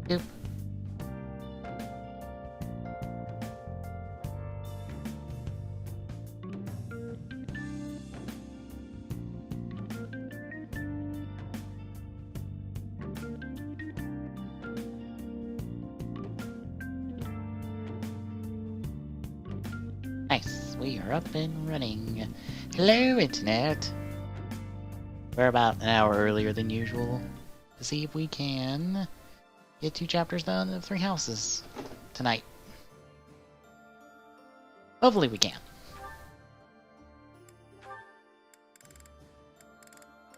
Doop. Nice, we are up and running. Hello, Internet! We're about an hour earlier than usual to see if we can get 2 chapters done of 3 houses tonight. Hopefully we can.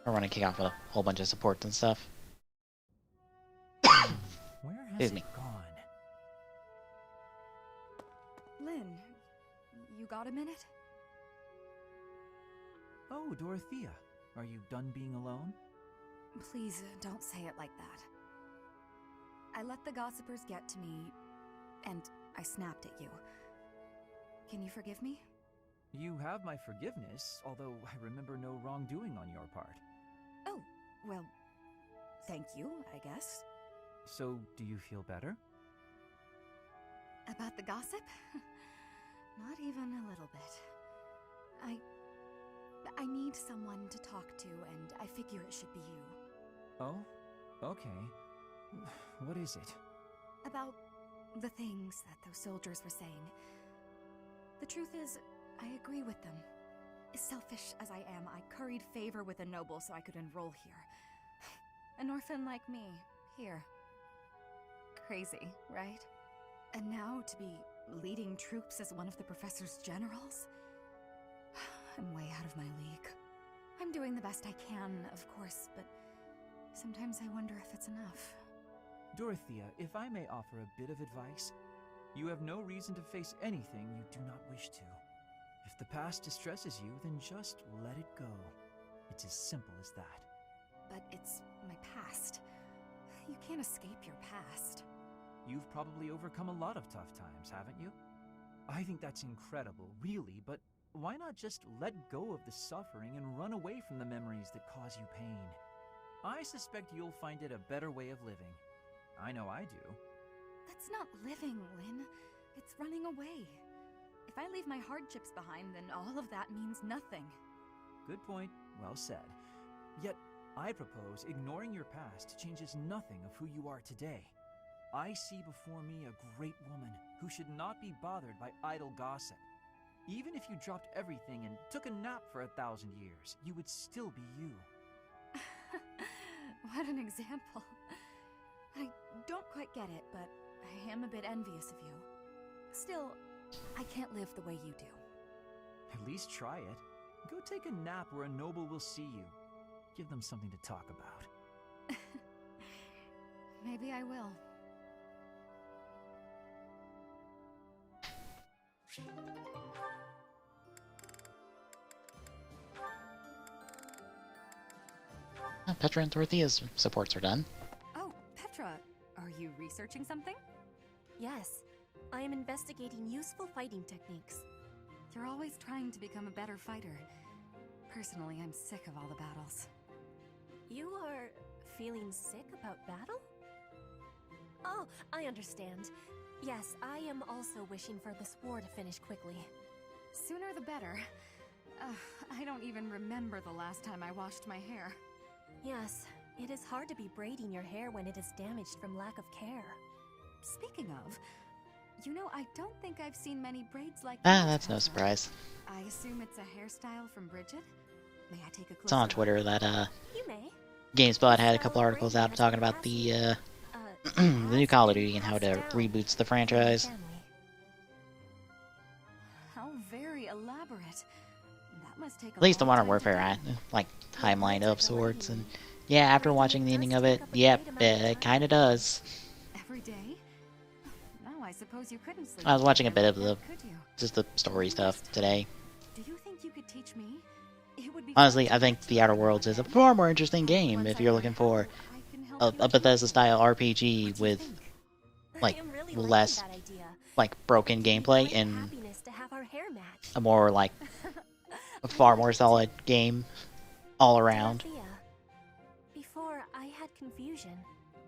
I want to kick off with a whole bunch of supports and stuff. Where has Excuse me. it gone? Lynn, you got a minute? Oh, Dorothea. Are you done being alone? Please don't say it like that. I let the gossipers get to me, and I snapped at you. Can you forgive me? You have my forgiveness, although I remember no wrongdoing on your part. Oh, well, thank you, I guess. So, do you feel better? About the gossip? Not even a little bit. I need someone to talk to, and I figure it should be you. Oh? Okay. What is it? About the things that those soldiers were saying. The truth is, I agree with them. As selfish as I am, I curried favor with a noble so I could enroll here. An orphan like me, here. Crazy, right? And now to be leading troops as one of the professor's generals? I'm way out of my league. I'm doing the best I can, of course, but sometimes I wonder if it's enough. Dorothea, if I may offer a bit of advice, you have no reason to face anything you do not wish to. If the past distresses you, then just let it go. It's as simple as that. But it's my past. You can't escape your past. You've probably overcome a lot of tough times, haven't you? I think that's incredible, really, but why not just let go of the suffering and run away from the memories that cause you pain? I suspect you'll find it a better way of living. I know I do. That's not living, Lynn. It's running away. If I leave my hardships behind, then all of that means nothing. Good point. Well said. Yet, I propose ignoring your past changes nothing of who you are today. I see before me a great woman who should not be bothered by idle gossip. Even if you dropped everything and took a nap for 1,000 years, you would still be you. What an example. I don't quite get it, but I am a bit envious of you. Still, I can't live the way you do. At least try it. Go take a nap where a noble will see you. Give them something to talk about. Maybe I will. Petra and Dorothea's supports are done. Oh, Petra, are you researching something? Yes, I am investigating useful fighting techniques. You're always trying to become a better fighter. Personally, I'm sick of all the battles. You are feeling sick about battle? Oh, I understand. Yes, I am also wishing for this war to finish quickly. Sooner the better. I don't even remember the last time I washed my hair. Yes, it is hard to be braiding your hair when it is damaged from lack of care. Speaking of, you know, I don't think I've seen many braids like Ah, yours, that's no Petra. surprise. I assume it's a hairstyle from Bridget? May I take a closer It's on look? Twitter that You may. GameSpot had a couple articles out talking about the the new Call of Duty and how it reboots the franchise. How very elaborate. That must take At least the long Modern time to Warfare, do. like timeline of sorts, and yeah, after watching the ending of it, yep, it kind of does. Every day? No, I suppose you couldn't sleep. I was watching a bit of every the night, could you? just the story stuff today. Do you think you could teach me? It would be Honestly, fun I to think get The to Outer know Worlds you is a better. far more interesting game Once if I you're learn looking how, for I can help a you Bethesda too. style RPG What do you with think? like I am really less liking that idea. like broken It would be gameplay quite and happiness to have our hair match. a more like a far more solid game all around. Dorothea, before I had confusion.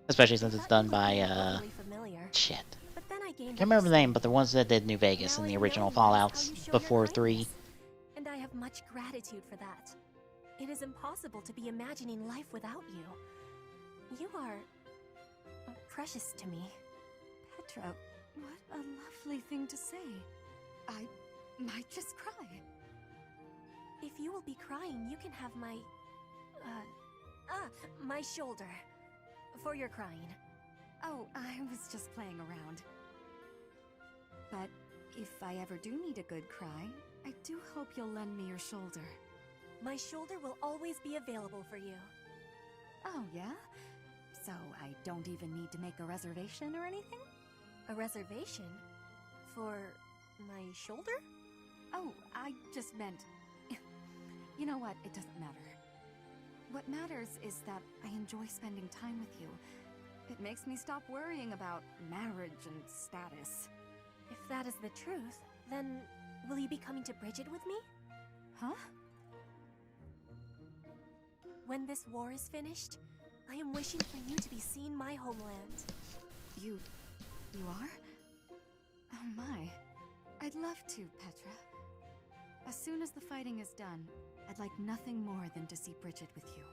Especially since I it's thought done you by, looked overly familiar, shit. but then I gained Can't remember the name, but the understanding. ones that did New Vegas Now and I the know original that is how Fallouts you show before your 3. kindness, and I have much gratitude for that. It is impossible to be imagining life without you. You are precious to me. Petra, what a lovely thing to say. I might just cry. If you will be crying, you can have my... my shoulder. For your crying. Oh, I was just playing around. But if I ever do need a good cry, I do hope you'll lend me your shoulder. My shoulder will always be available for you. Oh, yeah? So I don't even need to make a reservation or anything? A reservation? For my shoulder? Oh, I just meant... You know what? It doesn't matter. What matters is that I enjoy spending time with you. It makes me stop worrying about marriage and status. If that is the truth, then will you be coming to Bridget with me? Huh? When this war is finished, I am wishing for you to be seeing my homeland. You are? Oh my. I'd love to, Petra. As soon as the fighting is done, I'd like nothing more than to see Bridget with you.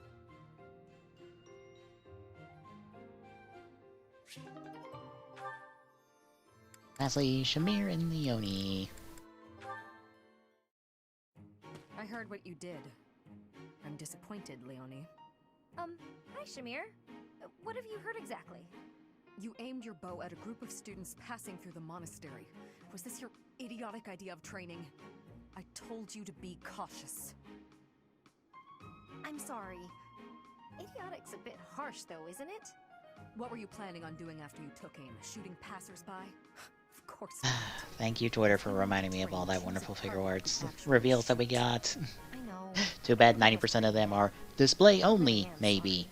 Lastly, Shamir and Leonie. I heard what you did. I'm disappointed, Leonie. Hi, Shamir. What have you heard exactly? You aimed your bow at a group of students passing through the monastery. Was this your idiotic idea of training? I told you to be cautious. I'm sorry. Idiotic's a bit harsh, though, isn't it? What were you planning on doing after you took aim? Shooting passersby? Of course not. Thank you, Twitter, for reminding me of all that wonderful figure arts reveals that we got. I know. Too bad 90% of them are display only, maybe.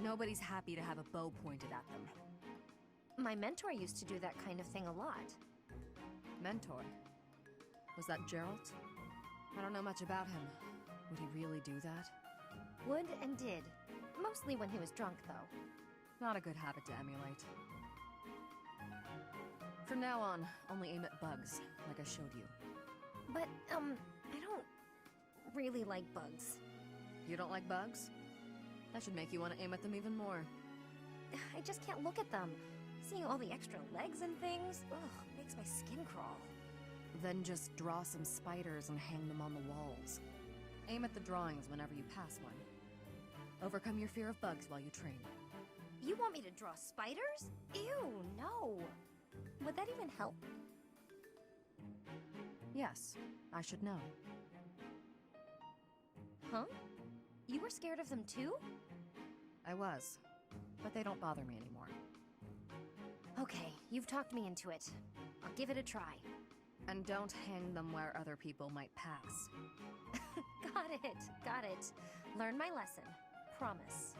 Nobody's happy to have a bow pointed at them. My mentor used to do that kind of thing a lot. Mentor? Was that Gerald? I don't know much about him. Would he really do that? Would and did. Mostly when he was drunk, though. Not a good habit to emulate. From now on, only aim at bugs, like I showed you. But, I don't really like bugs. You don't like bugs? That should make you want to aim at them even more. I just can't look at them. Seeing all the extra legs and things, ugh, makes my skin crawl. Then just draw some spiders and hang them on the walls. Aim at the drawings whenever you pass one. Overcome your fear of bugs while you train. You want me to draw spiders? Ew, no. Would that even help? Yes, I should know. Huh? You were scared of them too? I was, but they don't bother me anymore. Okay, you've talked me into it. I'll give it a try. And don't hang them where other people might pass. Got it. Learn my lesson. Promise.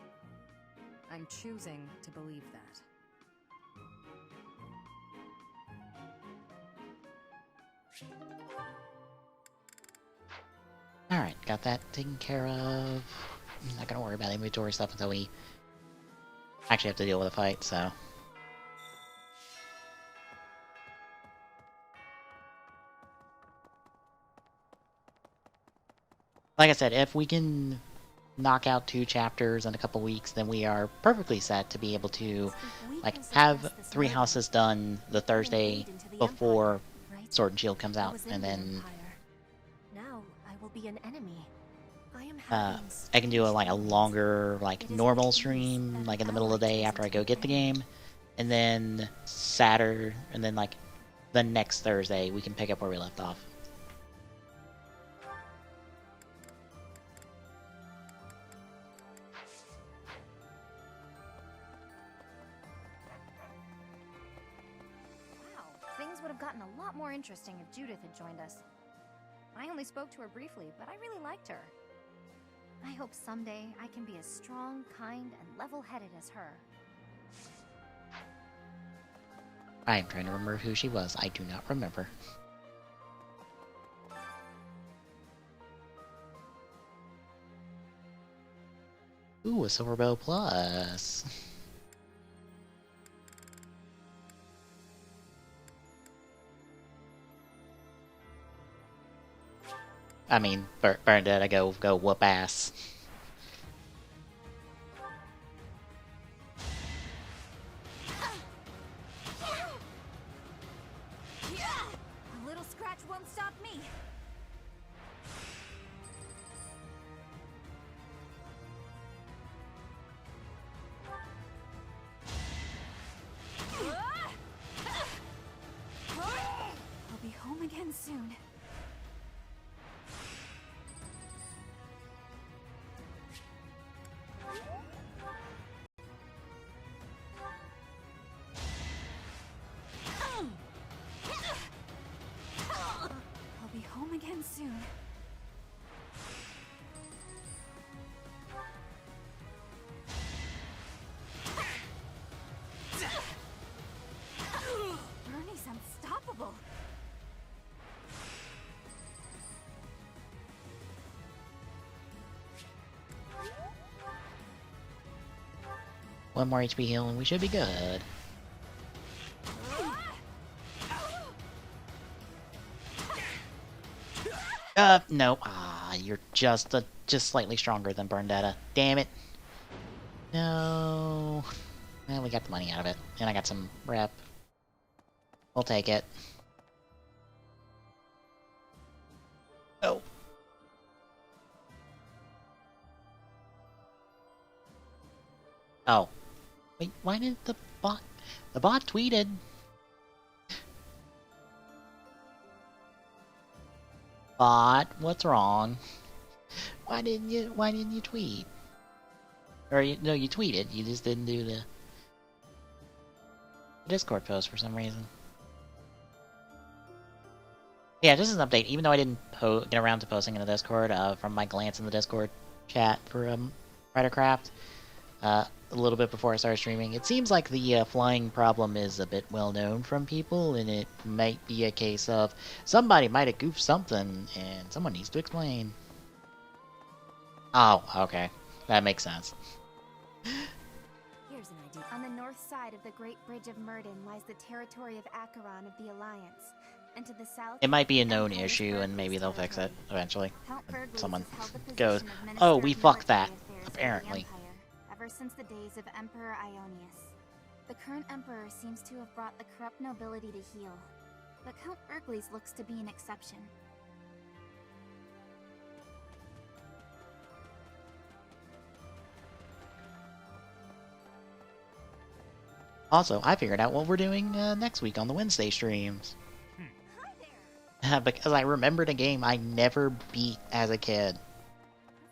I'm choosing to believe that. Alright, got that taken care of. I'm not gonna worry about inventory stuff until we actually have to deal with a fight, so. Like I said, if we can knock out 2 chapters in a couple weeks, then we are perfectly set to be able to, like, have 3 houses done the Thursday before Sword and Shield comes out, and then Now I will be an enemy. I am I can do a longer, normal stream, in the middle of the day after I go get the game, and then Saturday, and then, the next Thursday, we can pick up where we left off. Wow, things would have gotten a lot more interesting if Judith had joined us. I only spoke to her briefly, but I really liked her. I hope someday I can be as strong, kind, and level-headed as her. I am trying to remember who she was. I do not remember. Ooh, a Silver Bow Plus. I mean, Bernadette, go whoop ass. A little scratch won't stop me. I'll be home again soon. I'll be home again soon. Bernie's unstoppable. One more HP heal and we should be good. No. Ah, you're just slightly stronger than Bernadetta. Damn it. No. Well, we got the money out of it. And I got some rep. We'll take it. Oh. Oh. Wait, why did the bot... The bot tweeted. Bot, what's wrong? Why didn't you tweet? Or no, you tweeted. You just didn't do the Discord post for some reason. Yeah, just as an update. Even though I didn't get around to posting in the Discord, from my glance in the Discord chat for Ridercraft, a little bit before I started streaming, it seems like the flying problem is a bit well known from people, and it might be a case of somebody might have goofed something, and someone needs to explain. Oh, okay, that makes sense. Here's an idea. On the north side of the Great Bridge of Murden lies the territory of Acheron of the Alliance. And to the south, It might be a known issue, and maybe they'll fix it eventually. Count Burgles Someone has held the goes, position of "Oh, Minister we of fucked that," Military Affairs of the apparently. Empire ever since the days of Emperor Ionius. The current emperor seems to have brought the corrupt nobility to heel, but Count Burgles looks to be an exception. Also, I figured out what we're doing next week on the Wednesday streams. Because I remembered a game I never beat as a kid.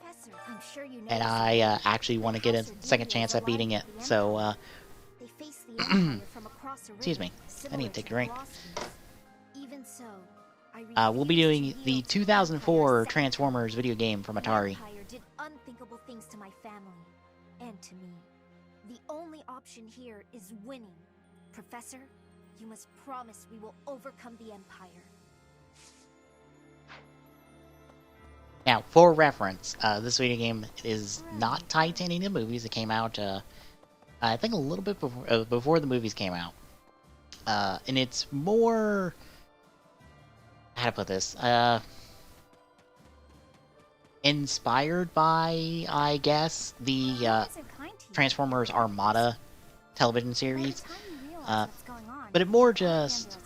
Professor, I'm sure you know And I actually want to get a second chance at beating it. So, they face the Empire from across a excuse me. river, I need to take a drink. Even so, We'll be doing the 2004 Transformers video game from Atari. The Empire did unthinkable things to my family and to me. The only option here is winning. Professor, you must promise we will overcome the Empire. Now, for reference, this video game is not tied to any of the movies. It came out, I think, a little bit before the movies came out. And it's more... How to put this? Inspired by, I guess, the Transformers Armada television series. But it more just,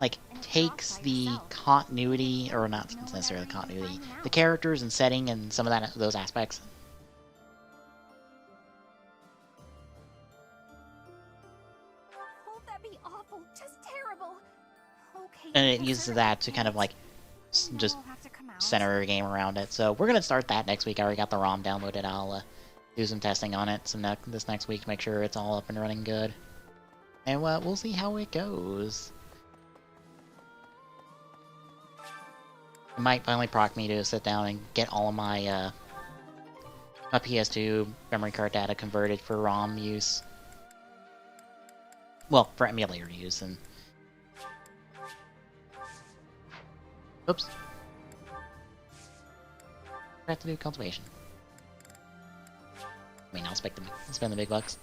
like, takes the continuity, or not necessarily the continuity, the characters and setting and some of those aspects. Won't that be awful? Just terrible. Okay. And it uses that to kind of, like, just center a game around it. So we're gonna start that next week. I already got the ROM downloaded. I'll do some testing on it this next week to make sure it's all up and running good. And we'll see how it goes. It might finally proc me to sit down and get all of my my PS2 memory card data converted for ROM use. Well, for emulator use. And oops. I have to do cultivation. I mean, I'll spend the big bucks.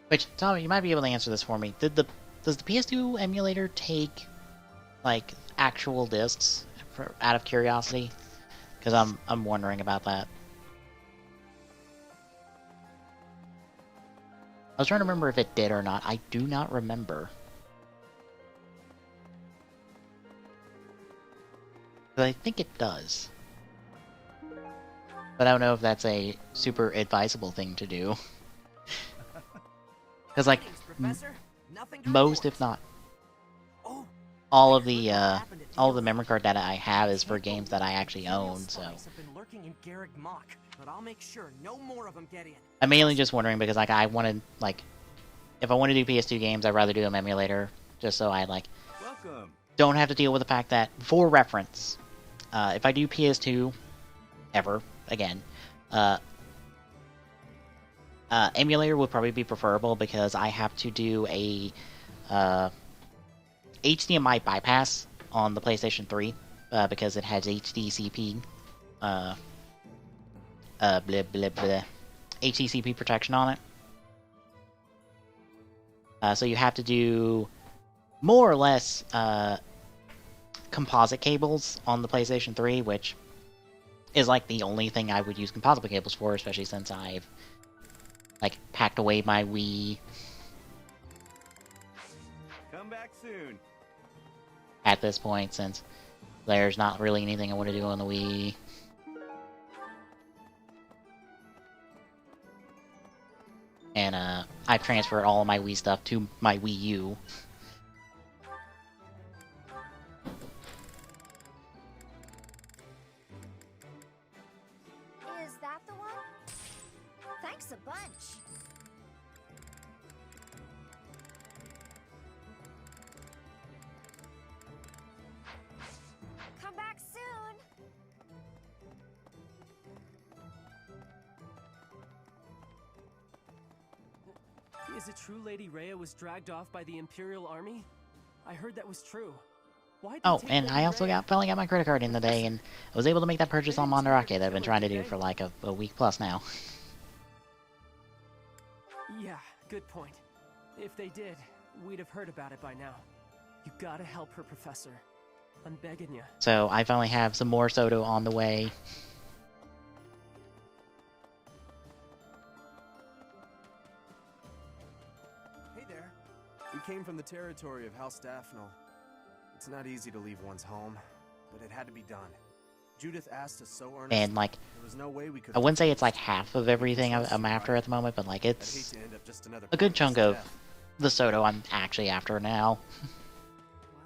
Which, Tommy, you might be able to answer this for me. Did the does the PS2 emulator take like actual discs out of curiosity? Because I'm wondering about that. I was trying to remember if it did or not. I do not remember. But I think it does. But I don't know if that's a super advisable thing to do. Because, like, most, if not all of the memory card data I have is for games that I actually own, so... I'm mainly just wondering because, like, I wanted, like... If I want to do PS2 games, I'd rather do them emulator, just so I, like... don't have to deal with the fact that, for reference, if I do PS2, ever, again, emulator would probably be preferable because I have to do a HDMI bypass on the PlayStation 3 because it has HDCP HDCP protection on it. So you have to do more or less composite cables on the PlayStation 3, which is like the only thing I would use composite cables for, especially since I've like packed away my Wii. Come back soon. At this point, since there's not really anything I want to do on the Wii. And I've transferred all of my Wii stuff to my Wii U. Is that the one? Thanks a bunch. Come back soon. Is it true Lady Rhea was dragged off by the Imperial Army? I heard that was true. Why Oh, and I also finally got my credit card in the day, and I was able to make that purchase on Mondarake that I've been trying to do for like a week plus now. Yeah, good point. If they did, we'd have heard about it by now. You gotta help her, Professor. I'm begging you. So I finally have some more Soto on the way. Hey there. We came from the territory of House Daphne. It's not easy to leave one's home, but it had to be done. Judith asked us so earnestly. And like, there was no way we could. I wouldn't say it's like half of everything I'm after at the moment, but like it's a good chunk of the Soto I'm actually after now.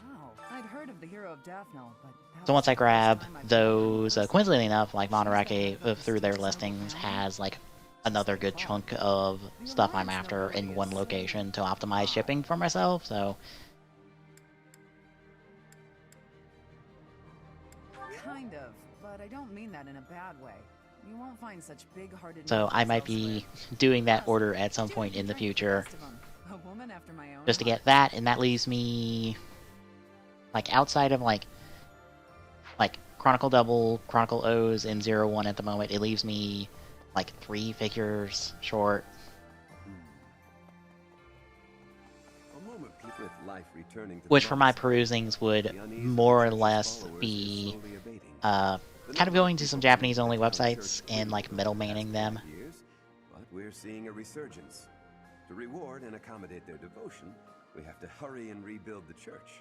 Wow, I'd heard of the hero of Daphne, but So once I grab those, coincidentally enough, like Mondarake through their listings has like another good chunk of stuff I'm after in one location to optimize shipping for myself, so... Kind of, but I don't mean that in a bad way. You won't find such big-hearted. So I might be doing that order at some point in the future. A woman after my own Just to get that, and that leaves me... like, outside of, like Chronicle Double, Chronicle O's, and 0-1 at the moment, it leaves me, like, 3 figures short. Which, for my perusings, would more or less be, kind of going to some Japanese-only websites and, like, middlemaning them. But we're seeing a resurgence. To reward and accommodate their devotion, we have to hurry and rebuild the church.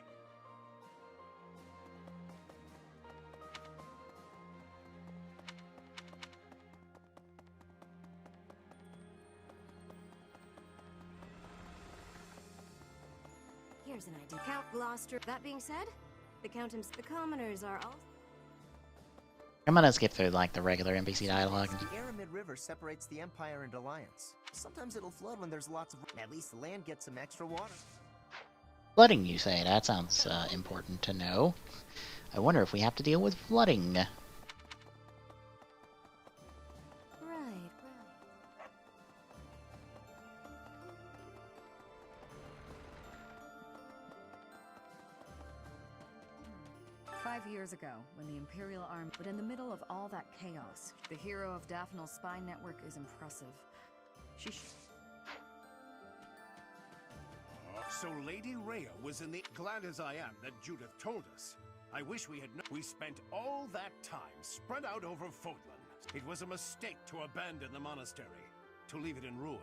Here's an idea. Count Gloucester. That being said, the commoners are all. I'm gonna skip through, like, the regular NPC dialogue. The Aramid River separates the Empire and Alliance. Sometimes it'll flood when there's lots of... At least the land gets some extra water. Flooding, you say? That sounds important to know. I wonder if we have to deal with flooding. Right. 5 years ago, when the Imperial Army... But in the middle of all that chaos, the hero of Daphne's spy network is impressive. She So Lady Rhea was in the... Glad as I am that Judith told us. I wish we had We spent all that time spread out over Fodlan. It was a mistake to abandon the monastery, to leave it in ruins.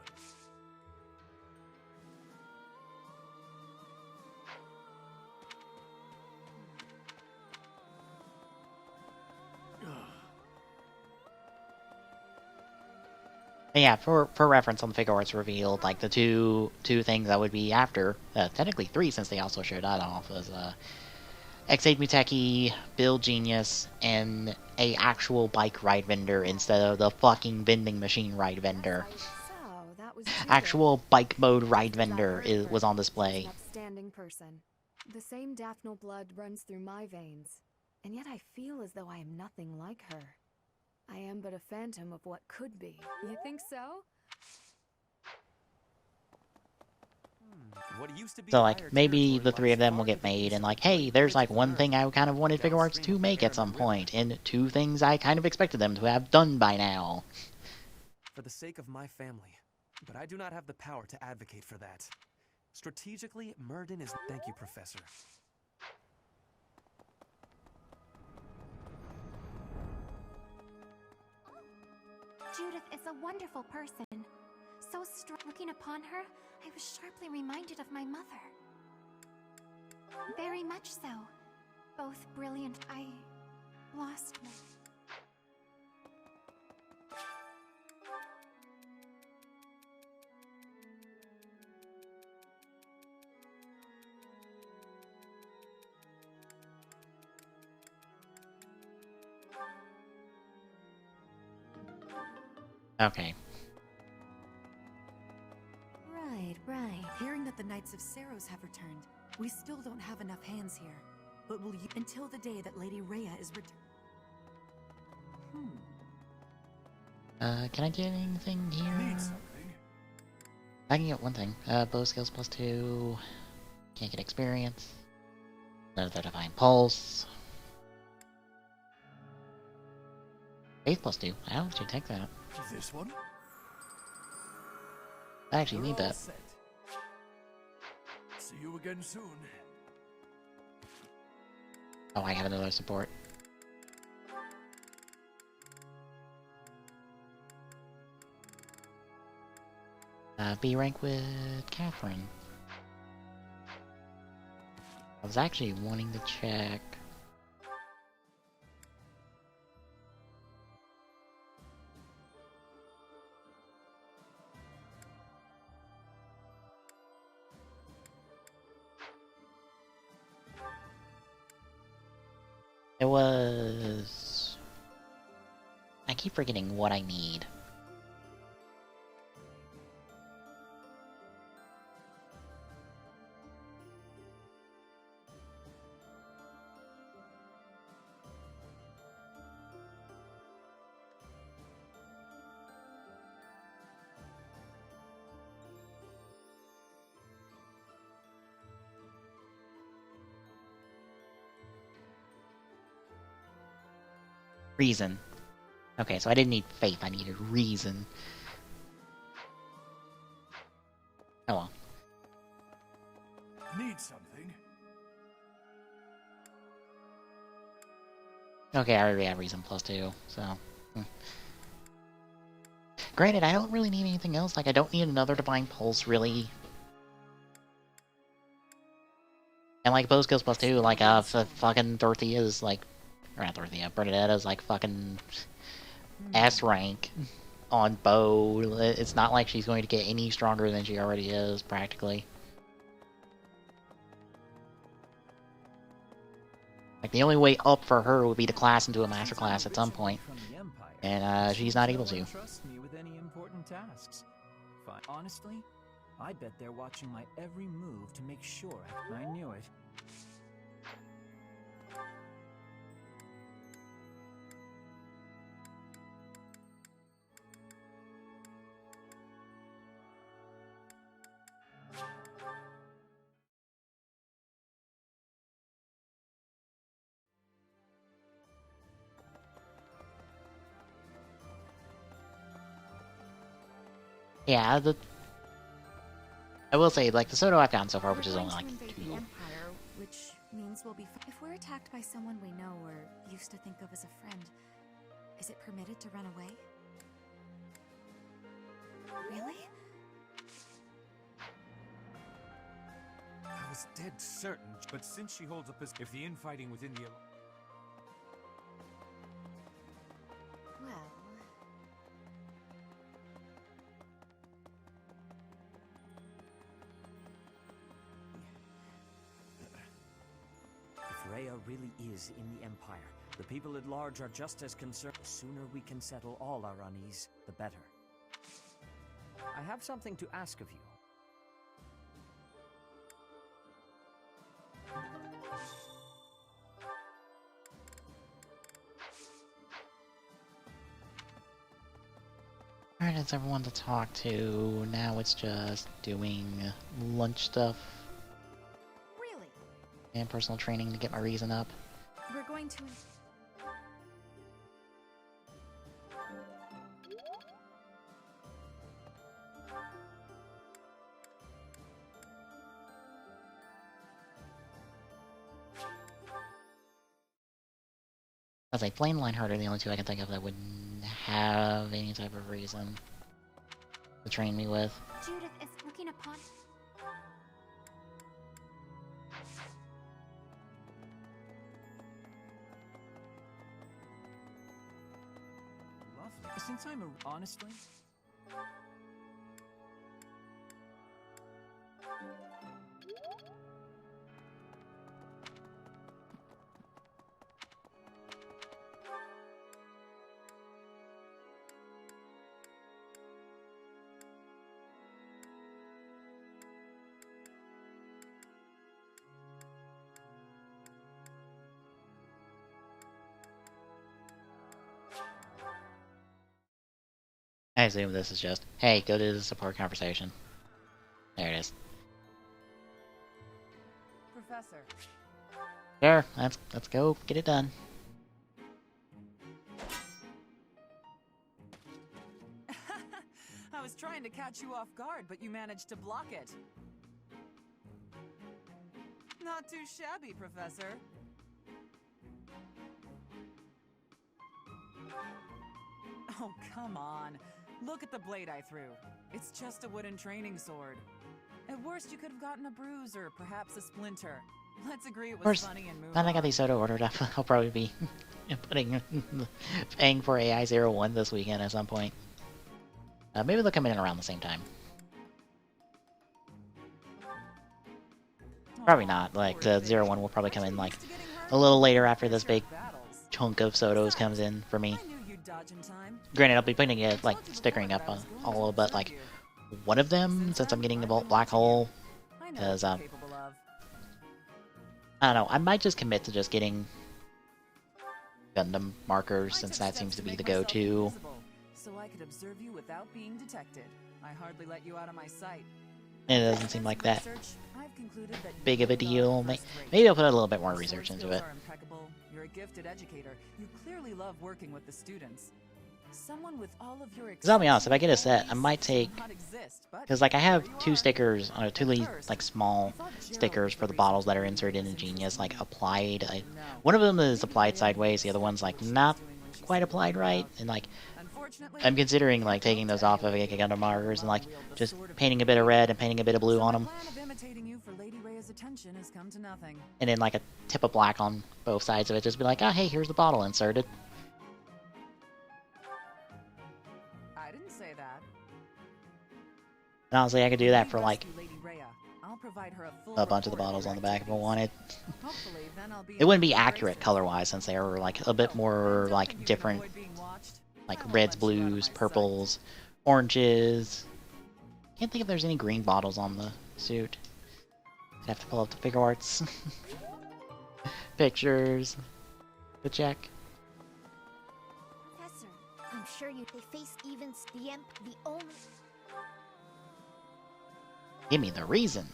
Yeah, for reference on the figure arts revealed, like the two things that would be after, technically three since they also showed that off, was X8 Muteki, Build Genius, and a actual bike ride vendor instead of the fucking vending machine ride vendor. So, that was Actual bike mode ride vendor was on display. An upstanding person. The same Daphne blood runs through my veins, and yet I feel as though I am nothing like her. I am but a phantom of what could be. You think so? What used to be So, like, maybe the three of them will get made, and like, hey, there's like one thing I kind of wanted figure arts to make at some point, and two things I kind of expected them to have done by now. For the sake of my family, but I do not have the power to advocate for that. Strategically, Murden is... Thank you, Professor. Judith is a wonderful person. So strong. Looking upon her, I was sharply reminded of my mother. Very much so. Both brilliant. I lost my... Okay. Right. Hearing that the Knights of Saros have returned, we still don't have enough hands here. But will you... Until the day that Lady Rhea is returned... Can I get anything here? I can get one thing. Bow skills +2. Can't get experience. Another divine pulse. Faith +2. How would you take that? This one? I actually need that. See you again soon. Oh, I have another support. B rank with Catherine. I was actually wanting to check. It was... I keep forgetting what I need. Reason. Okay, so I didn't need faith, I needed reason. Oh well. Need something? Okay, I already have reason +2, so... Granted, I don't really need anything else, like I don't need another divine pulse, really. And like bow skills +2, like fucking Dorothea's like... Or not Dorothea, Bernadetta's like fucking S rank on bow. It's not like she's going to get any stronger than she already is, practically. Like the only way up for her would be to class into a master class at some point, and she's not able to. Trust me with any important tasks. Fine. Honestly, I bet they're watching my every move to make sure I knew it. Yeah, I will say, like, the Soto I've gotten so far, We're which is going only to like invade 2. the Empire, which means we'll be. If we're attacked by someone we know or used to think of as a friend, is it permitted to run away? Really? I was dead certain, but since she holds up as if the infighting within the Well, If Rhea really is in the Empire, the people at large are just as concerned. The sooner we can settle all our unease, the better. I have something to ask of you. Alright, that's everyone to talk to. Now it's just doing lunch stuff. really? And personal training to get my reason up. We're going to. I was like, Flame Lionheart are the only two I can think of that wouldn't have any type of reason to train me with. Judith is looking upon. Lovely. Since I'm honestly... I assume this is just, hey, go to the support conversation. There it is. Professor. Sure, let's go get it done. I was trying to catch you off guard, but you managed to block it. Not too shabby, Professor. Oh, come on. Look at the blade I threw. It's just a wooden training sword. At worst, you could have gotten a bruise or perhaps a splinter. Let's agree it was funny and move Now that I on. got these Soto ordered up, I'll probably be paying for AI-01 this weekend at some point. Maybe they'll come in around the same time. Probably not. Like, the 01 will probably come in, like, a little later after this big chunk of Sotos comes in for me. Granted, I'll be putting it, like, stickering up on all but, like, one of them, since I'm getting the Bolt Black Hole. Because, I don't know, I might just commit to just getting Gundam markers, since that seems to be the go-to. So I could observe you without being detected. I hardly let you out of my sight. And it doesn't seem like that I've concluded that you big of a are deal. first rate. Maybe I'll put a little bit more Your research sword into skills it. are impeccable. You're a gifted educator. You clearly love working with the students. Someone with all of your Because I'll be honest, if I get a set, I might take... not exist, but Because, like, I have two stickers, two like, small stickers for the bottles that are inserted in Genius, like, applied. One of them is applied sideways, the other one's, like, not quite applied right, and, like, I'm considering, like, taking those off of Gundam markers and, like, just painting a bit of red and painting a bit of blue on them. plan of imitating you for Lady Rhea's attention has come to nothing. And then, like, a tip of black on both sides of it, just be like, oh, hey, here's the bottle inserted. I didn't say that. And honestly, I could do that for, like, Lady Rhea. I'll provide her a full a bunch of the report bottles your on the back if I activities. wanted. Hopefully, then I'll be It wouldn't be able to accurate embrace color-wise, since they are, like, a bit more, like, different, like, reds, blues, purples, oranges. Can't think if there's any green bottles on the suit. I'd have to pull up the figure arts. Pictures. To check. Professor, I'm sure they face even the only... Give me the reason.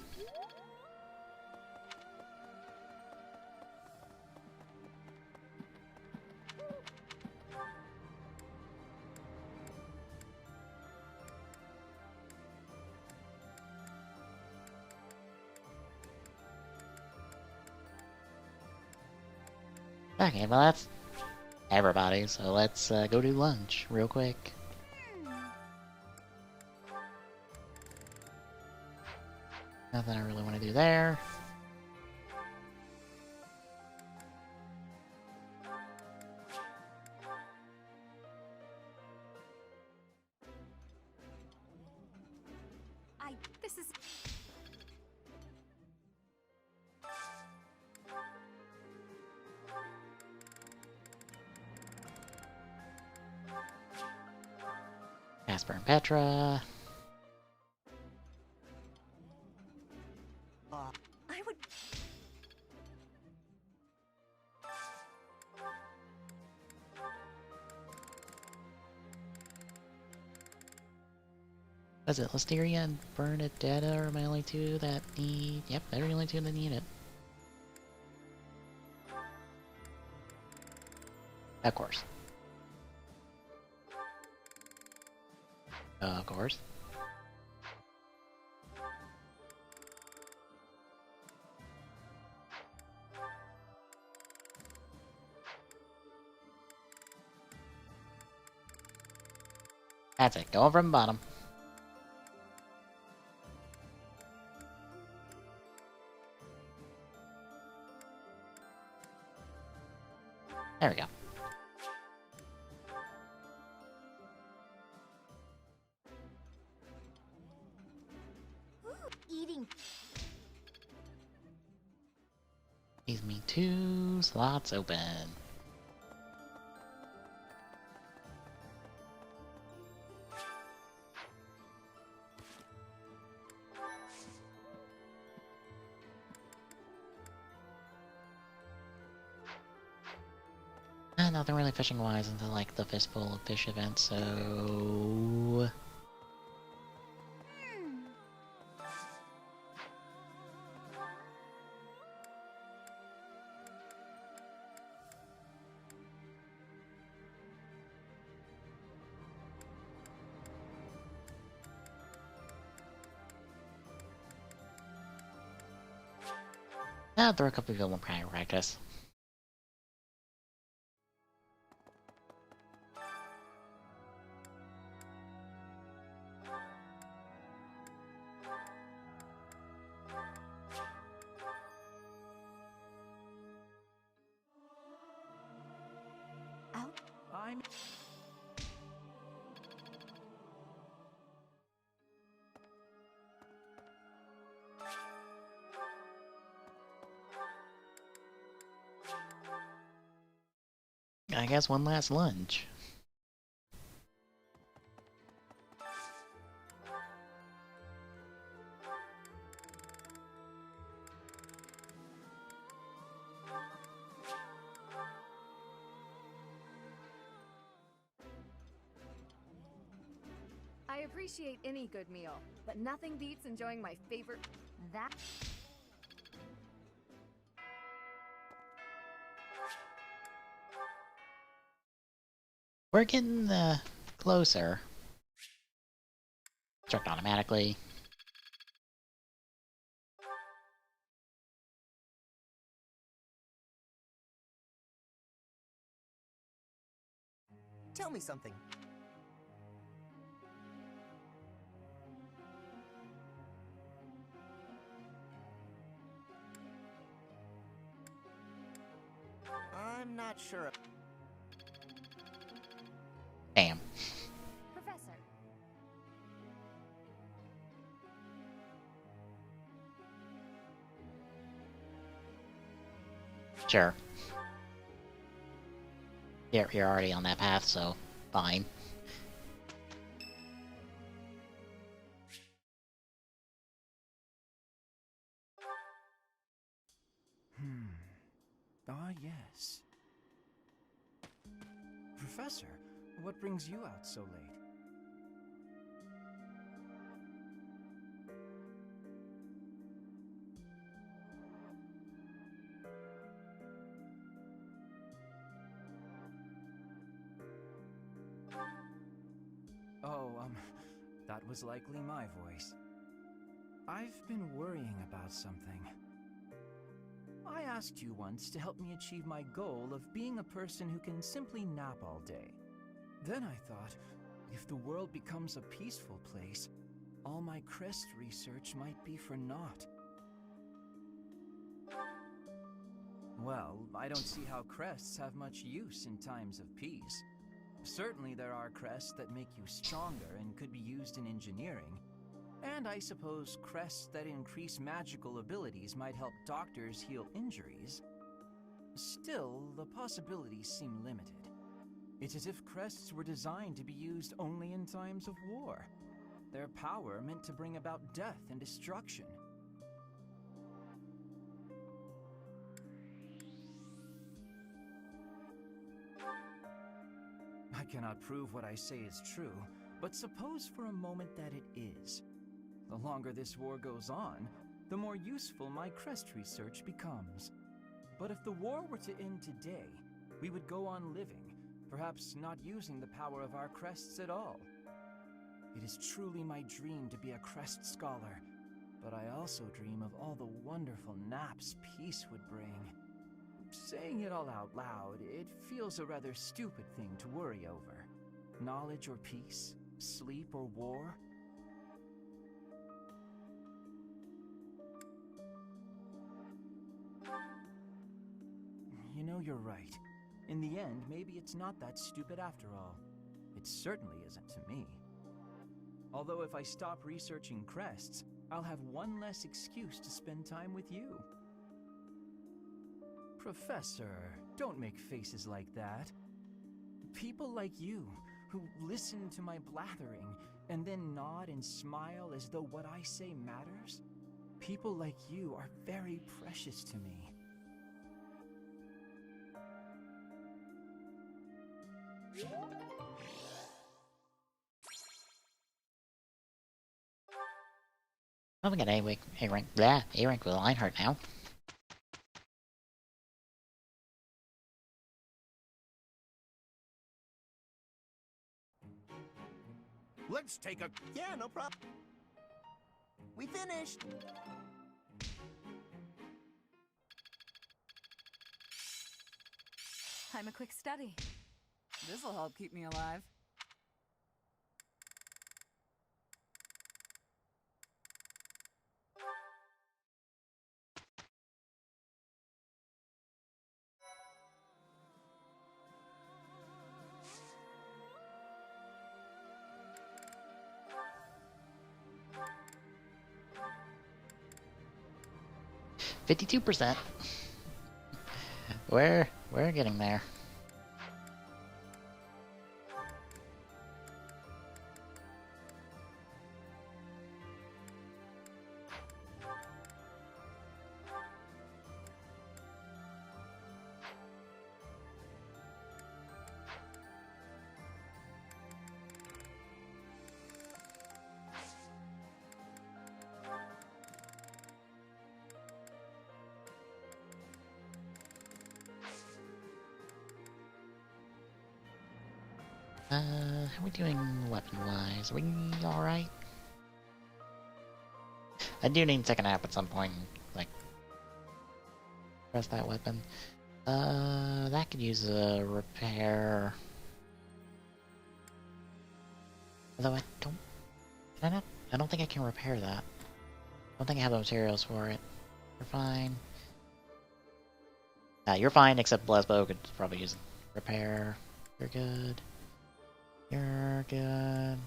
Okay, well that's everybody, so let's go do lunch real quick. Nothing I really want to do there. This is... Casper and Petra. I would... Was it Listeria and Bernadetta are my only two that need... Yep, they're the only two that need it. Of course. Of course. That's it, going from the bottom. There we go. Eating. Leaves me 2 slots open. Nothing really fishing wise until like the fistful of fish event, so I'll throw a couple of people in private practice. I'm... I guess one last lunch. I appreciate any good meal, but nothing beats enjoying my favorite... That... We're getting closer. Checked automatically. Tell me something. I'm not sure. Damn. Professor. Sure. You're already on that path, so fine. Ah, yes. Professor, what brings you out so late? Oh, that was likely my voice. I've been worrying about something. I asked you once to help me achieve my goal of being a person who can simply nap all day. Then I thought, if the world becomes a peaceful place, all my crest research might be for naught. Well, I don't see how crests have much use in times of peace. Certainly there are crests that make you stronger and could be used in engineering. And I suppose crests that increase magical abilities might help doctors heal injuries. Still, the possibilities seem limited. It's as if crests were designed to be used only in times of war. Their power meant to bring about death and destruction. I cannot prove what I say is true, but suppose for a moment that it is. The longer this war goes on, the more useful my crest research becomes. But if the war were to end today, we would go on living, perhaps not using the power of our crests at all. It is truly my dream to be a crest scholar, but I also dream of all the wonderful naps peace would bring. Saying it all out loud, it feels a rather stupid thing to worry over. Knowledge or peace, sleep or war. You know, you're right. In the end, maybe it's not that stupid after all. It certainly isn't to me. Although if I stop researching crests, I'll have one less excuse to spend time with you. Professor, don't make faces like that. People like you, who listen to my blathering and then nod and smile as though what I say matters, people like you are very precious to me. Oh, we got A-rank with Lionheart now. Let's take a... Yeah, no problem. We finished. I'm a quick study. This'll help keep me alive. %. We're getting there. How are we doing weapon-wise? Are we alright? I do need to take a nap at some point, like, press that weapon. That could use a repair. Although I don't... Can I not? I don't think I can repair that. I don't think I have the materials for it. You're fine. You're fine, except Blesbo could probably use repair. You're good. You're good.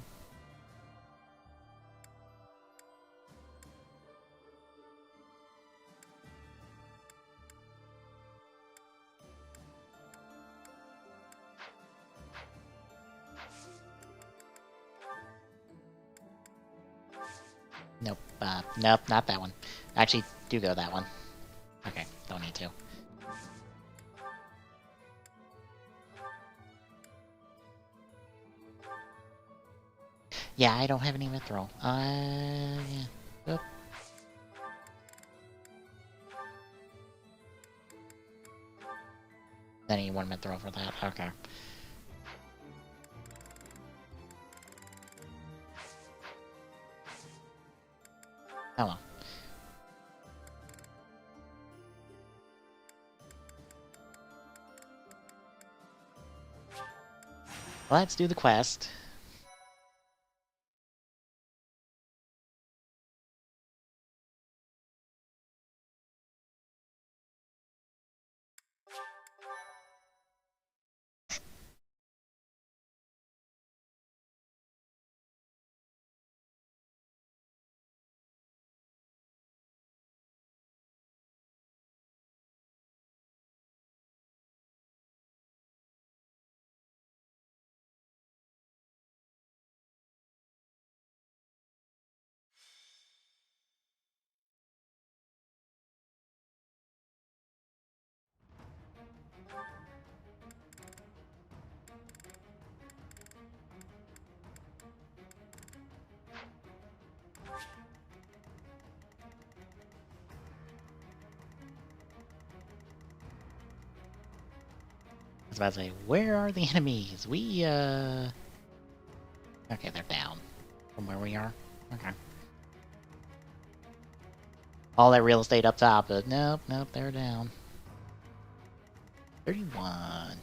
Nope. Nope, not that one. Actually, do go that one. Okay, don't need to. Yeah, I don't have any mithril. Yeah. Oop. I need one mithril for that. Okay. Oh well. Let's do the quest. I was about to say, where are the enemies? We, okay, they're down from where we are. Okay. All that real estate up top, but nope, they're down. 31.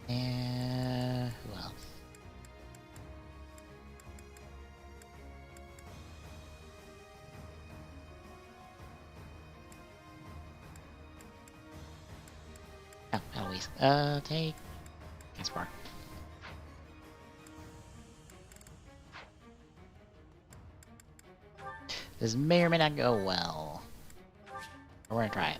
And who else? Oh, Eloise. Take Gaspar. This may or may not go well. We're gonna try it.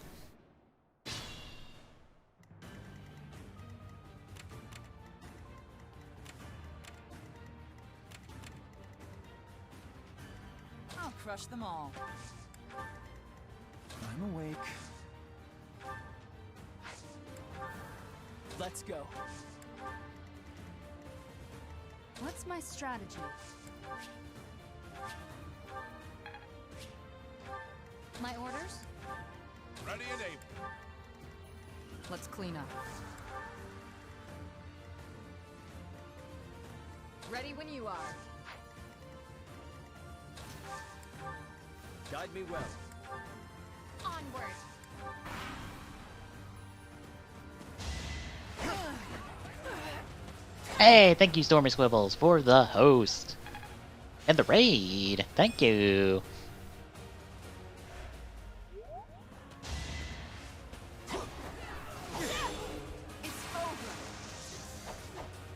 I'll crush them all. I'm awake. Let's go. What's my strategy? My orders? Ready and able. Let's clean up. Ready when you are. Guide me well. Onward! Hey, thank you, Stormy Squibbles, for the host. And the raid. Thank you.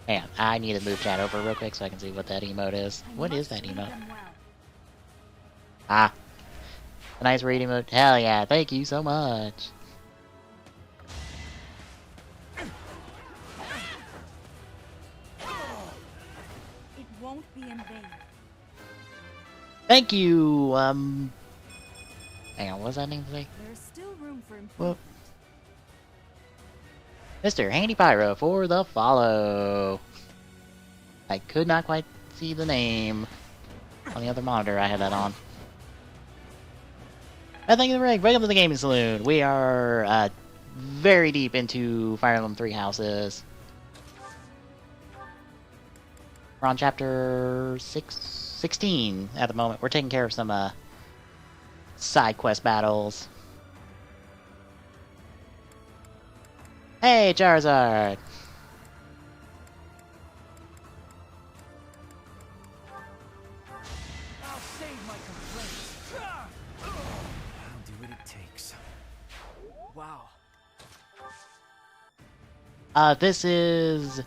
Man, I need to move chat over real quick so I can see what that emote is. What is that emote? Ah. A nice raid emote. Hell yeah, thank you so much. It won't be in vain. Thank you, hang on, what was that name today? There's still room for Whoop. improvement. Mr. Handy Pyro for the follow. I could not quite see the name on the other monitor I had that on. Thank you, the rig. Welcome to the Gaming Saloon. We are very deep into Fire Emblem 3 Houses. We're on chapter 16 at the moment. We're taking care of some side quest battles. Hey, Charizard! This is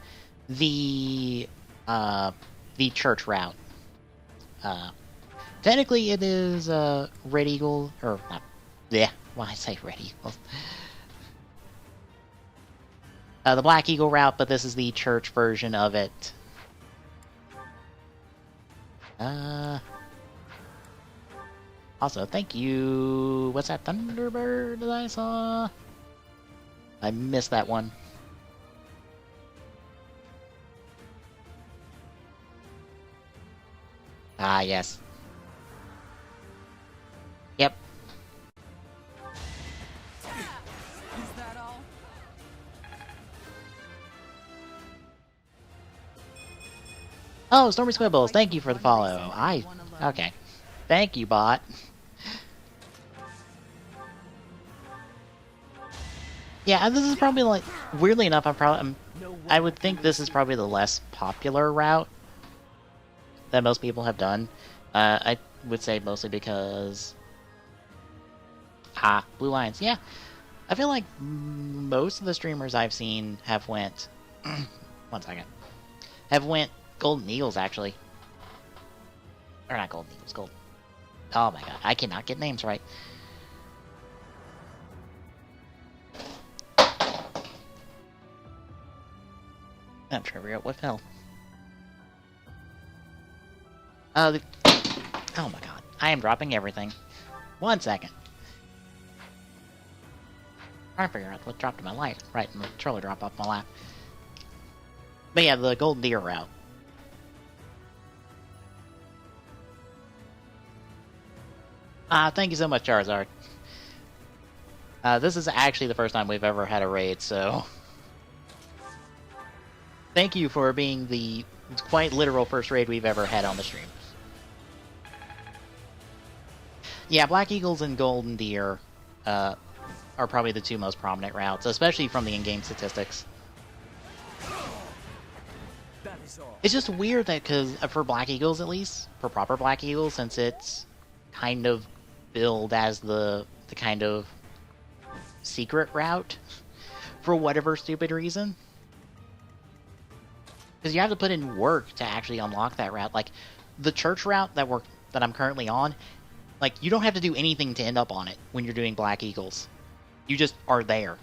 the church route. Technically it is, Red Eagle, or not, yeah, why I say Red Eagle? The Black Eagle route, but this is the church version of it. Also, thank you. What's that Thunderbird that I saw? I missed that one. Ah, yes. Yep. Is that all? Oh, Stormy Squibbles, thank you for the follow. Okay. Thank you, bot. Yeah, this is probably like, weirdly enough, I would think this is probably the less popular route that most people have done. I would say mostly because... Blue Lions, yeah. I feel like most of the streamers I've seen have went... One second. Have went Golden Eagles, actually. Or not Golden Eagles, Gold... Oh my god, I cannot get names right. I'm trying to figure out what fell. Oh my god, I am dropping everything. 1 second. Trying to figure out what dropped in my life. Right, and the controller dropped off my lap. But yeah, the Golden Deer route. Thank you so much, Charizard. This is actually the first time we've ever had a raid, so... Thank you for being the quite literal first raid we've ever had on the stream. Yeah, Black Eagles and Golden Deer are probably the two most prominent routes, especially from the in-game statistics. It's just weird that, because for Black Eagles at least, for proper Black Eagles, since it's kind of billed as the kind of secret route, for whatever stupid reason. Because you have to put in work to actually unlock that route. Like, the church route that I'm currently on, like, you don't have to do anything to end up on it when you're doing Black Eagles. You just are there.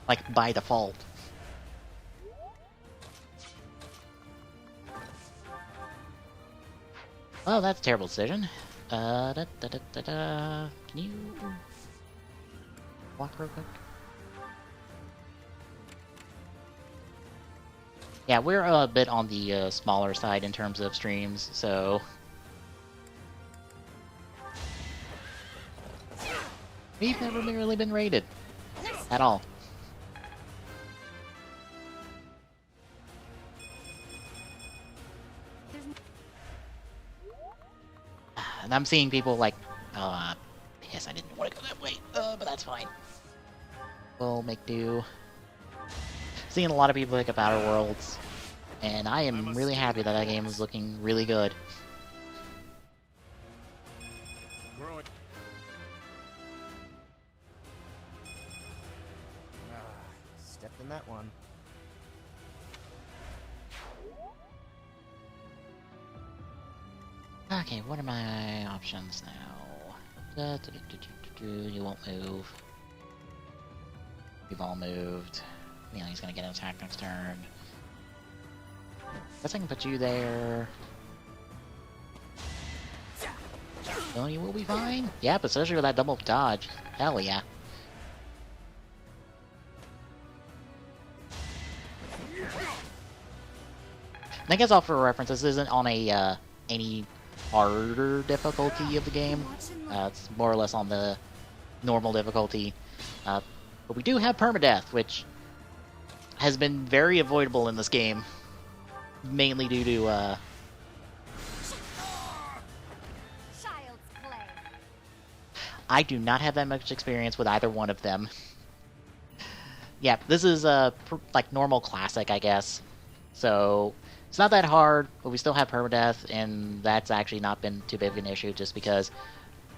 Like, by default. Oh, that's a terrible decision. Can you walk real quick? Yeah, we're a bit on the smaller side in terms of streams, so... We've never really been raided. At all. And I'm seeing people like... yes, I didn't want to go that way, but that's fine. We'll make do. Seeing a lot of people pick up Outer Worlds, and I am really happy that that game is looking really good. Stepped in that one. Okay, what are my options now? You won't move. We've all moved. You know, he's gonna get an attack next turn. Guess I can put you there. Oh, you will be fine? Yep, especially with that double dodge. Hell yeah. And I guess all for reference, this isn't on a, any harder difficulty of the game. It's more or less on the normal difficulty. But we do have permadeath, which has been very avoidable in this game. Mainly due to, Child's play. I do not have that much experience with either one of them. Yeah, this is, like, normal classic, I guess. So, it's not that hard, but we still have permadeath, and that's actually not been too big of an issue, just because...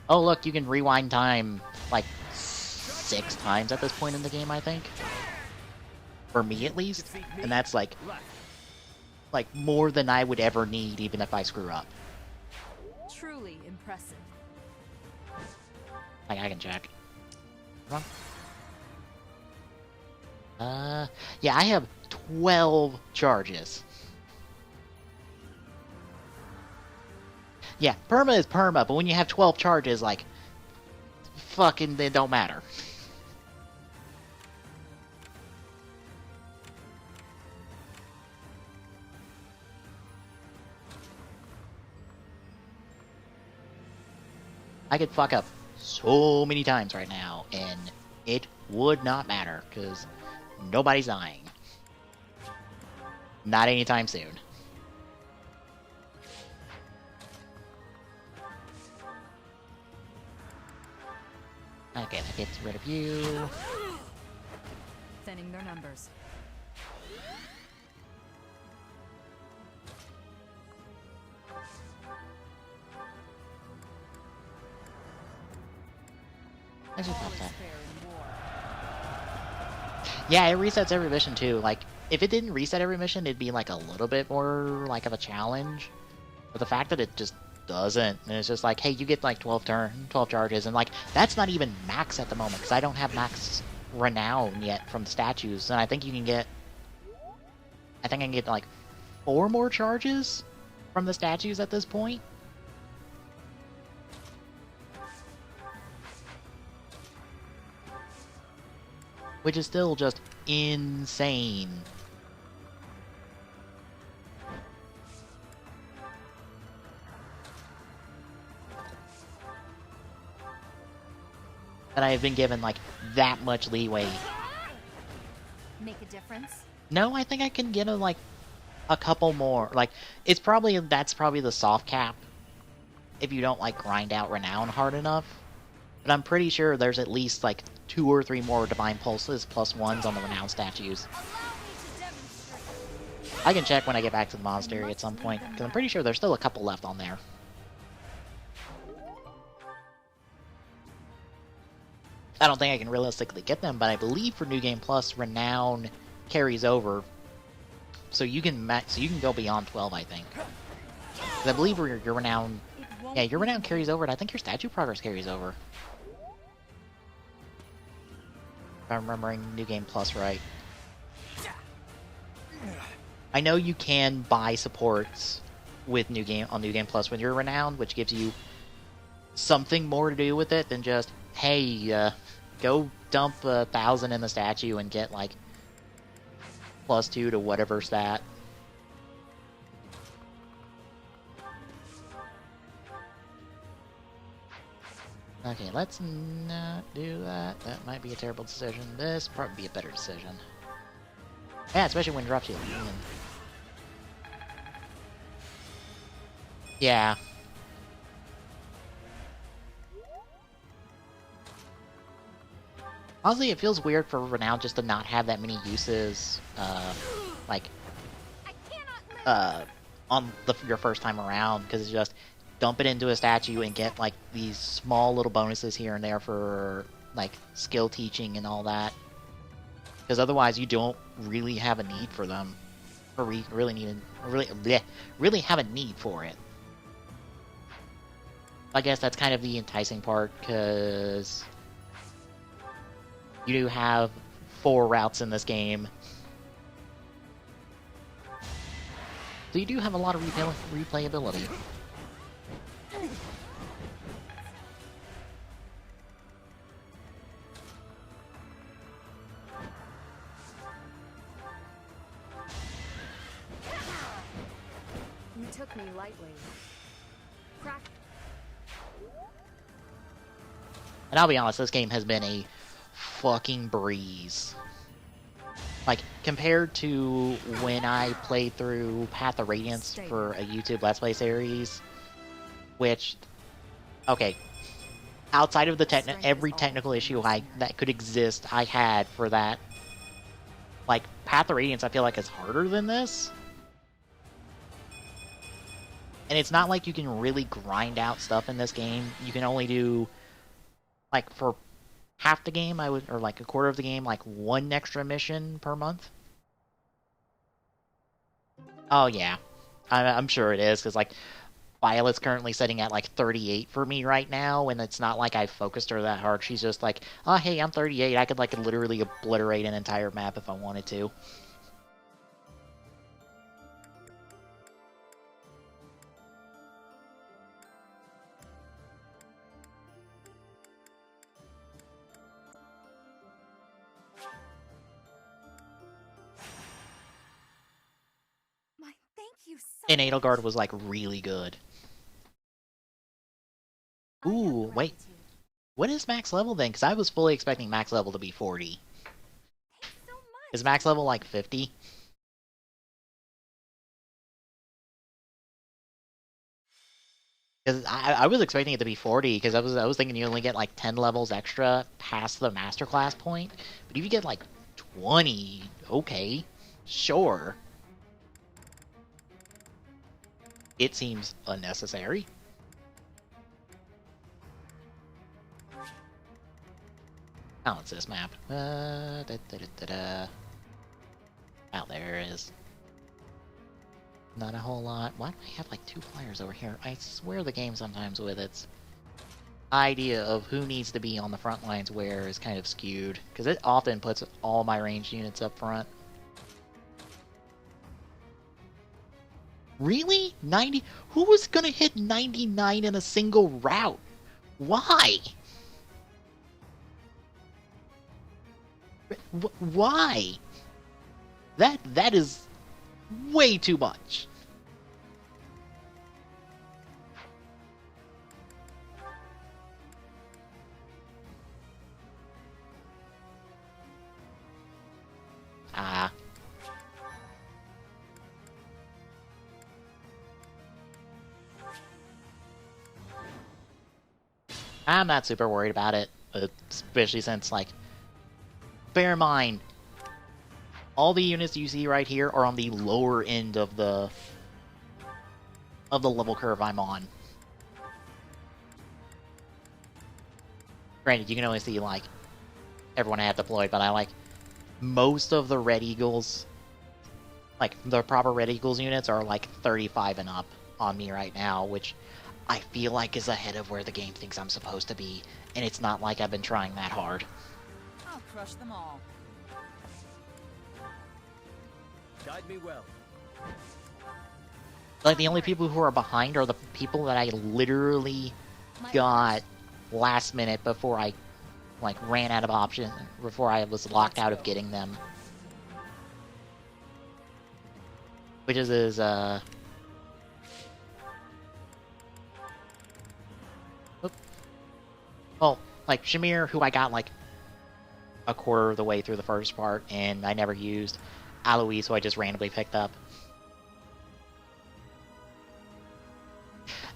Oh, look, you can rewind time, like, 6 times at this point in the game, I think. For me, at least. And that's, like more than I would ever need, even if I screw up. Truly impressive. Like, I can check. Come on. Yeah, I have 12 charges. Yeah, perma is perma, but when you have 12 charges, like, fucking, they don't matter. I could fuck up so many times right now, and it would not matter, because nobody's dying. Not anytime soon. Okay, that gets rid of you. Thinning their numbers. I just popped that. Yeah, it resets every mission too. Like, if it didn't reset every mission, it'd be like a little bit more like of a challenge. But the fact that it just doesn't, and it's just like, hey, you get like 12 charges, and like that's not even max at the moment because I don't have max renown yet from the statues, and I think you can get, I think I can get like 4 more charges from the statues at this point. Which is still just insane. That I have been given like that much leeway. Make a difference? No, I think I can get like a couple more. Like, it's probably, that's probably the soft cap if you don't like grind out renown hard enough. But I'm pretty sure there's at least like 2 or 3 more divine pulses plus 1s on the renown statues. I can check when I get back to the monastery at some point, because I'm pretty sure there's still a couple left on there. I don't think I can realistically get them, but I believe for New Game Plus, renown carries over, so you can go beyond 12, I think. 'Cause I believe your renown, yeah, your renown carries over, and I think your statue progress carries over. If I'm remembering New Game Plus right. I know you can buy supports with New Game Plus when you're renowned, which gives you something more to do with it than just, hey, go dump 1,000 in the statue and get like +2 to whatever stat. Okay, let's not do that. That might be a terrible decision. This probably be a better decision. Yeah, especially when it drops you. Yeah. Honestly, it feels weird for Renown just to not have that many uses, on your first time around, because it's just dump it into a statue and get, like, these small little bonuses here and there for, like, skill teaching and all that. Because otherwise you don't really have a need for them. Or really have a need for it. I guess that's kind of the enticing part, because you do have 4 routes in this game. So you do have a lot of replayability. You took me lightly. And I'll be honest, this game has been a fucking breeze. Like, compared to when I played through Path of Radiance for a YouTube Let's Play series, which, okay, outside of the every technical issue that could exist, I had for that, like, Path of Radiance I feel like is harder than this. And it's not like you can really grind out stuff in this game. You can only do, like, for half the game, or like a quarter of the game, like 1 extra mission per month. Oh yeah, I'm sure it is, because like Violet's currently sitting at like 38 for me right now, and it's not like I've focused her that hard. She's just like, oh hey, I'm 38. I could like literally obliterate an entire map if I wanted to. Thank you so And Edelgard was like really good. Ooh, wait. What is max level then? Because I was fully expecting max level to be 40. Is max level like 50? Because I was expecting it to be 40, because I was thinking you only get like 10 levels extra past the masterclass point. But if you get like 20, okay, sure. It seems unnecessary. Oh, it's this map. Oh, there it is. Not a whole lot. Why do I have like 2 players over here? I swear the game sometimes with its idea of who needs to be on the front lines where is kind of skewed, because it often puts all my ranged units up front. Really? 90? Who was gonna hit 99 in a single route? Why? Why? That is way too much. Ah. I'm not super worried about it, especially since, like, bear in mind, all the units you see right here are on the lower end of the level curve I'm on. Granted, you can only see, like, everyone I have deployed, but I like most of the Red Eagles, like, the proper Red Eagles units are, like, 35 and up on me right now, which I feel like is ahead of where the game thinks I'm supposed to be, and it's not like I've been trying that hard. I'll crush them all. Guide me well. Like, the only people who are behind are the people that I literally got last minute before I, like, ran out of options, before I was locked out of getting them. Which is, well, like, Shamir, who I got, like, a quarter of the way through the first part, and I never used. Aloise, who I just randomly picked up.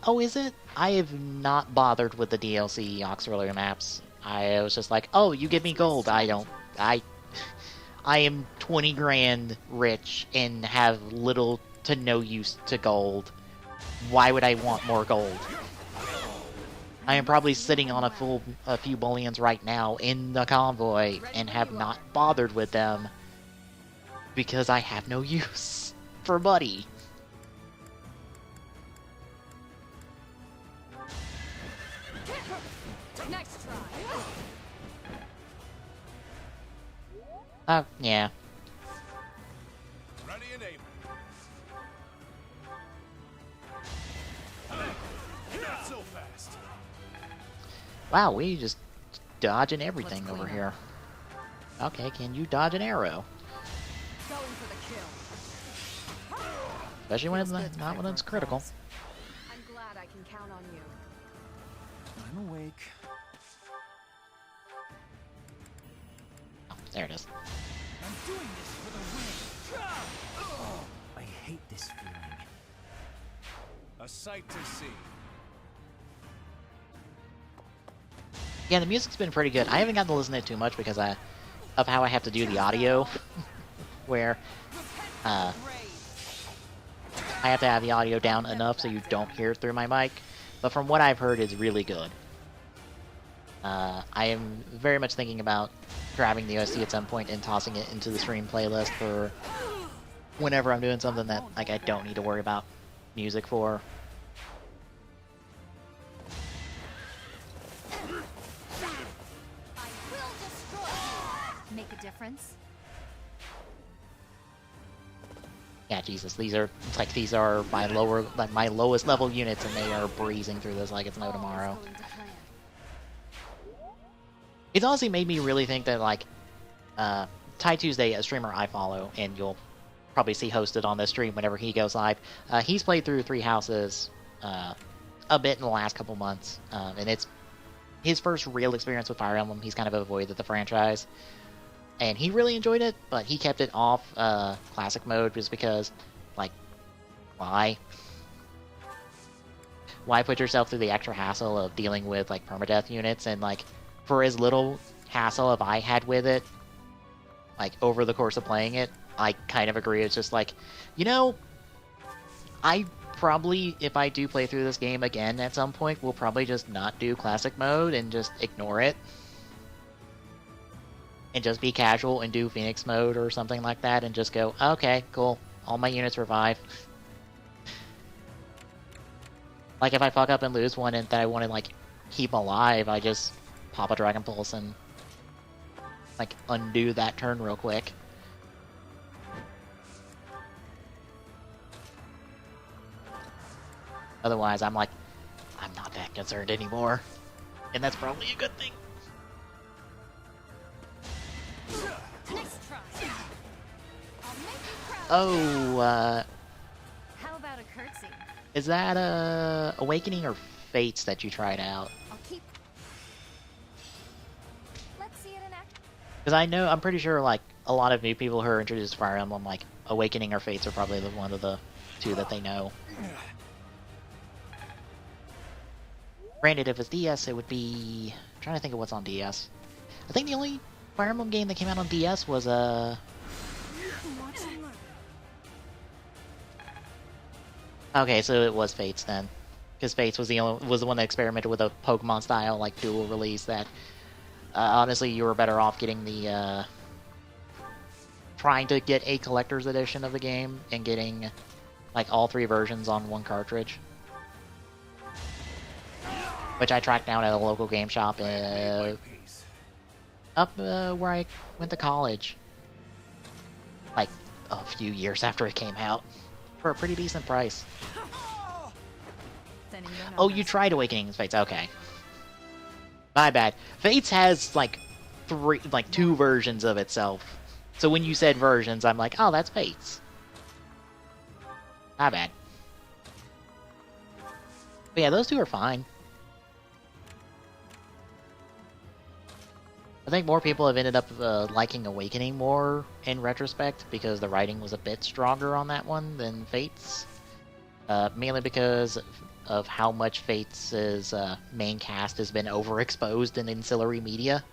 Oh, is it? I have not bothered with the DLC auxiliary maps. I was just like, oh, you give me gold. I am 20 grand rich and have little to no use to gold. Why would I want more gold? I am probably sitting on a few bullions right now in the convoy and have not bothered with them because I have no use for money. Next try. Yeah. Ready and able. Not so fast. Wow, we just dodging everything over here. Okay, can you dodge an arrow? Going for the kill. Especially when it's not when it's critical. I'm glad I can count on you. I'm awake. Oh, there it is. I'm doing this for the win. I hate this feeling. A sight to see. Yeah, the music's been pretty good. I haven't gotten to listen to it too much because of how I have to do the audio, where I have to have the audio down enough so you don't hear it through my mic. But from what I've heard, it's really good. I am very much thinking about grabbing the OST at some point and tossing it into the stream playlist for whenever I'm doing something that like I don't need to worry about music for. I will destroy you. Make a difference. Yeah, Jesus, these are my my lowest level units, and they are breezing through this like it's no tomorrow. It's honestly made me really think that like Ty Tuesday, a streamer I follow, and you'll probably see hosted on this stream whenever he goes live. He's played through 3 houses a bit in the last couple months, and it's his first real experience with Fire Emblem. He's kind of avoided the franchise, and he really enjoyed it, but he kept it off classic mode just because, like, why? Why put yourself through the extra hassle of dealing with like permadeath units? And like, for as little hassle as I had with it, like over the course of playing it, I kind of agree. It's just like, you know, I probably, if I do play through this game again at some point, will probably just not do classic mode and just ignore it. And just be casual and do Phoenix mode or something like that and just go, okay, cool, all my units revive. Like if I fuck up and lose one and that I want to like keep alive, I just pop a Dragon Pulse and like undo that turn real quick. Otherwise, I'm like, I'm not that concerned anymore. And that's probably a good thing. Nice try. I'll make you proud. Oh, How about a curtsy? is that Awakening or Fates that you tried out? I'll keep. Let's see it in action. Because I'm pretty sure like a lot of new people who are introduced to Fire Emblem, like Awakening or Fates are probably one of the 2 that they know. Granted, if it's DS, it would be... I'm trying to think of what's on DS. I think the only Fire Emblem game that came out on DS was Okay, so it was Fates then, because Fates was the one that experimented with a Pokemon style like dual release. That honestly, you were better off getting the trying to get a collector's edition of the game and getting like all 3 versions on one cartridge, which I tracked down at a local game shop up where I went to college, like a few years after it came out, for a pretty decent price. Oh, you tried Awakening Fates, okay. My bad. Fates has like 2 versions of itself. So when you said versions, I'm like, oh, that's Fates. My bad. But yeah, those 2 are fine. I think more people have ended up liking Awakening more in retrospect because the writing was a bit stronger on that one than Fates. Mainly because of how much Fates' main cast has been overexposed in ancillary media.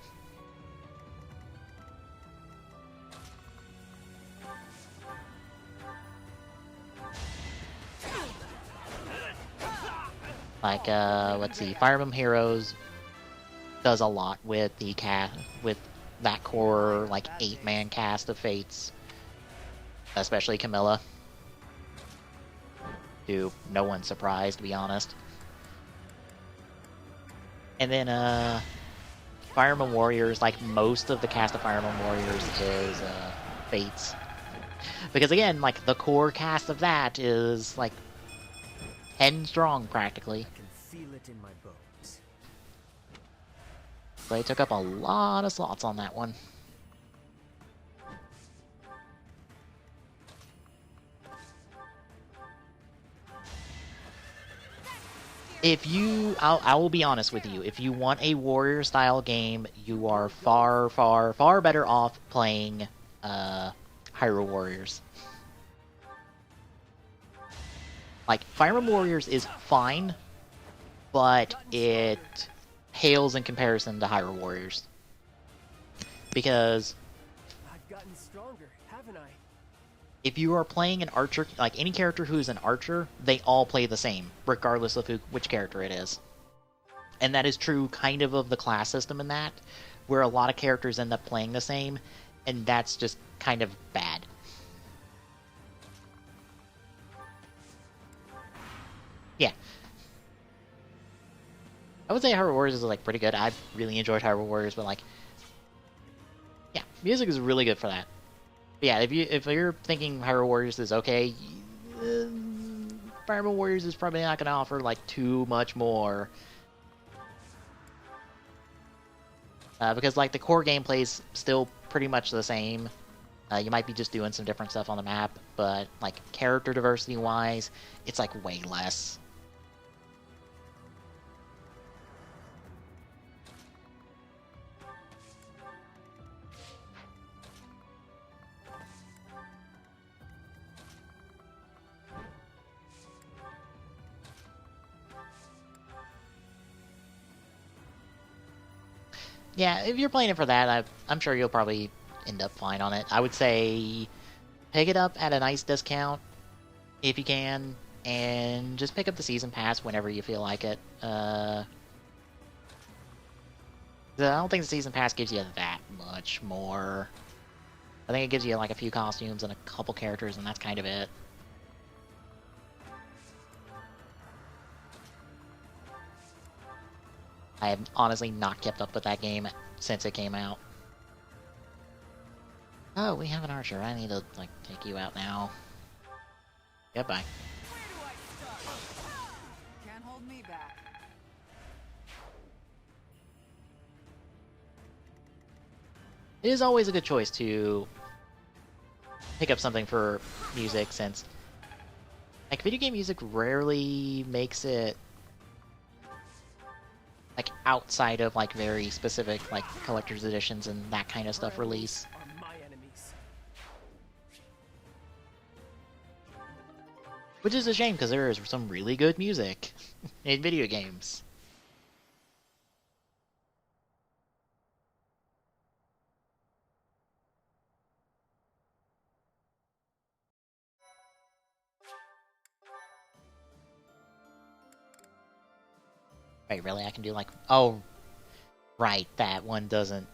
Like, let's see, Fire Emblem Heroes does a lot with the with that core, like, 8-man cast of Fates. Especially Camilla. Who, no one's surprised, to be honest. And then, Fire Emblem Warriors, like, most of the cast of Fire Emblem Warriors is, Fates. Because again, like, the core cast of that is, like, 10 strong, practically. I can feel it in my bones. They took up a lot of slots on that one. If you... I will be honest with you. If you want a warrior-style game, you are far, far, far better off playing Hyrule Warriors. Like, Fire Emblem Warriors is fine, but it pales in comparison to Hyrule Warriors. Because I've gotten stronger, haven't I? if you are playing an archer, like any character who's an archer, they all play the same, regardless of which character it is. And that is true kind of the class system in that, where a lot of characters end up playing the same, and that's just kind of bad. Yeah. I would say Hyrule Warriors is like pretty good. I really enjoyed Hyrule Warriors, but like, yeah, music is really good for that. But yeah, if you're thinking Hyrule Warriors is okay, Fire Emblem Warriors is probably not going to offer like too much more. Because like the core gameplay is still pretty much the same. You might be just doing some different stuff on the map, but like character diversity wise, it's like way less. Yeah, if you're playing it for that, I'm sure you'll probably end up fine on it. I would say pick it up at a nice discount if you can, and just pick up the season pass whenever you feel like it. I don't think the season pass gives you that much more. I think it gives you like a few costumes and a couple characters, and that's kind of it. I have honestly not kept up with that game since it came out. Oh, we have an archer. I need to, like, take you out now. Goodbye. Can't hold me back. It is always a good choice to pick up something for music, since like video game music rarely makes it like outside of like very specific like collector's editions and that kind of stuff release. Which is a shame, because there is some really good music in video games. Wait, really? I can do like... Oh, right, that one doesn't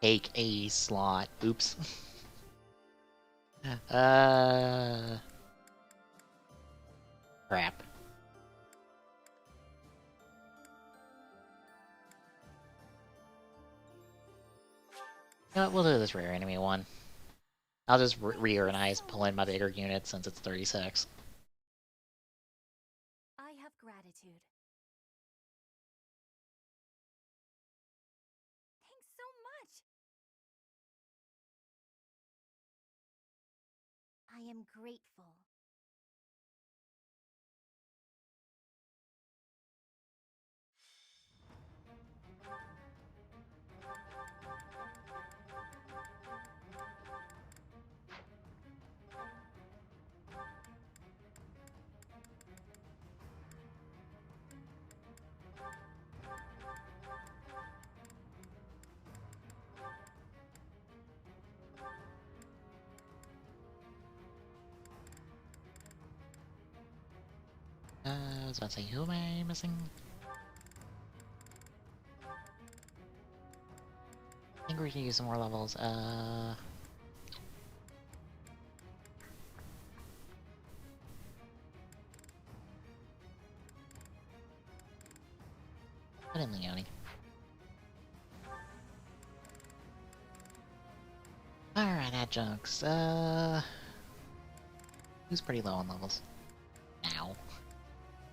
take a slot. Oops. Crap. You know what, we'll do this rare enemy one. I'll just reorganize, pull in my bigger unit since it's 36. I have gratitude. Thanks so much. I am grateful. I was about to say, who am I missing? I think we can use some more levels. Put in Leone. Alright, adjuncts. Who's pretty low on levels? Now.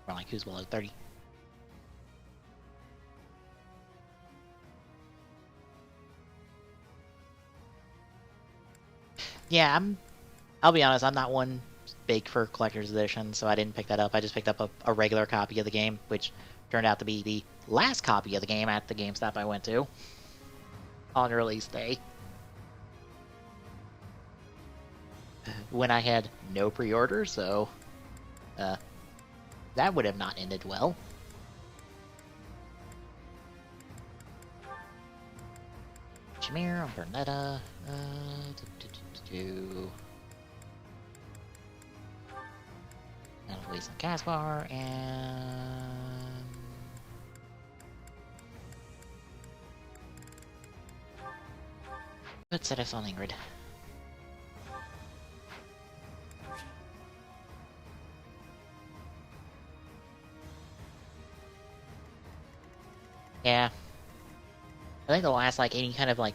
Or like, who's below 30? Yeah, I'll be honest, I'm not one big for collector's edition, so I didn't pick that up. I just picked up a regular copy of the game, which turned out to be the last copy of the game at the GameStop I went to on release day, when I had no pre-order, so that would have not ended well. Shamir, Bernetta, Luis and Caspar, and Good set of Sun Ingrid. Yeah. I think the last, like, any kind of, like,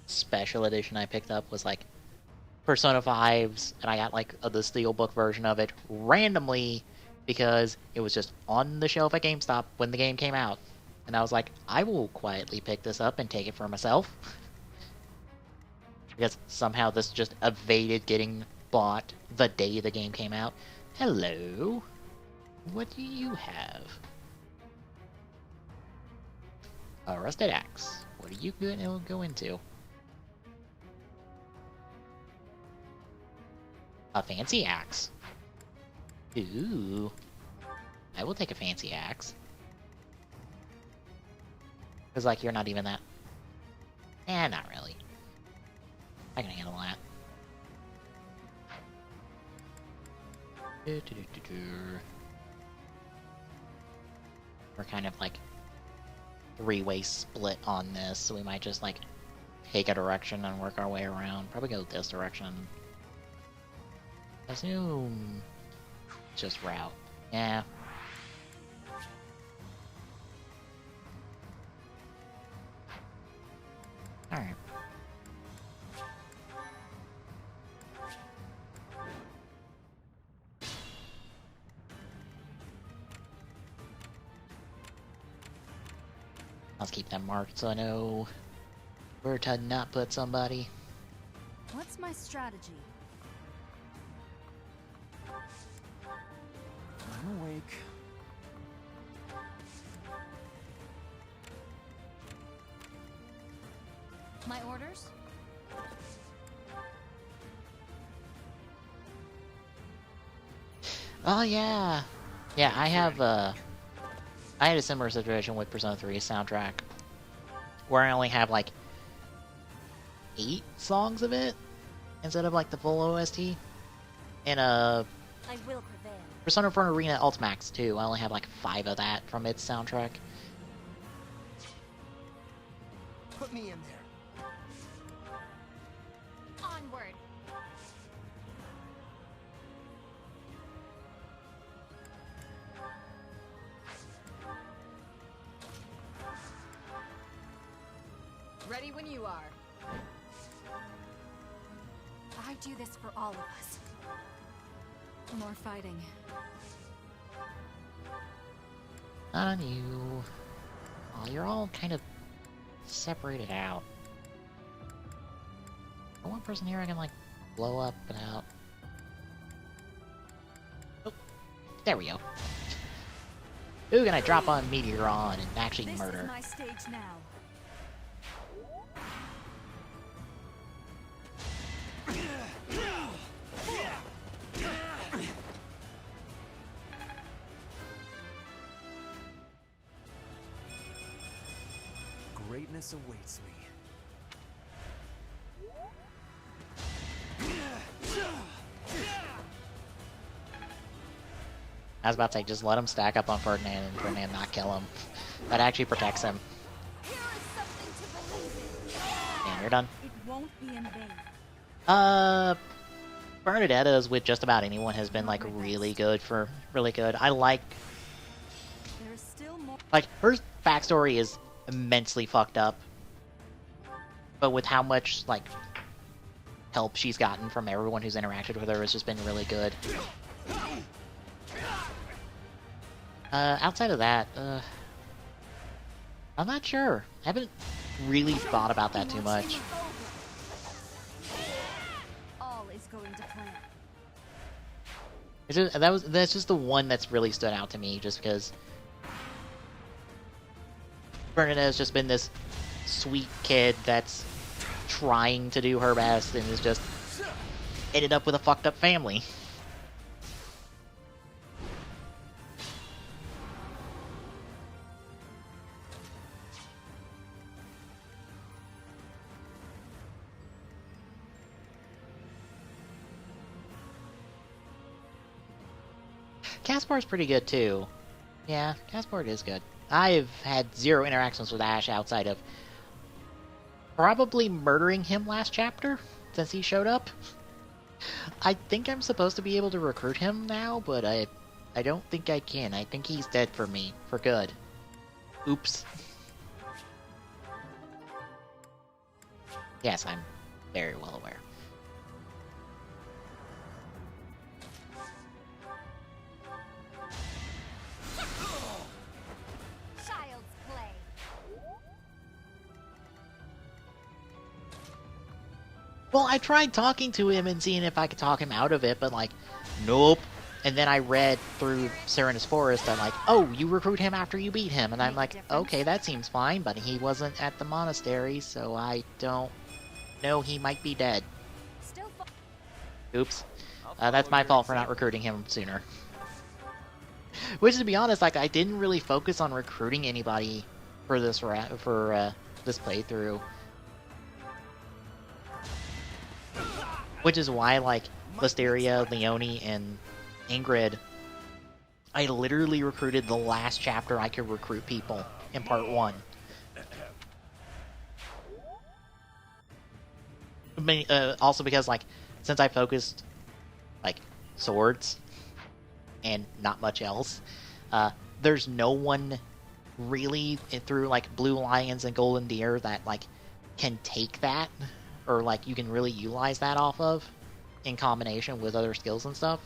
special edition I picked up was, like, Persona 5's, and I got, like, the Steelbook version of it randomly because it was just on the shelf at GameStop when the game came out. And I was like, I will quietly pick this up and take it for myself. Because somehow this just evaded getting bought the day the game came out. Hello? What do you have? A rusted axe. What are you gonna go into? A fancy axe. Ooh. I will take a fancy axe. Because, like, you're not even that... Eh, not really. I can handle that. We're kind of, like, three-way split on this, so we might just, like, take a direction and work our way around. Probably go this direction. Assume... just route. Yeah. Alright. Let's keep them marked so I know where to not put somebody. What's my strategy? I'm awake. My orders? Oh yeah. Yeah, I have I had a similar situation with Persona 3's soundtrack where I only have like 8 songs of it instead of like the full OST. And I will prevail. Persona 4 Arena Ultimax too. I only have like 5 of that from its soundtrack. Put me in there. Onward. Ready when you are. I do this for all of us. More fighting. Not on you. Oh, you're all kind of separated out. The one person here I can like blow up and out. Oh, there we go. Who can I drop on Meteor on and actually murder? This is my stage now. Greatness awaits me. I was about to say, just let him stack up on Ferdinand and Ferdinand not kill him. That actually protects him. And you're done. It won't be in vain. Bernadetta's with just about anyone has been like really good. I like There's still more. like her backstory is immensely fucked up, but with how much like help she's gotten from everyone who's interacted with her has just been really good. Outside of that, I'm not sure. I haven't really thought about that too much. All is going to plan. It's just, that's just the one that's really stood out to me, just because Bernadetta's just been this sweet kid that's trying to do her best and is just ended up with a fucked up family. Caspar's pretty good too. Yeah, Caspar is good. I've had 0 interactions with Ash outside of probably murdering him last chapter, since he showed up. I think I'm supposed to be able to recruit him now, but I don't think I can. I think he's dead for me, for good. Oops. Yes, I'm very well aware. Child's play. Well, I tried talking to him and seeing if I could talk him out of it, but like, nope. And then I read through Serenus Forest, I'm like, oh, you recruit him after you beat him. And I'm like, okay, that seems fine, but he wasn't at the monastery, so I don't know, he might be dead. Oops. That's my fault for not recruiting him sooner. Which, to be honest, like, I didn't really focus on recruiting anybody for this this playthrough. Which is why, like, Listeria, Leone, and Ingrid, I literally recruited the last chapter I could recruit people in part 1. Also because, like, since I focused, like, swords and not much else, there's no one really through, like, Blue Lions and Golden Deer that, like, can take that, or, like, you can really utilize that off of in combination with other skills and stuff.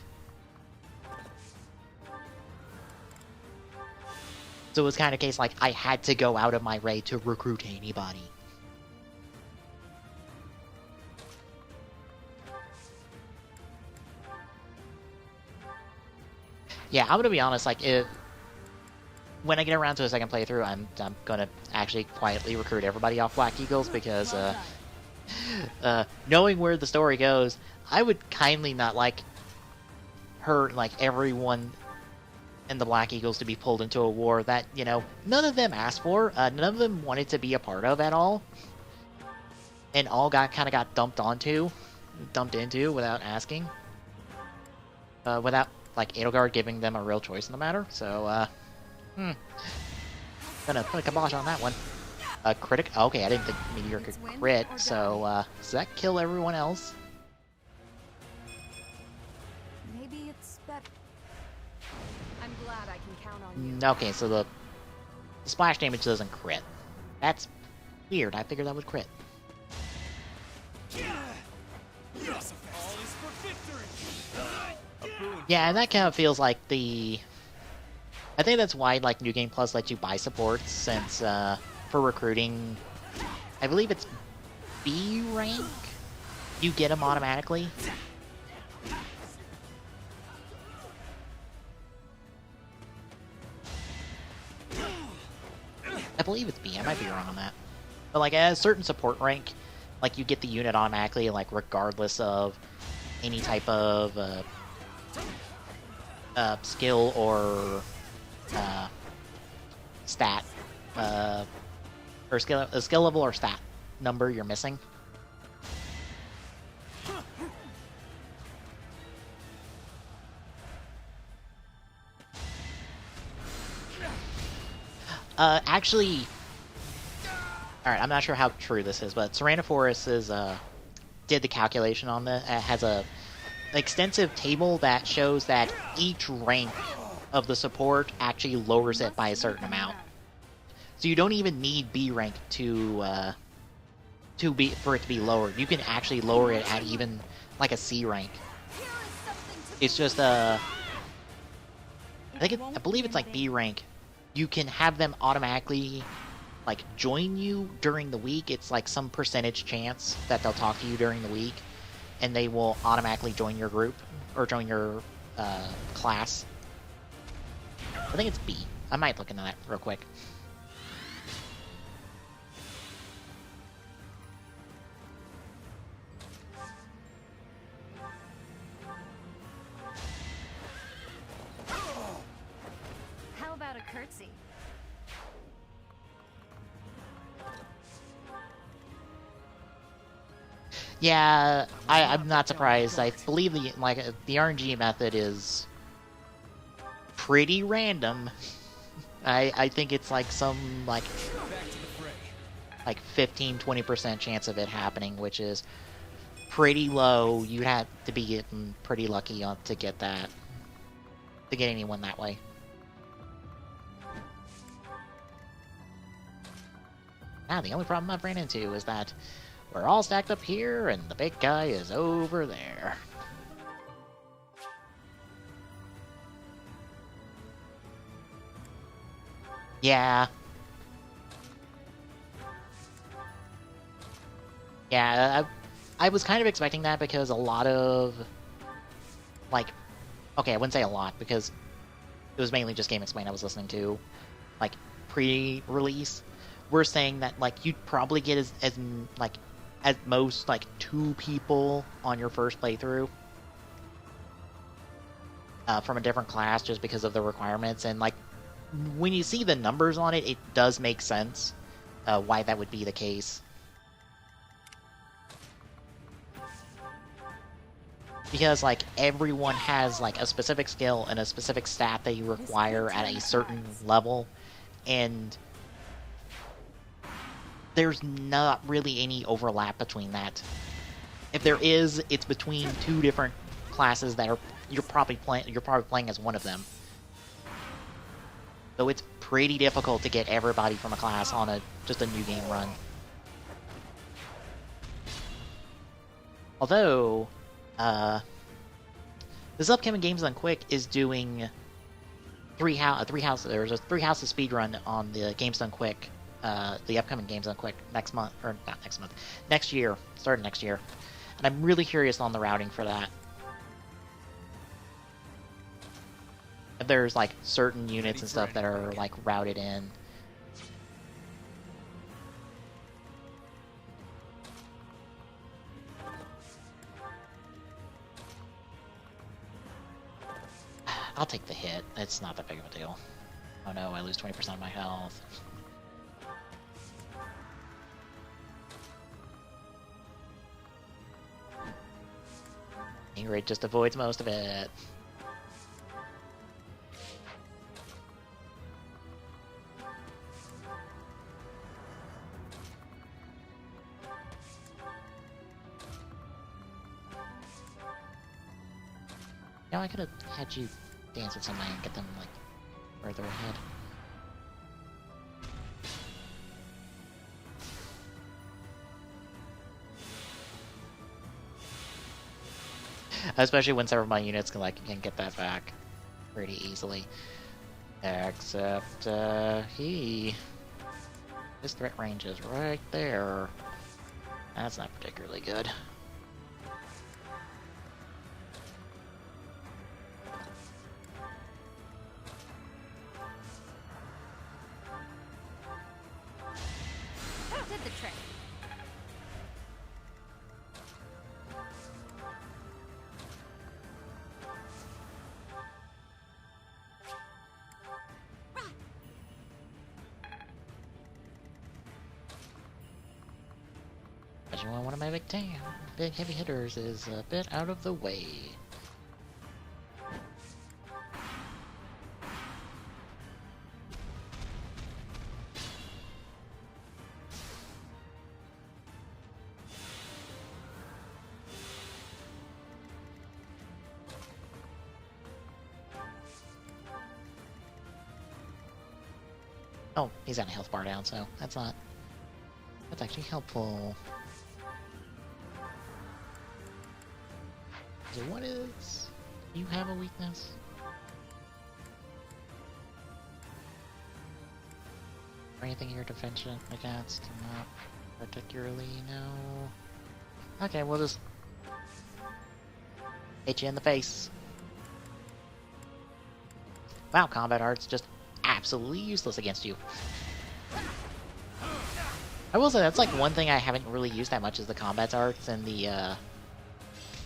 So it was kind of a case, like, I had to go out of my way to recruit anybody. Yeah, I'm gonna be honest, like, when I get around to a second playthrough, I'm gonna actually quietly recruit everybody off Black Eagles, because, knowing where the story goes, I would kindly not like everyone in the Black Eagles to be pulled into a war that, you know, none of them asked for, none of them wanted to be a part of at all, and all kind of got dumped into without asking, without, like, Edelgard giving them a real choice in the matter. So, gonna put a kibosh on that one. Critic. Okay, I didn't think Meteor could crit, so, does that kill everyone else? Maybe it's better. I'm glad I can count on you. Okay, so the splash damage doesn't crit. That's weird. I figured that would crit. Yeah, and that kind of feels like the... I think that's why, like, New Game Plus lets you buy supports, since, for recruiting, I believe it's B rank, you get them automatically. I believe it's B, I might be wrong on that. But, like, at a certain support rank, like, you get the unit automatically, like, regardless of any type of, skill or, stat, or skill level or stat number you're missing. Actually, alright, I'm not sure how true this is, but Serenophorus is, did the calculation on the, has a extensive table that shows that each rank of the support actually lowers it by a certain amount. So you don't even need B rank for it to be lowered. You can actually lower it at even like a C rank. It's just I believe it's like B rank. You can have them automatically like join you during the week. It's like some percentage chance that they'll talk to you during the week, and they will automatically join your group or join your class. I think it's B. I might look into that real quick. How about a curtsy? Yeah, I'm not surprised. I believe the RNG method is pretty random. I think it's like some like like 15-20% chance of it happening, which is pretty low. You'd have to be getting pretty lucky to get that, to get anyone that way. Now, the only problem I've ran into is that we're all stacked up here, and the big guy is over there. Yeah. Yeah, I was kind of expecting that because a lot of, like, okay, I wouldn't say a lot because it was mainly just Game Explain I was listening to, like, pre-release. We're saying that, like, you'd probably get as like, at most, like, 2 people on your first playthrough from a different class just because of the requirements. And, like, when you see the numbers on it, it does make sense why that would be the case. Because, like, everyone has, like, a specific skill and a specific stat that you require at a certain level, and there's not really any overlap between that. If there is, it's between 2 different classes that you're probably playing as one of them. So it's pretty difficult to get everybody from a class on just a new game run. Although, this upcoming Games Done Quick is doing there's a 3 houses speedrun on the Games Done Quick, the upcoming Games Done Quick next month, or not next month, next year, starting next year. And I'm really curious on the routing for that. If there's, like, certain units and stuff that are, like, routed in. I'll take the hit. It's not that big of a deal. Oh no, I lose 20% of my health. Ingrid just avoids most of it. No, I could have had you dance with somebody and get them, like, further ahead. Especially when several of my units can get that back pretty easily. Except, his threat range is right there. That's not particularly good. Did the trick. One of my big heavy hitters is a bit out of the way. Oh, he's got a health bar down, so that's actually helpful. So what is... you have a weakness? Or anything you're deficient against? Not particularly, no. Okay, we'll just hit you in the face. Wow, combat art's just absolutely useless against you. I will say that's like one thing I haven't really used that much is the combat arts and the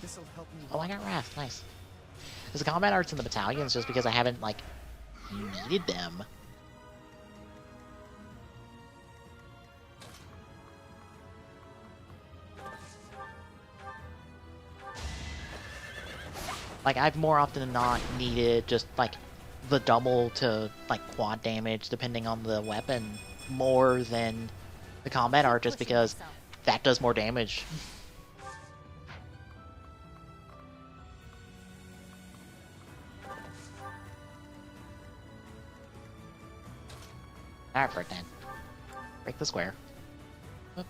This'll help me. Oh, I got Wrath. Nice. Is the combat arts in the battalions just because I haven't, like, needed them? Like, I've more often than not needed just, like, the double to, like, quad damage, depending on the weapon, more than the combat art just because that does more damage. Alright, for it then. Break the square. Oop.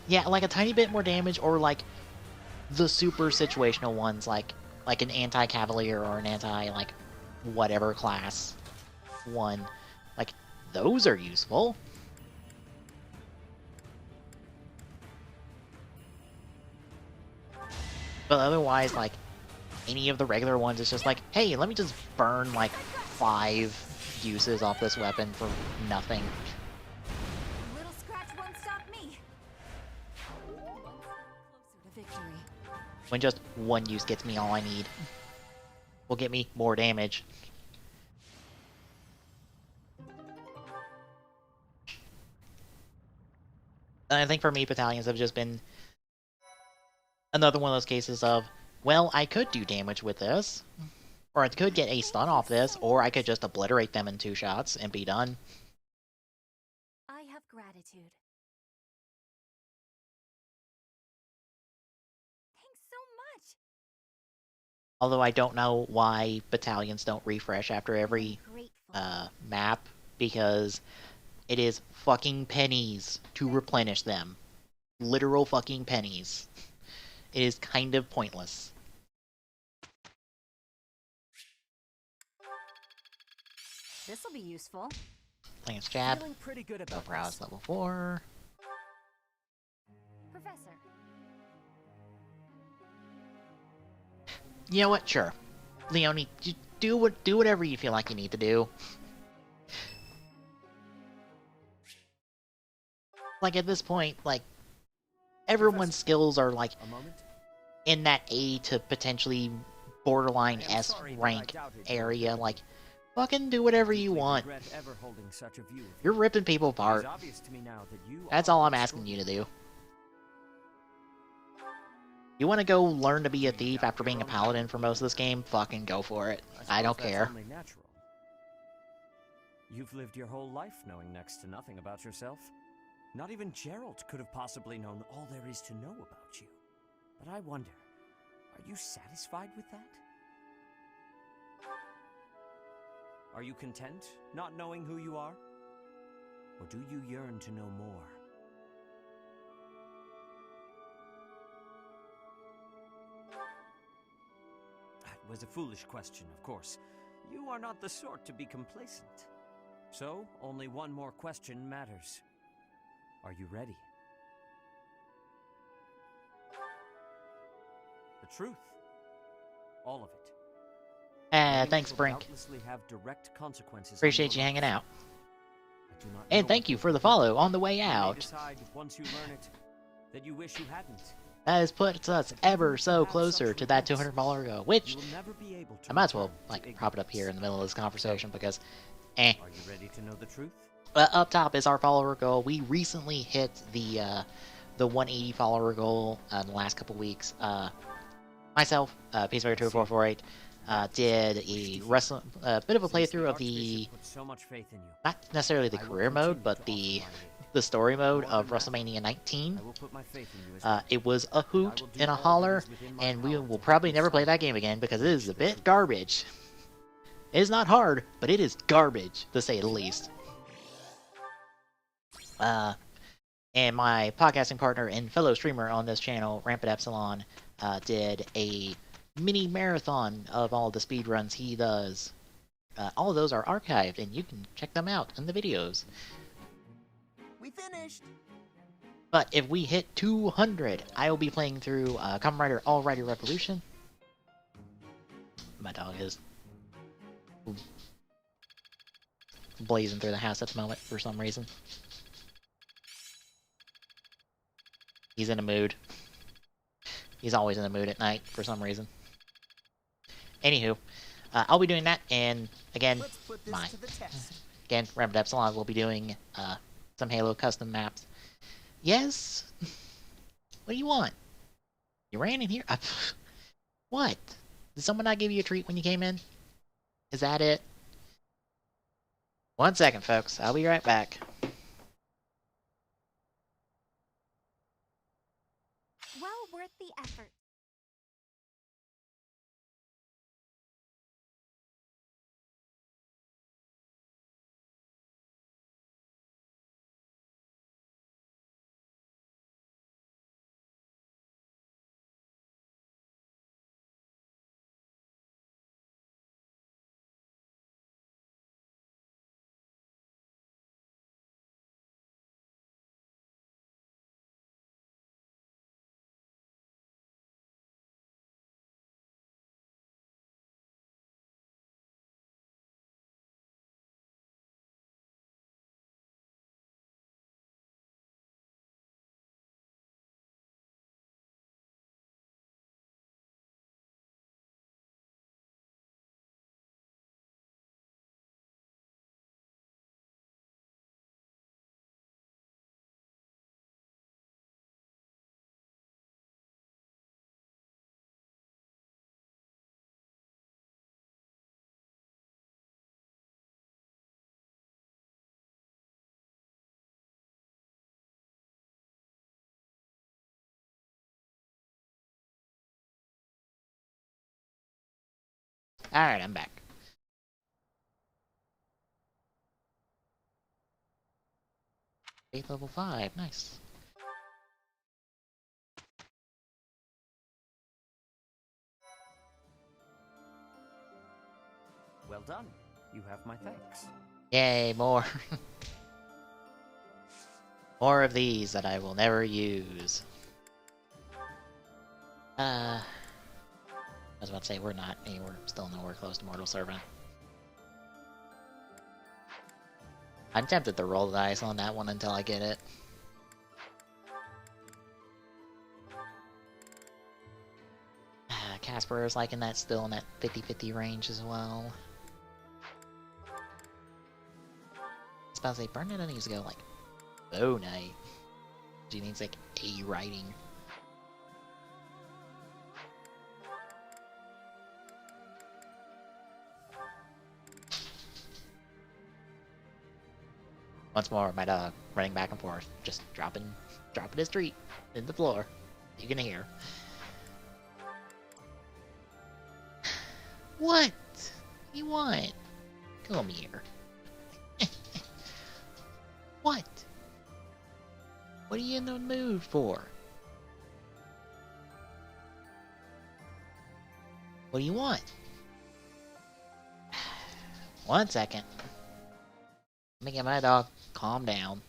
Yeah, like a tiny bit more damage, or like the super situational ones, like an anti-cavalier or an like whatever class one. Like those are useful. But otherwise, like any of the regular ones, it's just like, hey, let me just burn like 5 uses off this weapon for nothing. Little scratch won't stop me. Closer to victory. When just one use gets me all I need. Will get me more damage. And I think for me, battalions have just been another one of those cases of, well, I could do damage with this, or I could get a stun off this, or I could just obliterate them in 2 shots and be done. I have gratitude. Thanks so much. Although I don't know why battalions don't refresh after every map, because it is fucking pennies to replenish them. Literal fucking pennies. It is kind of pointless. This'll be useful. Lance Jab. Feeling pretty good about Browse level 4. Professor. You know what? Sure. Leonie, do whatever you feel like you need to do. Like, at this point, like, everyone's skills are, like, in that A to potentially borderline S rank area. Like, fucking do whatever you want. You're ripping people apart. That's all I'm asking you to do. You want to go learn to be a thief after being a paladin for most of this game? Fucking go for it. I don't care. You've lived your whole life knowing next to nothing about yourself. Not even Gerald could have possibly known all there is to know about you. But I wonder, are you satisfied with that? Are you content not knowing who you are? Or do you yearn to know more? That was a foolish question, of course. You are not the sort to be complacent. So, only one more question matters. Are you ready? The truth. All of it. Thanks, Brink. Doubtlessly have direct consequences. Appreciate you hanging out. And thank you for the follow on the way out. Decide once you learn it that you wish you hadn't. That has put us ever so closer to that $200 goal, which I might as well like prop it up here in the middle of this conversation because, Are you ready to know the truth? Up top is our follower goal. We recently hit the 180 follower goal in the last couple weeks. Myself, Peacemaker2448, did a bit of a playthrough of the, not necessarily the career mode, but the story mode of WrestleMania 19. It was a hoot and a holler, and we will probably never play that game again because it is a bit garbage. It is not hard, but it is garbage, to say the least. And my podcasting partner and fellow streamer on this channel, Rampant Epsilon, did a mini marathon of all the speedruns he does. All of those are archived, and you can check them out in the videos. We finished! But if we hit 200, I will be playing through Kamen Rider All Rider Revolution. My dog is blazing through the house at the moment for some reason. He's in a mood. He's always in a mood at night for some reason. Anywho, I'll be doing that, and again, Let's put this to the test. Again, Remnant Epsilon will be doing some Halo custom maps. Yes? What do you want? You ran in here? What? Did someone not give you a treat when you came in? Is that it? 1 second, folks. I'll be right back. Well worth the effort. Alright, I'm back. Faith level 5, nice. Well done. You have my thanks. Yay, more. More of these that I will never use. I was about to say, we're not anywhere, still nowhere close to Mortal Servant. I'm tempted to roll the dice on that one until I get it. Casper is like in that, still in that 50-50 range as well. I was about to say, Bernadette needs to go like Bow Knight. She needs like A writing. Once more, my dog running back and forth, just dropping his treat in the floor. You can hear. What? You want? Come here. What? What are you in the mood for? What do you want? 1 second. Let me get my dog calm down.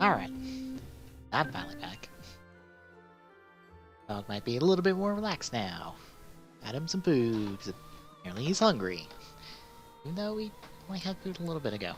Alright. I'm finally back. Dog might be a little bit more relaxed now. Got him some food, 'cause apparently he's hungry. Even though we only had food a little bit ago.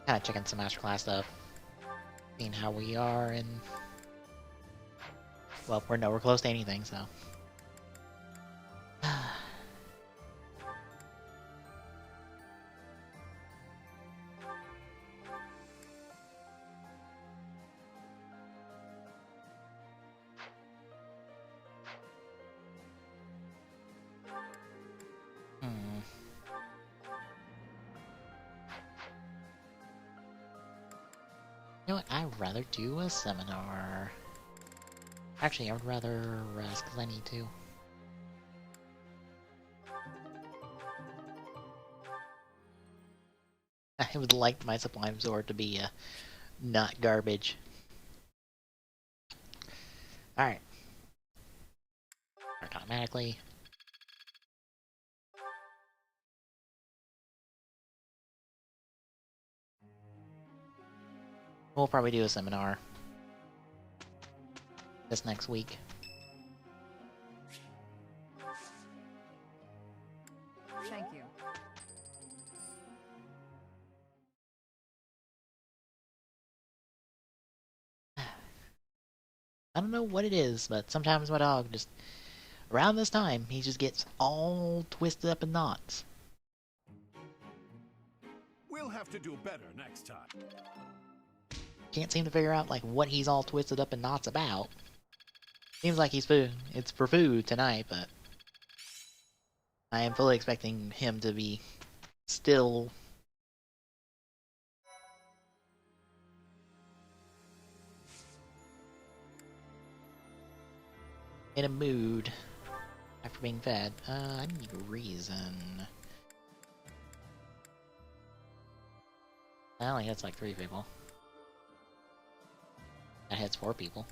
Kinda checking some masterclass stuff. Seeing how we are and... Well, we're nowhere close to anything, so... You know what, I'd rather do a seminar. Actually, I would rather rest, because I need to. I would like my sublime sword to be not garbage. Alright. Work automatically. We'll probably do a seminar this next week. Thank you. I don't know what it is, but sometimes my dog just... Around this time, he just gets all twisted up in knots. We'll have to do better next time. Can't seem to figure out, like, what he's all twisted up in knots about. Seems like he's food. It's for food tonight, but... I am fully expecting him to be still... in a mood after being fed. I need a reason. That only hits like 3 people. That hits 4 people.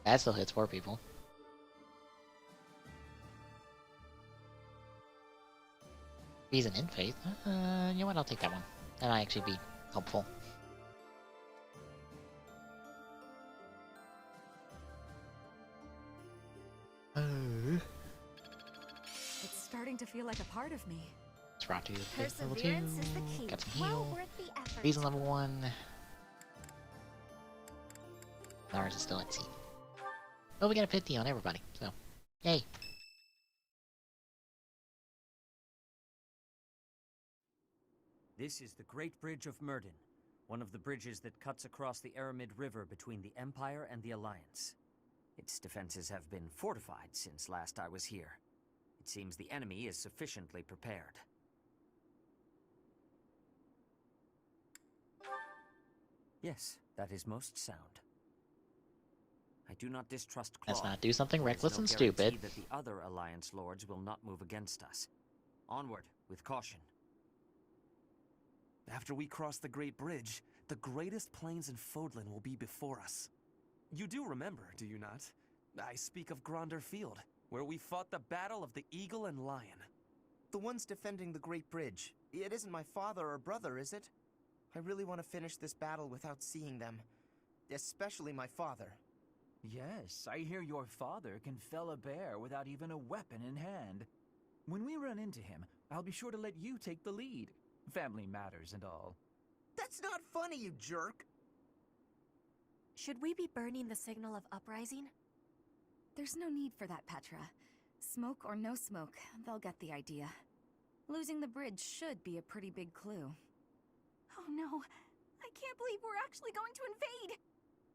That still hits 4 people. He's an in-faith. You know what? I'll take that one. That might actually be helpful. It's starting to feel like a part of me. It's brought to you with level 2. Perseverance is the key. Got some Well heal. worth the effort. Reason level 1. Ours is still at C. Oh, we got a 50 on everybody, so yay. This is the Great Bridge of Myrden, one of the bridges that cuts across the Aramid River between the Empire and the Alliance. Its defenses have been fortified since last I was here. It seems the enemy is sufficiently prepared. Yes, that is most sound. I do not distrust Claude. Let's not do something There is reckless no and stupid. guarantee that the other Alliance lords will not move against us. Onward, with caution. After we cross the Great Bridge, the greatest plains in Fodlan will be before us. You do remember, do you not? I speak of Gronder Field, where we fought the Battle of the Eagle and Lion. The ones defending the Great Bridge. It isn't my father or brother, is it? I really want to finish this battle without seeing them. Especially my father. Yes, I hear your father can fell a bear without even a weapon in hand. When we run into him, I'll be sure to let you take the lead. Family matters and all. That's not funny, you jerk! Should we be burning the signal of uprising? There's no need for that, Petra. Smoke or no smoke, they'll get the idea. Losing the bridge should be a pretty big clue. Oh no, I can't believe we're actually going to invade!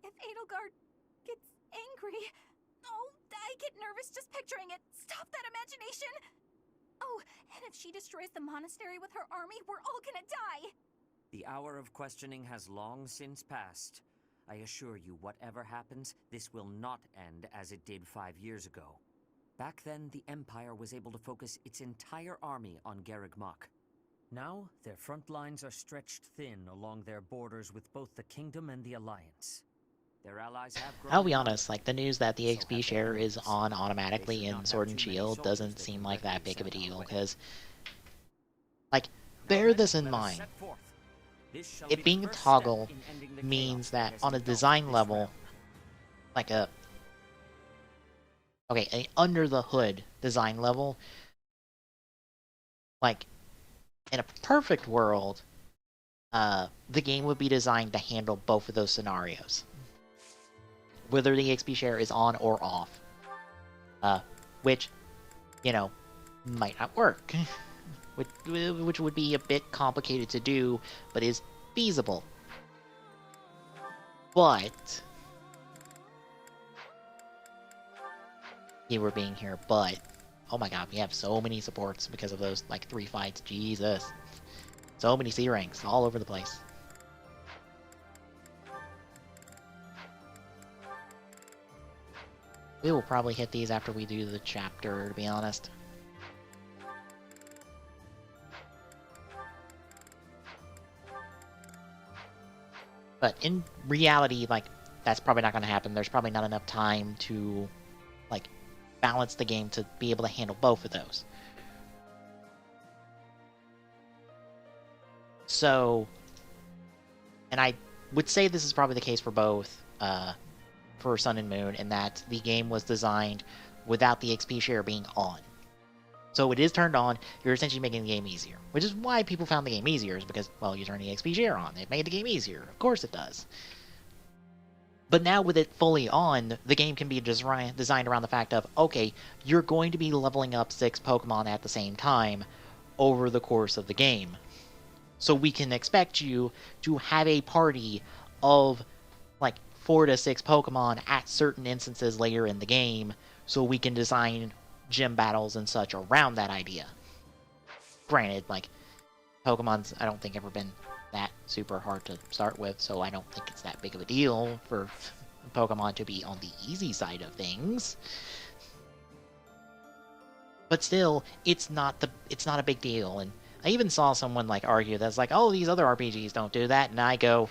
If Edelgard gets angry... Oh, I get nervous just picturing it! Stop that imagination! Oh, and if she destroys the monastery with her army, we're all gonna die! The hour of questioning has long since passed. I assure you, whatever happens, this will not end as it did 5 years ago. Back then, the Empire was able to focus its entire army on Garreg Mach. Now, their front lines are stretched thin along their borders with both the Kingdom and the Alliance. Their allies have grown. I'll be honest, like, the news that the XP share is on automatically in Sword and Shield doesn't seem like that big of a deal, because, like, bear this in mind. It being a toggle means that on a design level, like a under the hood design level, like, in a perfect world, the game would be designed to handle both of those scenarios. Whether the XP share is on or off. Which, you know, might not work. which would be a bit complicated to do, but is feasible. But... keyword being here, but... oh my god, we have so many supports because of those, like, 3 fights. Jesus. So many C ranks all over the place. We will probably hit these after we do the chapter, to be honest. But in reality, like, that's probably not going to happen. There's probably not enough time to, like, balance the game to be able to handle both of those. So, and I would say this is probably the case for both, for Sun and Moon, in that the game was designed without the XP share being on. So it is turned on, you're essentially making the game easier. Which is why people found the game easier, is because, well, you turn the XP share on. It made the game easier. Of course it does. But now with it fully on, the game can be designed around the fact of, okay, you're going to be leveling up 6 Pokemon at the same time over the course of the game. So we can expect you to have a party of, like, 4 to 6 Pokemon at certain instances later in the game, so we can design gym battles and such around that idea. Granted, like, Pokemon's, I don't think, ever been that super hard to start with, so I don't think it's that big of a deal for Pokemon to be on the easy side of things. But still, it's not a big deal, and I even saw someone, like, argue that's like, oh, these other RPGs don't do that, and I go...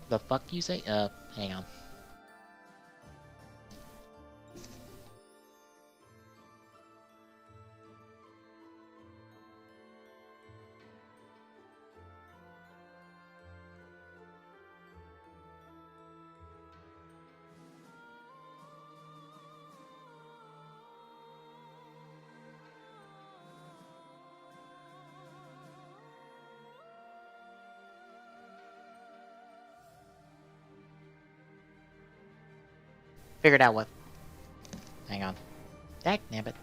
the fuck you say? Hang on. Figured out what... hang on. Dagnabbit.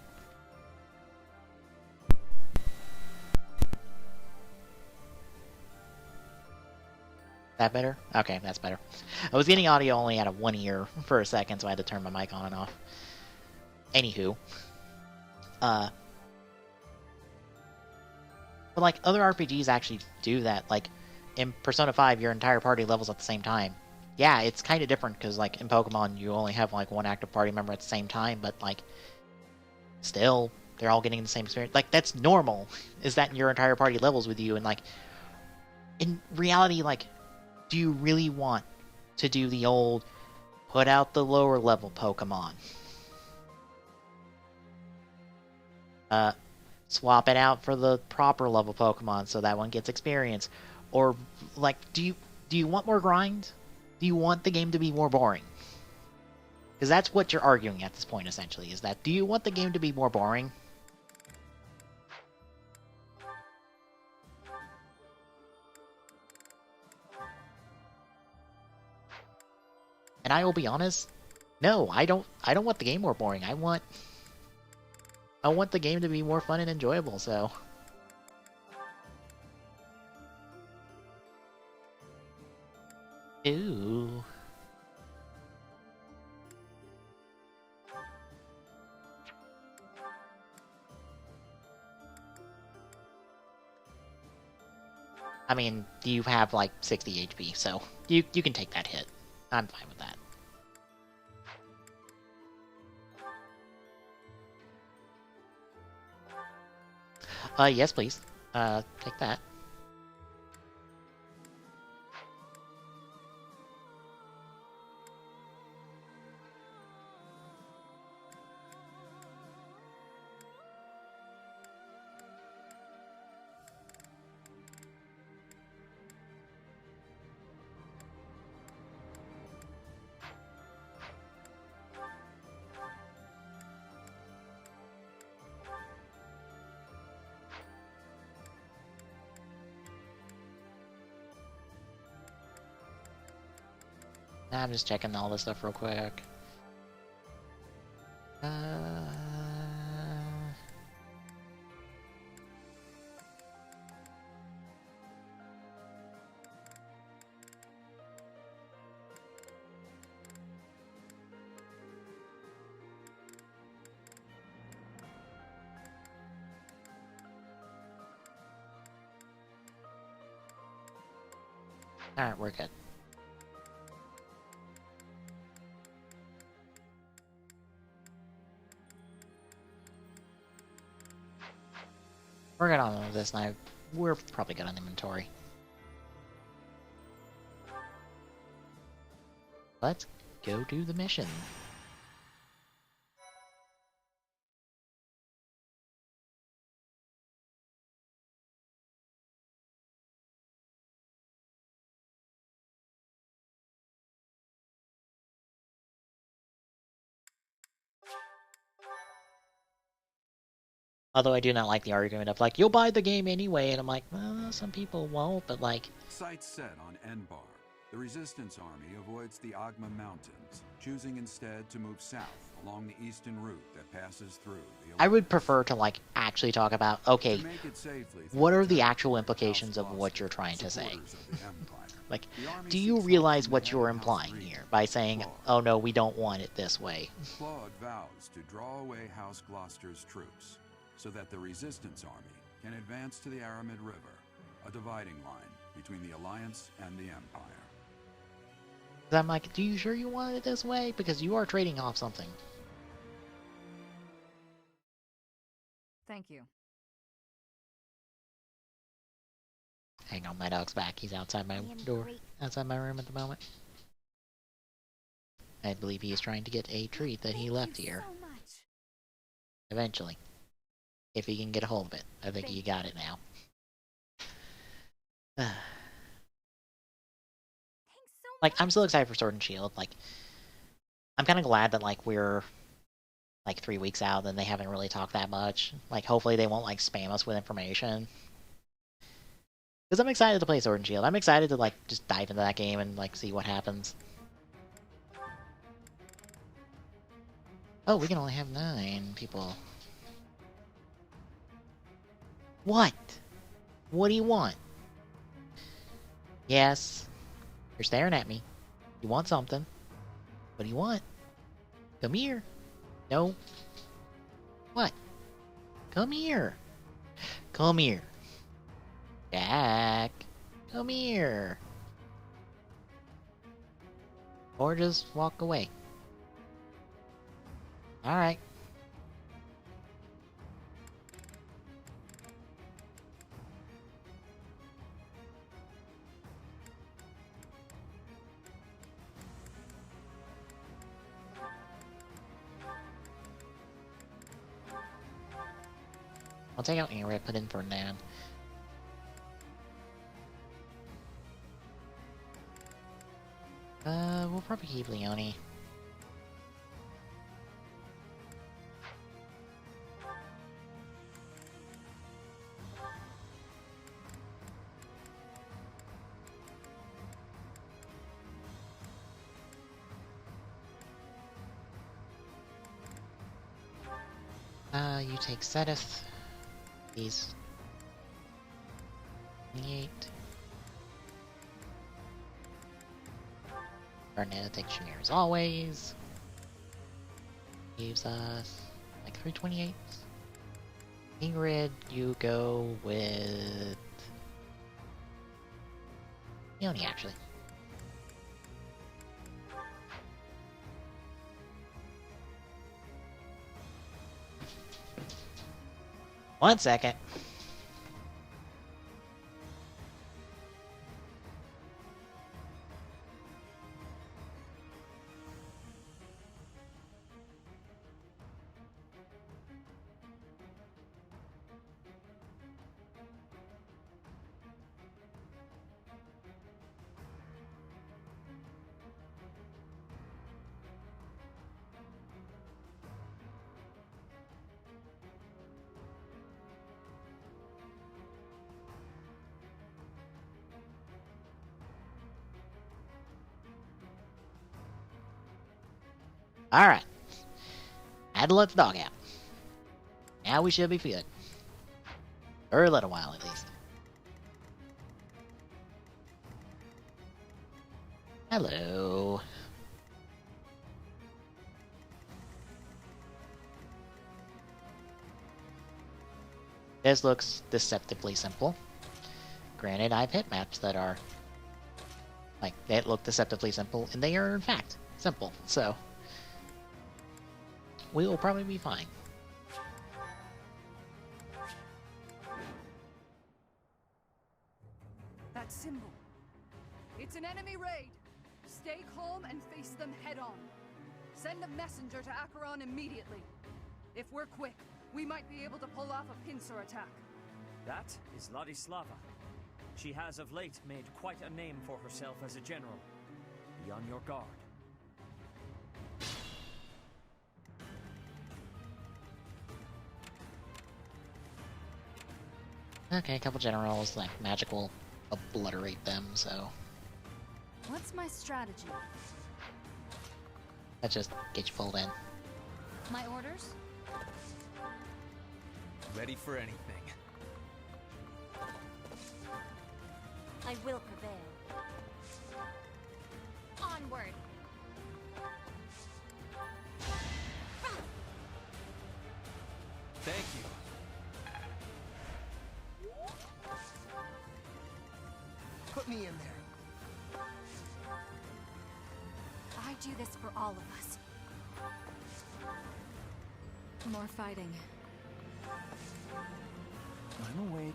That better? Okay, that's better. I was getting audio only out of one ear for a second, so I had to turn my mic on and off. Anywho. But, like, other RPGs actually do that. Like, in Persona 5, your entire party levels at the same time. Yeah, it's kind of different, because, like, in Pokemon, you only have, like, one active party member at the same time, but, like, still, they're all getting the same experience. Like, that's normal, is that your entire party levels with you, and, like, in reality, like, do you really want to do the old, put out the lower level Pokemon? Swap it out for the proper level Pokemon so that one gets experience? Or, like, do you want more grind? Do you want the game to be more boring? Because that's what you're arguing at this point, essentially, is that, do you want the game to be more boring? And I will be honest, no, I don't want the game more boring. I want the game to be more fun and enjoyable, so... Ooh. I mean, you have like 60 HP, so you can take that hit. I'm fine with that. Yes, please. Take that. I'm just checking all this stuff real quick. Alright, we're good. We're good on this now. We're probably good on inventory. Let's go do the mission. Although I do not like the argument of like, you'll buy the game anyway, and I'm like, well, some people won't, but like... Sights set on Enbar. The Resistance Army avoids the Agma Mountains, choosing instead to move south along the eastern route that passes through the... I would prefer to like actually talk about, okay, what are the actual implications of what you're trying to say? Like, do you realize what you're implying here by saying, oh no, we don't want it this way? Claude vows to draw away House Gloucester's troops, so that the Resistance Army can advance to the Aramid River, a dividing line between the Alliance and the Empire. I'm like, do you sure you want it this way? Because you are trading off something. Thank you. Hang on, my dog's back. He's outside my door, outside my room at the moment. I believe he is trying to get a treat that he left here. Eventually. If he can get a hold of it. I think he got it now. Like, I'm still excited for Sword and Shield. Like, I'm kind of glad that, like, we're, like, 3 weeks out and they haven't really talked that much. Like, hopefully they won't, like, spam us with information. Because I'm excited to play Sword and Shield. I'm excited to, like, just dive into that game and, like, see what happens. Oh, we can only have 9 people. What? What do you want? Yes. You're staring at me. You want something. What do you want? Come here. No. What? Come here. Come here. Jack. Come here. Or just walk away. Alright. I'll take out Area, put in Ferdinand. We'll probably keep Leone. You take Sedith. These 28. Bernetta takes Shamir as always. Leaves us like 328. Ingrid, you go with Leone actually. One second. Alright. Had to let the dog out. Now we should be good. For a little while, at least. Hello. This looks deceptively simple. Granted, I've hit maps that are like, they look deceptively simple, and they are in fact simple, so we will probably be fine. That symbol. It's an enemy raid. Stay calm and face them head on. Send a messenger to Acheron immediately. If we're quick, we might be able to pull off a pincer attack. That is Ladislava. She has of late made quite a name for herself as a general. Be on your guard. Okay, a couple generals, like, magic will obliterate them, so What's my strategy? that just get you pulled in. My orders? Ready for anything. I will prevail. Onward. Thank you. Put me in there. I do this for all of us. More fighting. I'm awake.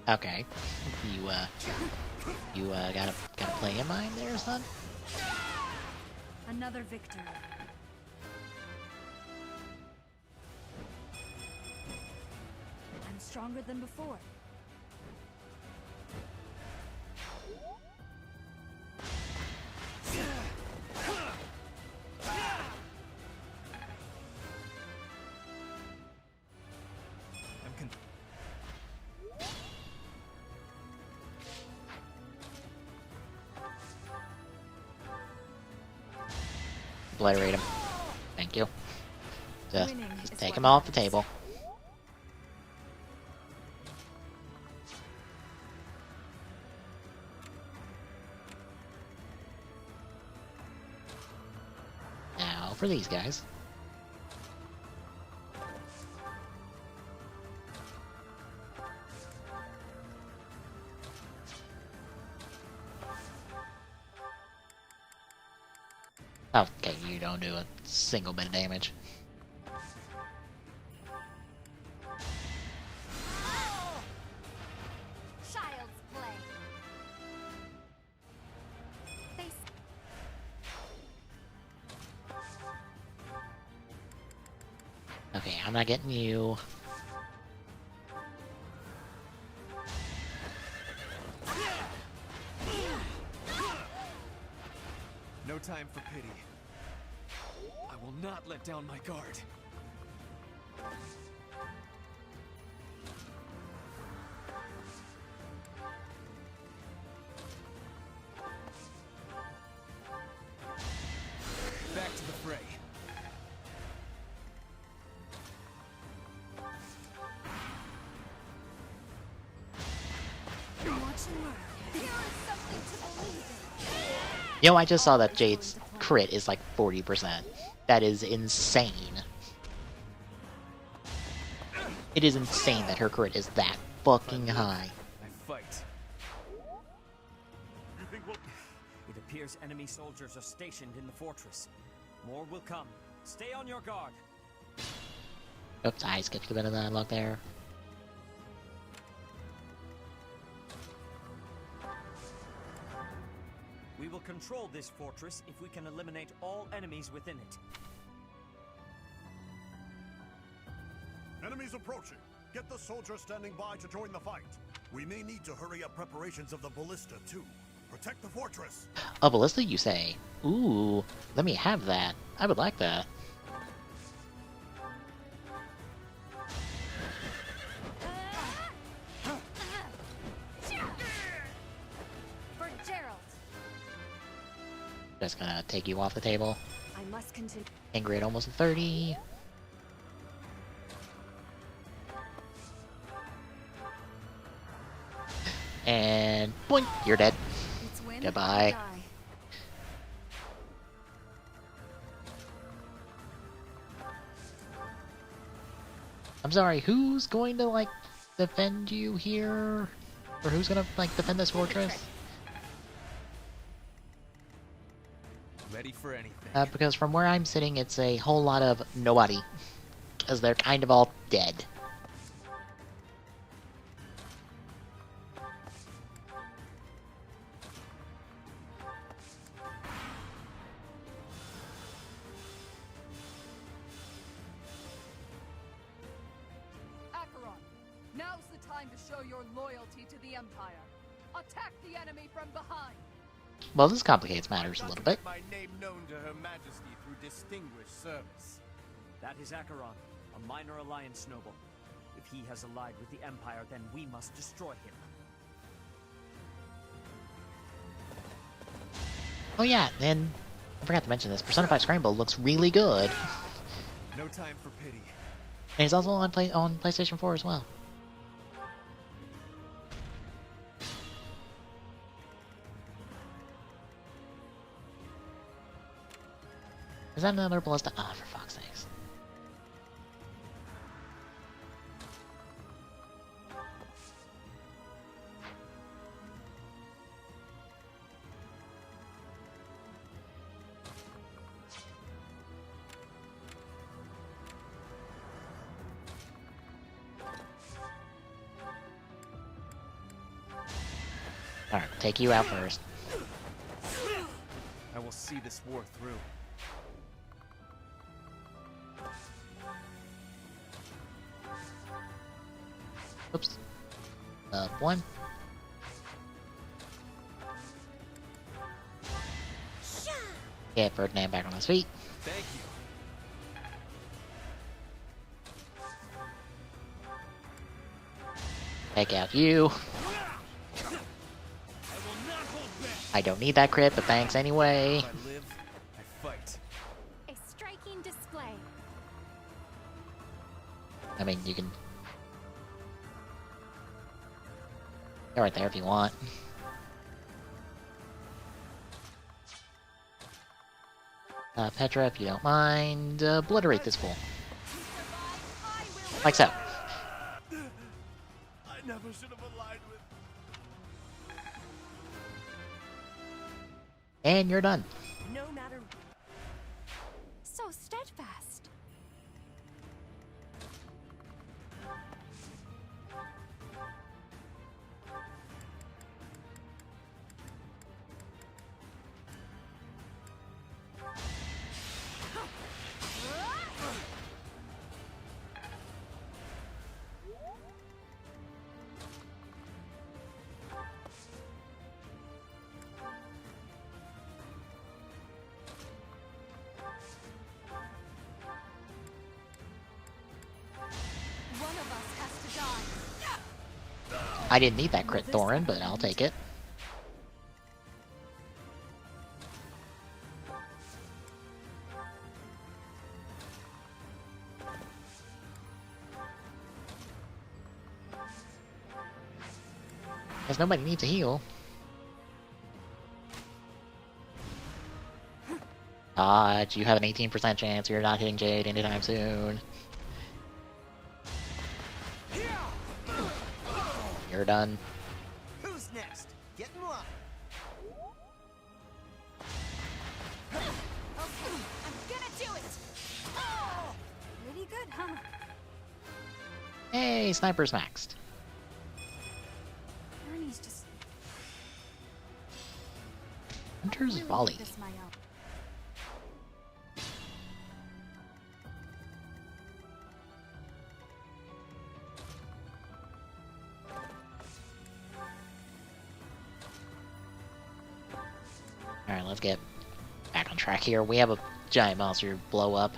Okay. You got a play in mind there, son? Another victory. I'm stronger than before. Obliterate him. Thank you. Just take him off the table. Now for these guys. Okay, you don't do a single bit of damage. Child's play. Okay, I'm not getting you. No time for pity. I will not let down my guard. Back to the fray. Yo, I just saw that Jade's crit is like 40%. That is insane. It is insane that her crit is that fucking high. I fight. It appears enemy soldiers are stationed in the fortress. More will come. Stay on your guard. Oops, I skipped a bit of dialogue there. We will control this fortress if we can eliminate all enemies within it. Enemies approaching. Get the soldiers standing by to join the fight. We may need to hurry up preparations of the ballista, too. Protect the fortress. A ballista, you say? Ooh, let me have that. I would like that. For Gerald. Just gonna take you off the table. I must continue. Angry at almost 30. And boink, you're dead. It's win Goodbye. or die. I'm sorry, who's going to, like, defend you here? Or who's gonna, like, defend this fortress? Ready for anything. Because from where I'm sitting, it's a whole lot of nobody. Because they're kind of all dead. Acheron, now's the time to show your loyalty to the Empire. Attack the enemy from behind. Well, this complicates matters a little bit. My name known to Her Majesty through distinguished service. That is Acheron, a minor Alliance noble. If he has allied with the Empire, then we must destroy him. Oh yeah, and I forgot to mention this. Persona 5 Scramble looks really good. No time for pity. And it's also on PlayStation 4 as well. Is that another ballista? Ah, for fuck's sakes. Alright, take you out first. I will see this war through. Oops. One. Get Ferdinand back on his feet. Thank you. Take out you. I don't need that crit, but thanks anyway. If I live, I fight. A striking display. I mean, you can go right there if you want. Petra, if you don't mind, obliterate this fool. Like so. I never should have allied with. And you're done. No matter. So steadfast. One of us has to die. I didn't need that crit, Thorin, but I'll take it. Because nobody needs a heal. Dodge, you have an 18% chance you're not hitting Jade anytime soon. You're done. Who's next? Get in line. Okay, I'm gonna do it. Oh, pretty good, huh? Hey, sniper's maxed. Ernie's just Hunter's really volley. make this my own. let's get back on track here. We have a giant monster blow up.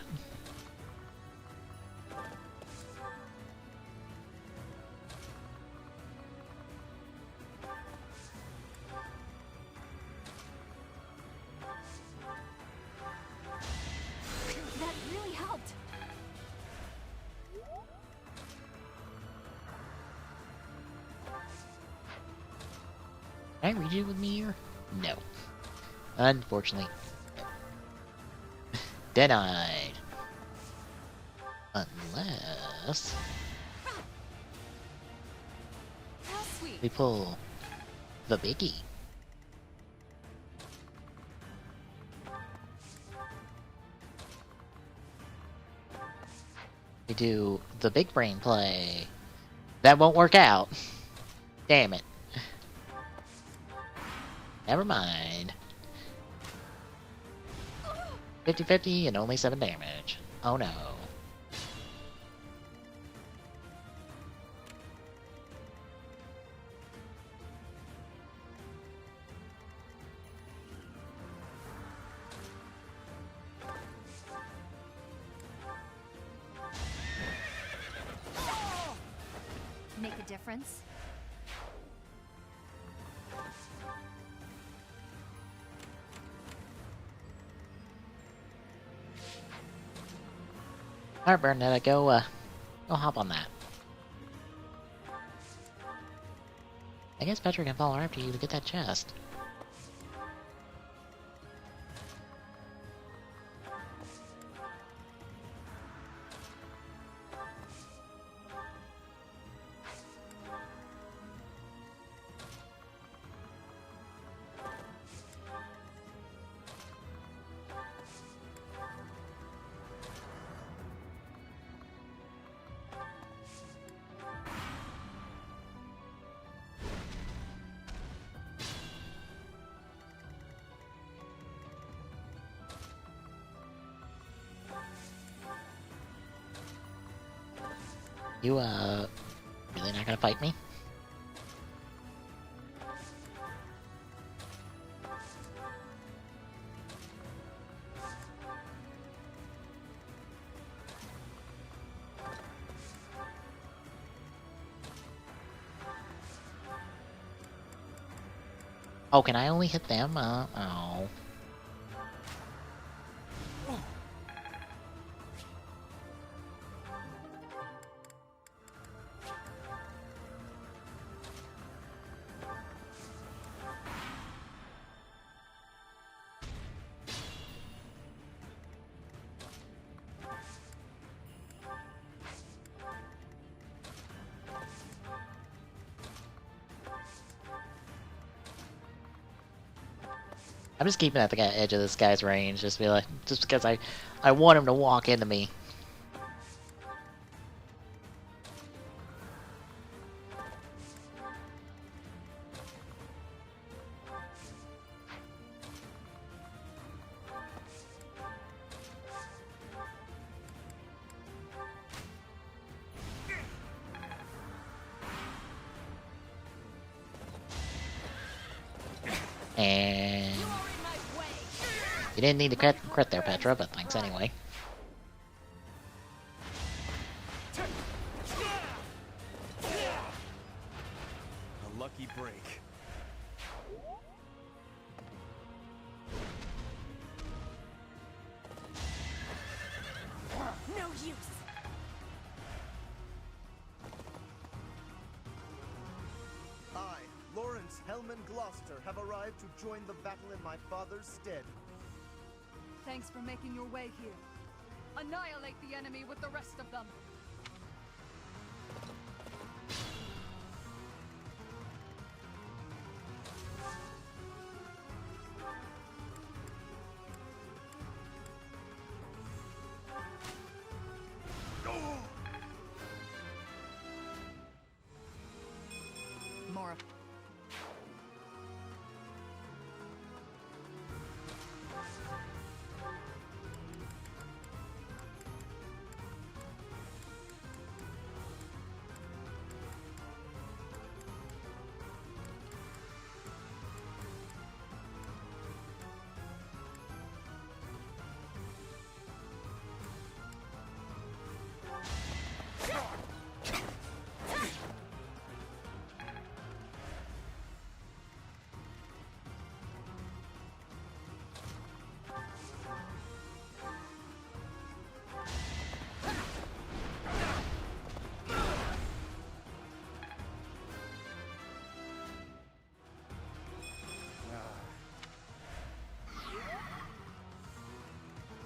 That really helped. Can I read it with me here? No. Unfortunately. Denied. Unless How sweet. we pull the biggie. We do the big brain play. That won't work out. Damn it. Never mind. 50-50 and only 7 damage. Oh no. Make a difference? Alright, Bernetta, go hop on that. I guess Petra can follow after you to get that chest. You, really not gonna fight me? Oh, can I only hit them? Oh. I'm just keeping at the edge of this guy's range, just because I want him to walk into me. And you didn't need to crit there, Petra, but thanks anyway. A lucky break. No use. I, Lawrence Hellman Gloucester, have arrived to join the battle in my father's stead. Thanks for making your way here. Annihilate the enemy with the rest of them. More.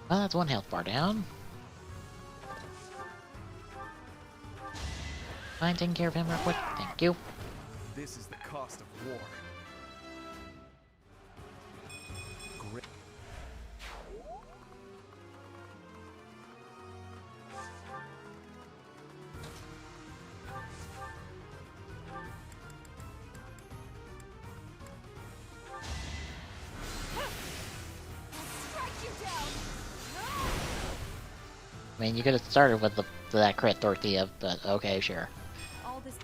Well, that's one health bar down. Fine, taking care of him real quick. Thank you. This is the cost of war. Great. I mean, you could have started with that crit, Dorothea, but okay, sure. All this.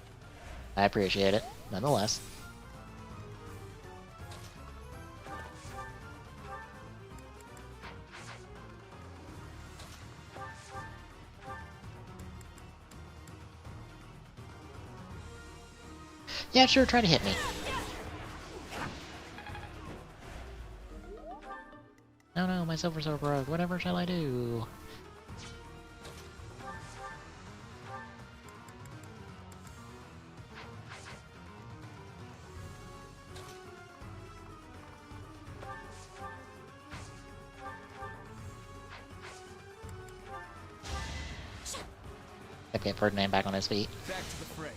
I appreciate it, nonetheless. Yeah, sure, try to hit me. No, no, my Silver Sword broke. Whatever shall I do? Okay, Ferdinand back on his feet. Back to the fray.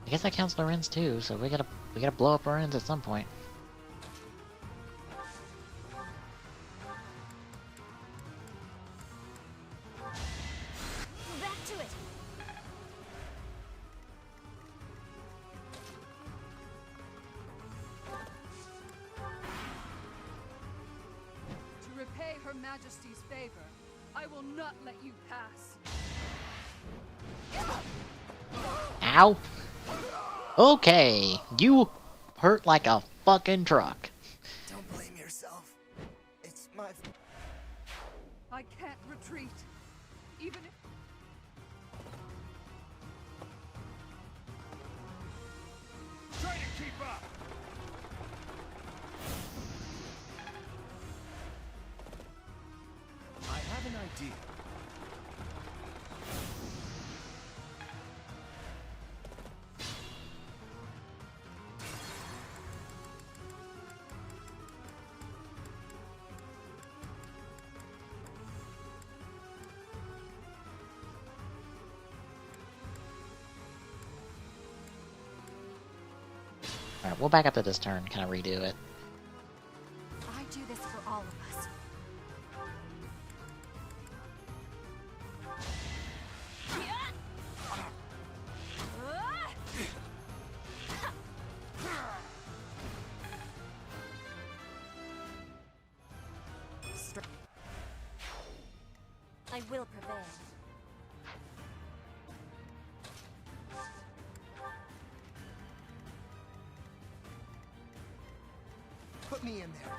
I guess that counts Lorenz too, so we gotta blow up Lorenz at some point. Back to it. To repay Her Majesty's favor, I will not let you pass. Ow! Okay, you hurt like a fucking truck. Don't blame yourself. It's my... I can't retreat, even if... Try to keep up! I have an idea. Alright, we'll back up to this turn, kind of redo it. I do this for all of us. I will prevail. Put me in there.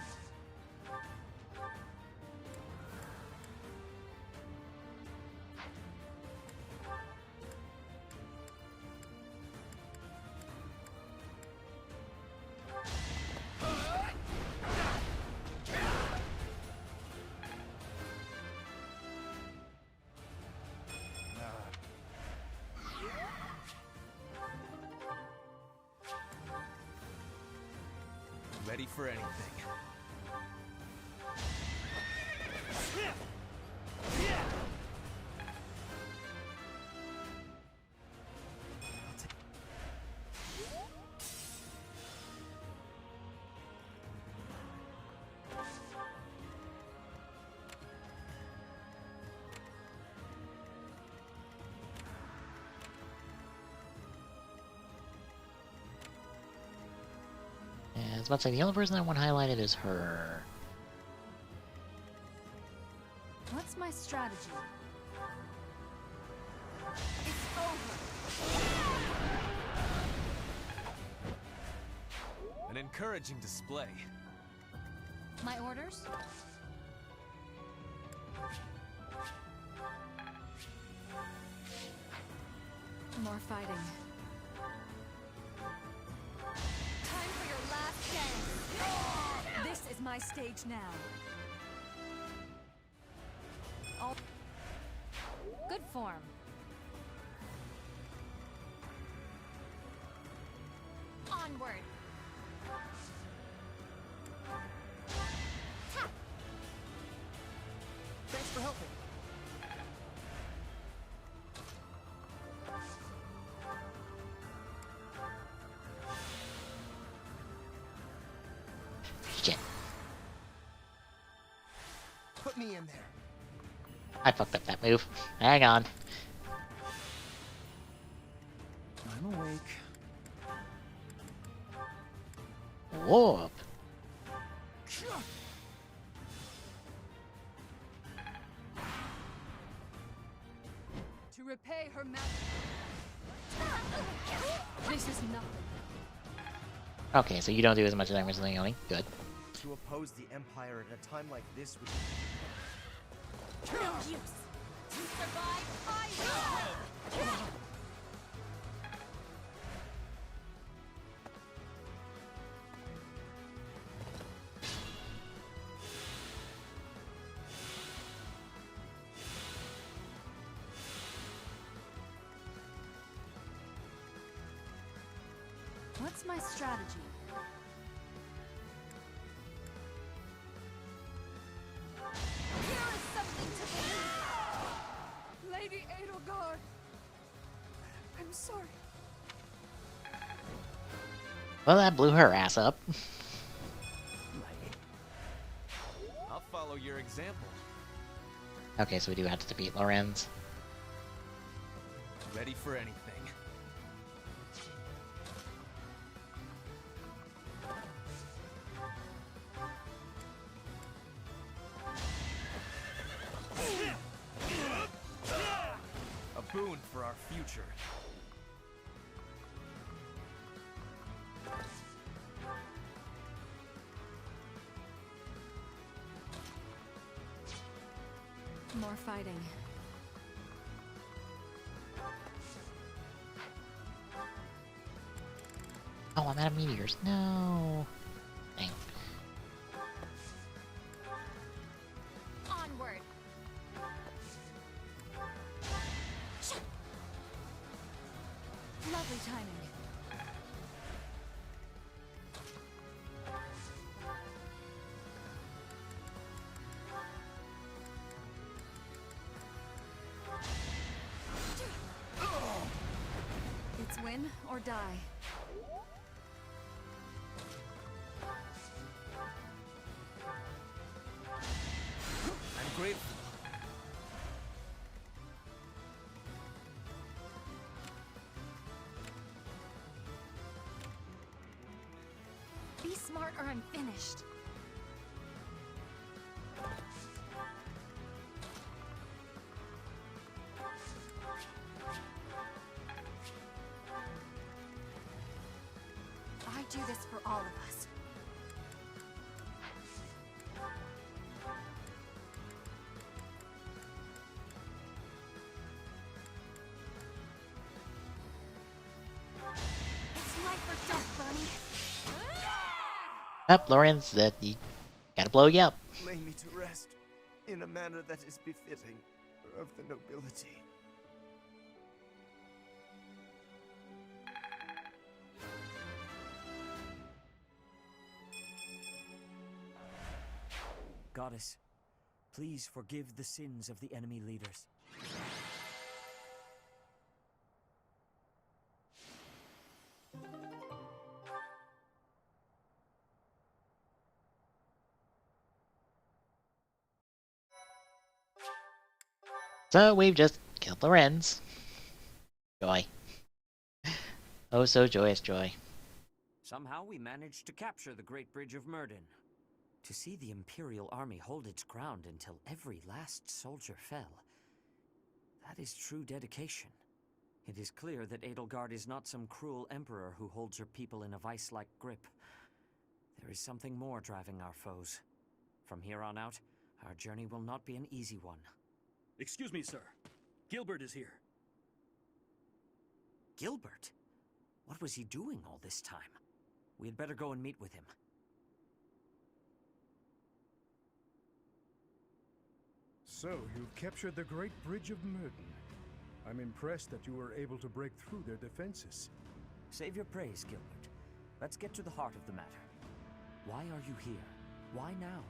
Ready for anything. was about to say, the only person I want highlighted is her. What's my strategy? It's over. An encouraging display. My orders? More fighting. Time for your last dance. This is my stage now. All Good form. Onward. Tap. Thanks for helping. Shit. Put me in there. I fucked up that move. Hang on. I'm awake. Whoop. To repay her majesty. This is nothing. Okay, so you don't do as much damage as Leone. Good. To oppose the Empire at a time like this would No use. To survive, I will. What's my strategy? Here is something to believe. Lady Edelgard. I'm sorry. Well, that blew her ass up. I'll follow your example. Okay, so we do have to defeat Lorenz. Ready for anything. A boon for our future. More fighting. Oh, I'm out of meteors. No. Dang. Onward. Lovely timing. It's win or die. I'm grateful. Be smart or I'm finished. I do this for all of us. It's life or death, Bunny. Up, Lorenz, that he gotta blow you up. lay me to rest in a manner that is befitting of the nobility. Goddess, please forgive the sins of the enemy leaders. So we've just killed Lorenz. Joy. Oh, so joyous joy. Somehow we managed to capture the Great Bridge of Myrden. To see the Imperial army hold its ground until every last soldier fell, that is true dedication. It is clear that Edelgard is not some cruel emperor who holds her people in a vice-like grip. There is something more driving our foes. From here on out, our journey will not be an easy one. Excuse me, sir. Gilbert is here. Gilbert? What was he doing all this time? We had better go and meet with him. So, you've captured the Great Bridge of Myrden. I'm impressed that you were able to break through their defenses. Save your praise, Gilbert. Let's get to the heart of the matter. Why are you here? Why now?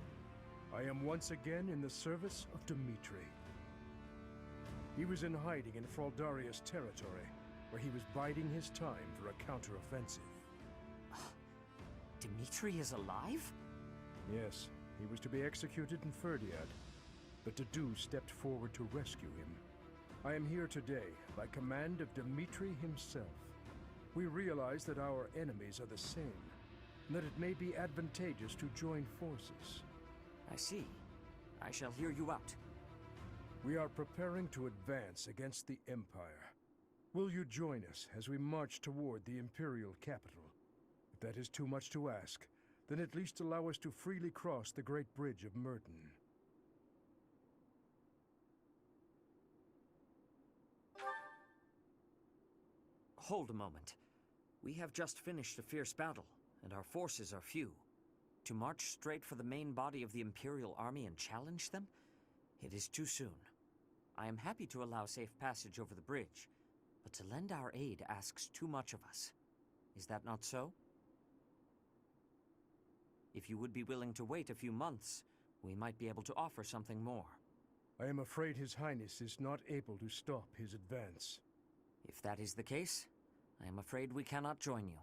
I am once again in the service of Dimitri. He was in hiding in Fraldaria's territory, where he was biding his time for a counteroffensive. Dimitri is alive? Yes, he was to be executed in Ferdiad, but Dedu stepped forward to rescue him. I am here today by command of Dimitri himself. We realize that our enemies are the same, and that it may be advantageous to join forces. I see. I shall hear you out. We are preparing to advance against the Empire. Will you join us as we march toward the Imperial capital? If that is too much to ask, then at least allow us to freely cross the Great Bridge of Myrden. Hold a moment. We have just finished a fierce battle, and our forces are few. To march straight for the main body of the Imperial army and challenge them? It is too soon. I am happy to allow safe passage over the bridge, but to lend our aid asks too much of us. Is that not so? If you would be willing to wait a few months, we might be able to offer something more. I am afraid His Highness is not able to stop his advance. If that is the case, I am afraid we cannot join you.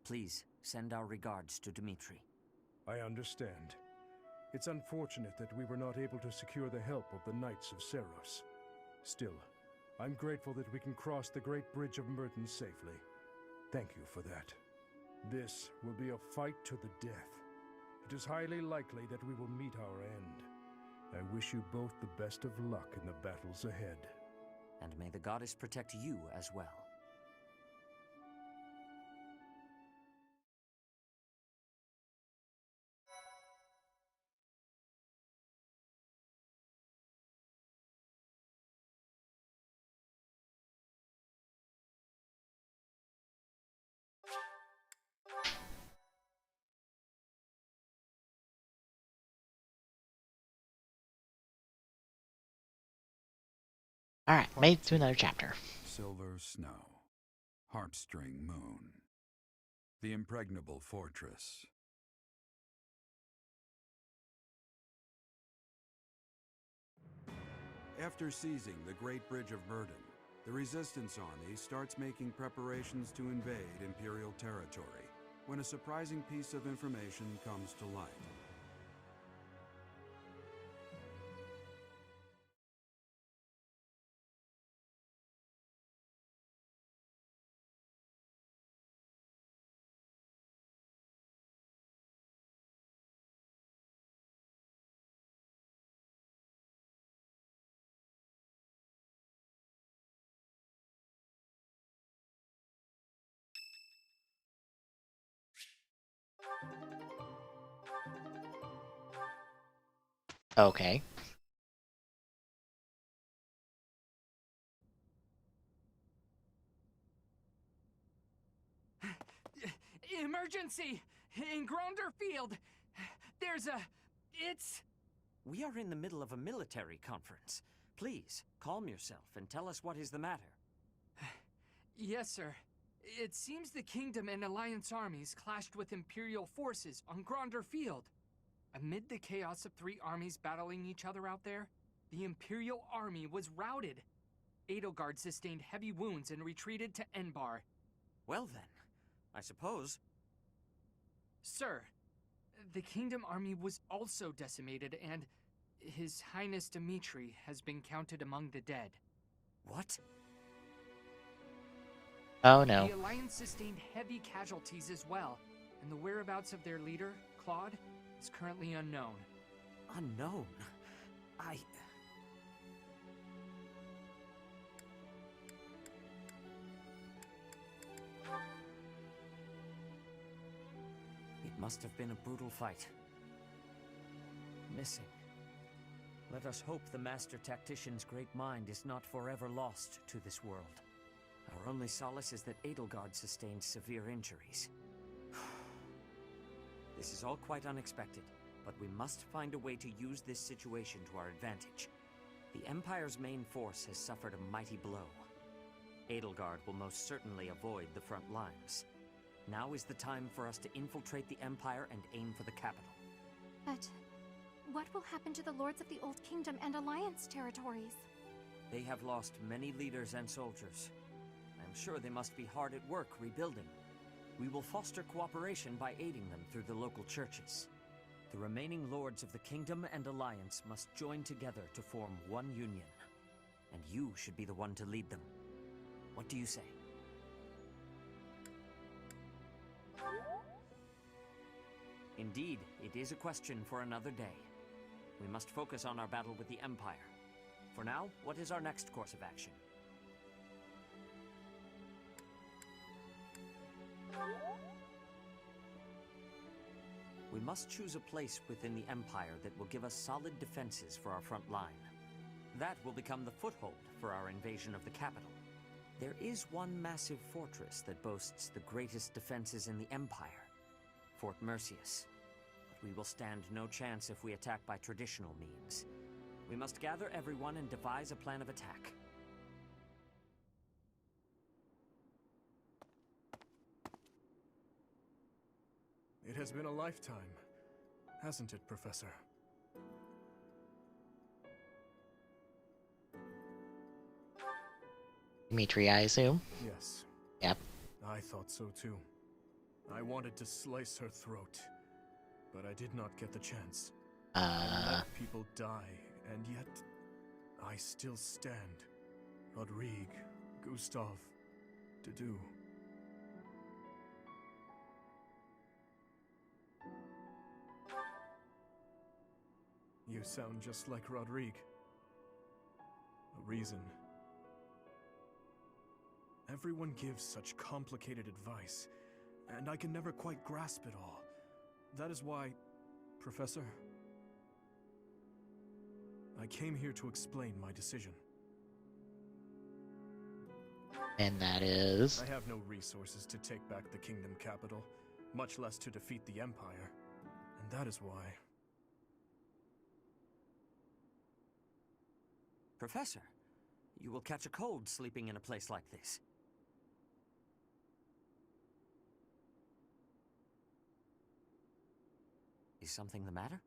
Please send our regards to Dimitri. I understand. It's unfortunate that we were not able to secure the help of the Knights of Seros. Still, I'm grateful that we can cross the Great Bridge of Myrden safely. Thank you for that. This will be a fight to the death. It is highly likely that we will meet our end. I wish you both the best of luck in the battles ahead. And may the goddess protect you as well. Alright, made it to another chapter. Silver Snow. Heartstring Moon. The Impregnable Fortress. After seizing the Great Bridge of Myrden, the Resistance Army starts making preparations to invade Imperial territory, when a surprising piece of information comes to light. Okay. Emergency! In Gronder Field! There's a... It's... We are in the middle of a military conference. Please, calm yourself and tell us what is the matter. Yes, sir. It seems the Kingdom and Alliance armies clashed with Imperial forces on Gronder Field. Amid the chaos of three armies battling each other out there, the Imperial army was routed. Edelgard sustained heavy wounds and retreated to Enbar. Well then, I suppose... Sir, the Kingdom army was also decimated and His Highness Dimitri has been counted among the dead. What? Oh no. The Alliance sustained heavy casualties as well, and the whereabouts of their leader, Claude, is currently unknown. Unknown? It must have been a brutal fight. Missing. Let us hope the Master Tactician's great mind is not forever lost to this world. Our only solace is that Edelgard sustained severe injuries. This is all quite unexpected, but we must find a way to use this situation to our advantage. The Empire's main force has suffered a mighty blow. Edelgard will most certainly avoid the front lines. Now is the time for us to infiltrate the Empire and aim for the capital. But what will happen to the Lords of the Old Kingdom and Alliance territories? They have lost many leaders and soldiers. I'm sure they must be hard at work rebuilding. We will foster cooperation by aiding them through the local churches. The remaining Lords of the Kingdom and Alliance must join together to form one union. And you should be the one to lead them. What do you say? Indeed, it is a question for another day. We must focus on our battle with the Empire. For now, what is our next course of action? We must choose a place within the Empire that will give us solid defenses for our front line. That will become the foothold for our invasion of the capital. There is one massive fortress that boasts the greatest defenses in the Empire, Fort Mercius. But we will stand no chance if we attack by traditional means. We must gather everyone and devise a plan of attack. It has been a lifetime, hasn't it, Professor? Dimitri, I assume? Yes. Yep. I thought so too. I wanted to slice her throat, but I did not get the chance. I let people die, and yet I still stand. Rodrigue, Gustav, Dedu. You sound just like Rodrigue. A reason. Everyone gives such complicated advice, and I can never quite grasp it all. That is why, Professor, I came here to explain my decision. And that is? I have no resources to take back the kingdom capital, much less to defeat the Empire. And that is why... Professor, you will catch a cold sleeping in a place like this. Is something the matter?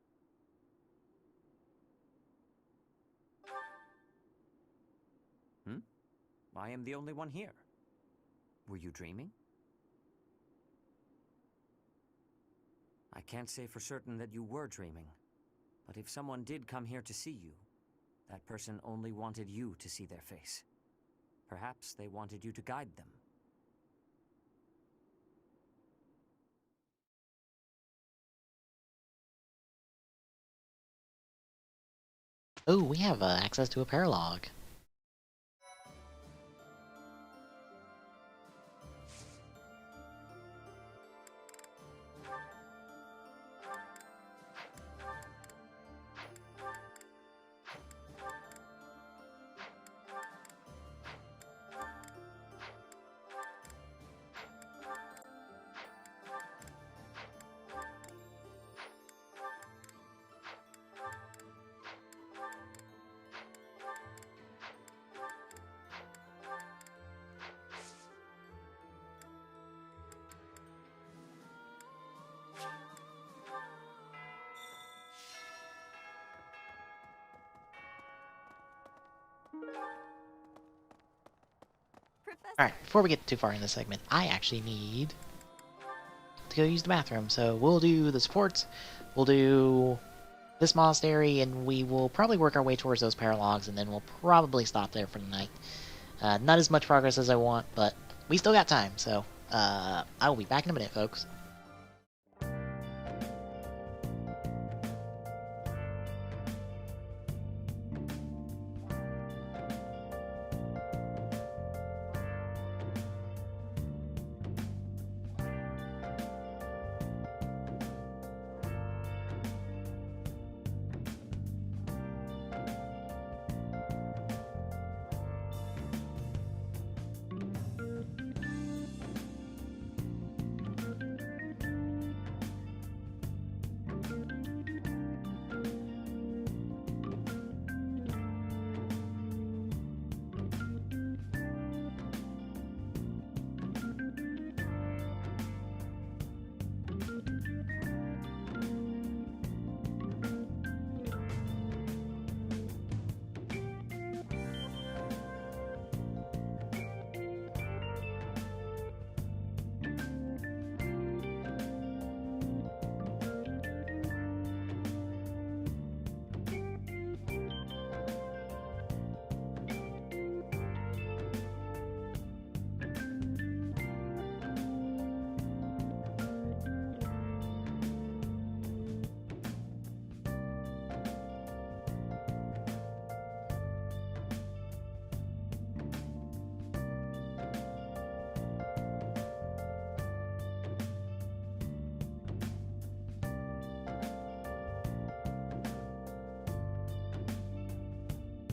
I am the only one here. Were you dreaming? I can't say for certain that you were dreaming, but if someone did come here to see you, that person only wanted you to see their face. Perhaps they wanted you to guide them. Oh, we have access to a paralog. Alright, before we get too far in this segment, I actually need to go use the bathroom. So we'll do the supports, we'll do this monastery, and we will probably work our way towards those paralogs, and then we'll probably stop there for the night. Not as much progress as I want, but we still got time, so I will be back in a minute, folks.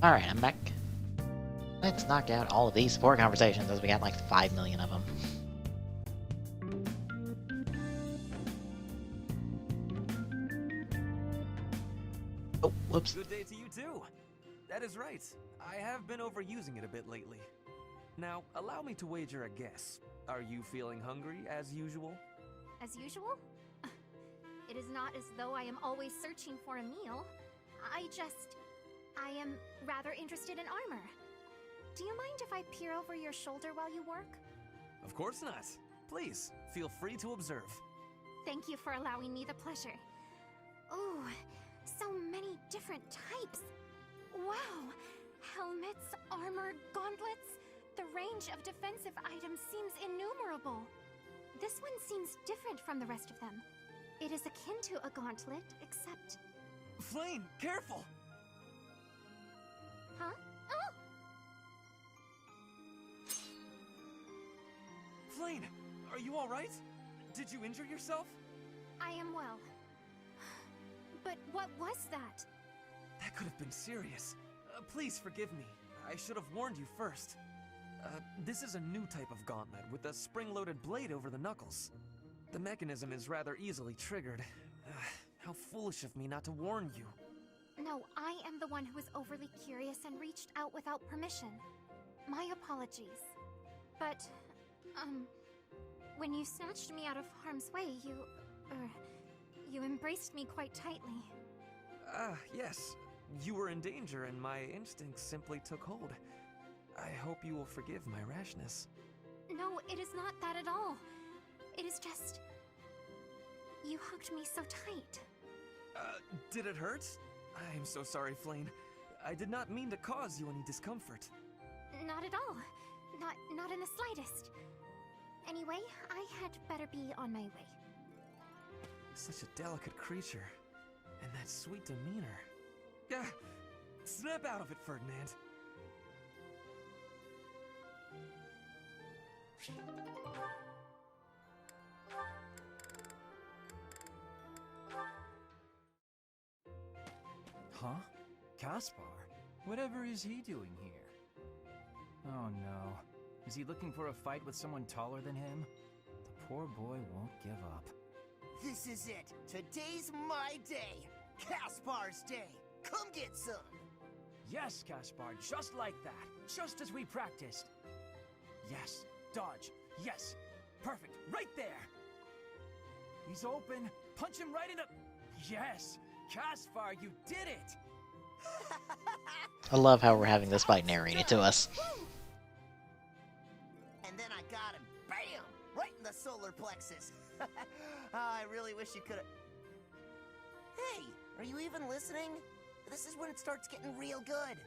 Alright, I'm back. Let's knock out all of these support conversations, as we got like 5 million of them. Oh, whoops. Good day to you too. That is right. I have been overusing it a bit lately. Now, allow me to wager a guess. Are you feeling hungry as usual? As usual? It is not as though I am always searching for a meal. I am rather interested in armor. Do you mind if I peer over your shoulder while you work? Of course not. Please, feel free to observe. Thank you for allowing me the pleasure. Ooh, so many different types. Wow! Helmets, armor, gauntlets. The range of defensive items seems innumerable. This one seems different from the rest of them. It is akin to a gauntlet, except... Flame, careful! Huh? Oh! Flame, are you alright? Did you injure yourself? I am well. But what was that? That could have been serious. Please forgive me. I should have warned you first. This is a new type of gauntlet with a spring-loaded blade over the knuckles. The mechanism is rather easily triggered. How foolish of me not to warn you. No, I am the one who was overly curious and reached out without permission. My apologies. But, when you snatched me out of harm's way, you embraced me quite tightly. Yes. You were in danger and my instincts simply took hold. I hope you will forgive my rashness. No, it is not that at all. It is just... you hugged me so tight. Did it hurt? I am so sorry, Flame. I did not mean to cause you any discomfort. Not at all. Not in the slightest. Anyway, I had better be on my way. Such a delicate creature. And that sweet demeanor. Snap out of it, Ferdinand. Huh? Caspar? Whatever is he doing here? Oh no. Is he looking for a fight with someone taller than him? The poor boy won't give up. This is it. Today's my day. Caspar's day. Come get some. Yes, Caspar, just like that. Just as we practiced. Yes, dodge. Yes, perfect. Right there. He's open. Punch him right in the... Yes, Caspar, you did it. I love how we're having this fight narrated to us. And then I got him. Bam! Right in the solar plexus. I really wish you could've... Hey, are you even listening? This is when it starts getting real good.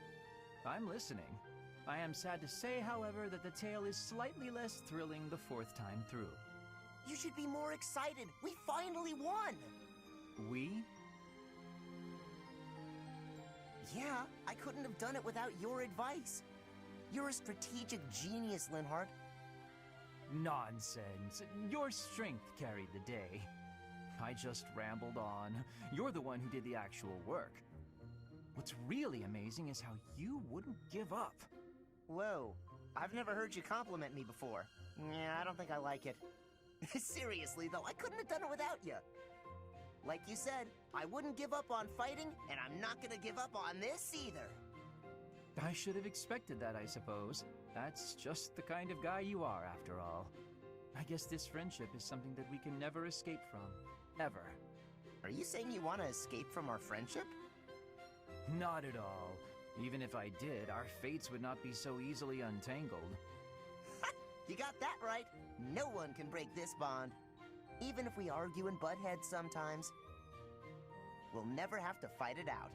I'm listening. I am sad to say, however, that the tale is slightly less thrilling the fourth time through. You should be more excited. We finally won! We? Yeah, I couldn't have done it without your advice. You're a strategic genius, Linhardt. Nonsense. Your strength carried the day. I just rambled on. You're the one who did the actual work. What's really amazing is how you wouldn't give up. Whoa, I've never heard you compliment me before. Yeah, I don't think I like it. Seriously, though, I couldn't have done it without you. Like you said, I wouldn't give up on fighting, and I'm not gonna give up on this either. I should have expected that, I suppose. That's just the kind of guy you are, after all. I guess this friendship is something that we can never escape from. Ever. Are you saying you want to escape from our friendship? Not at all. Even if I did, our fates would not be so easily untangled. You got that right. No one can break this bond. Even if we argue and butt heads sometimes, we'll never have to fight it out.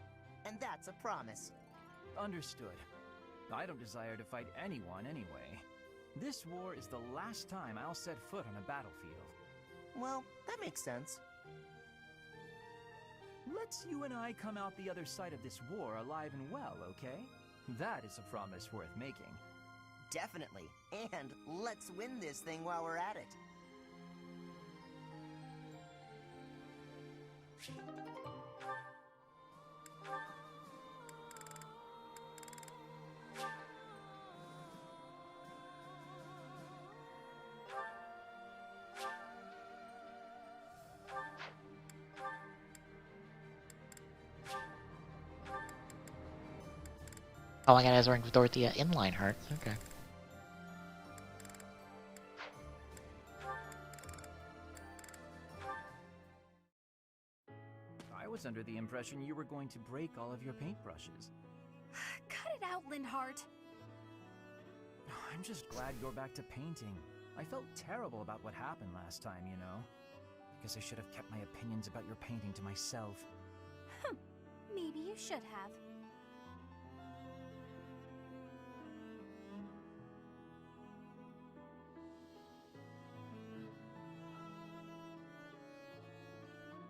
And that's a promise. Understood. I don't desire to fight anyone anyway. This war is the last time I'll set foot on a battlefield. Well, that makes sense. Let's you and I come out the other side of this war alive and well, okay? That is a promise worth making. Definitely. And let's win this thing while we're at it. Oh, I got Ezra with Dorothea inline heart. Okay. I was under the impression you were going to break all of your paintbrushes. Cut it out, Linhardt. I'm just glad you're back to painting. I felt terrible about what happened last time, you know. Because I should have kept my opinions about your painting to myself. Maybe you should have.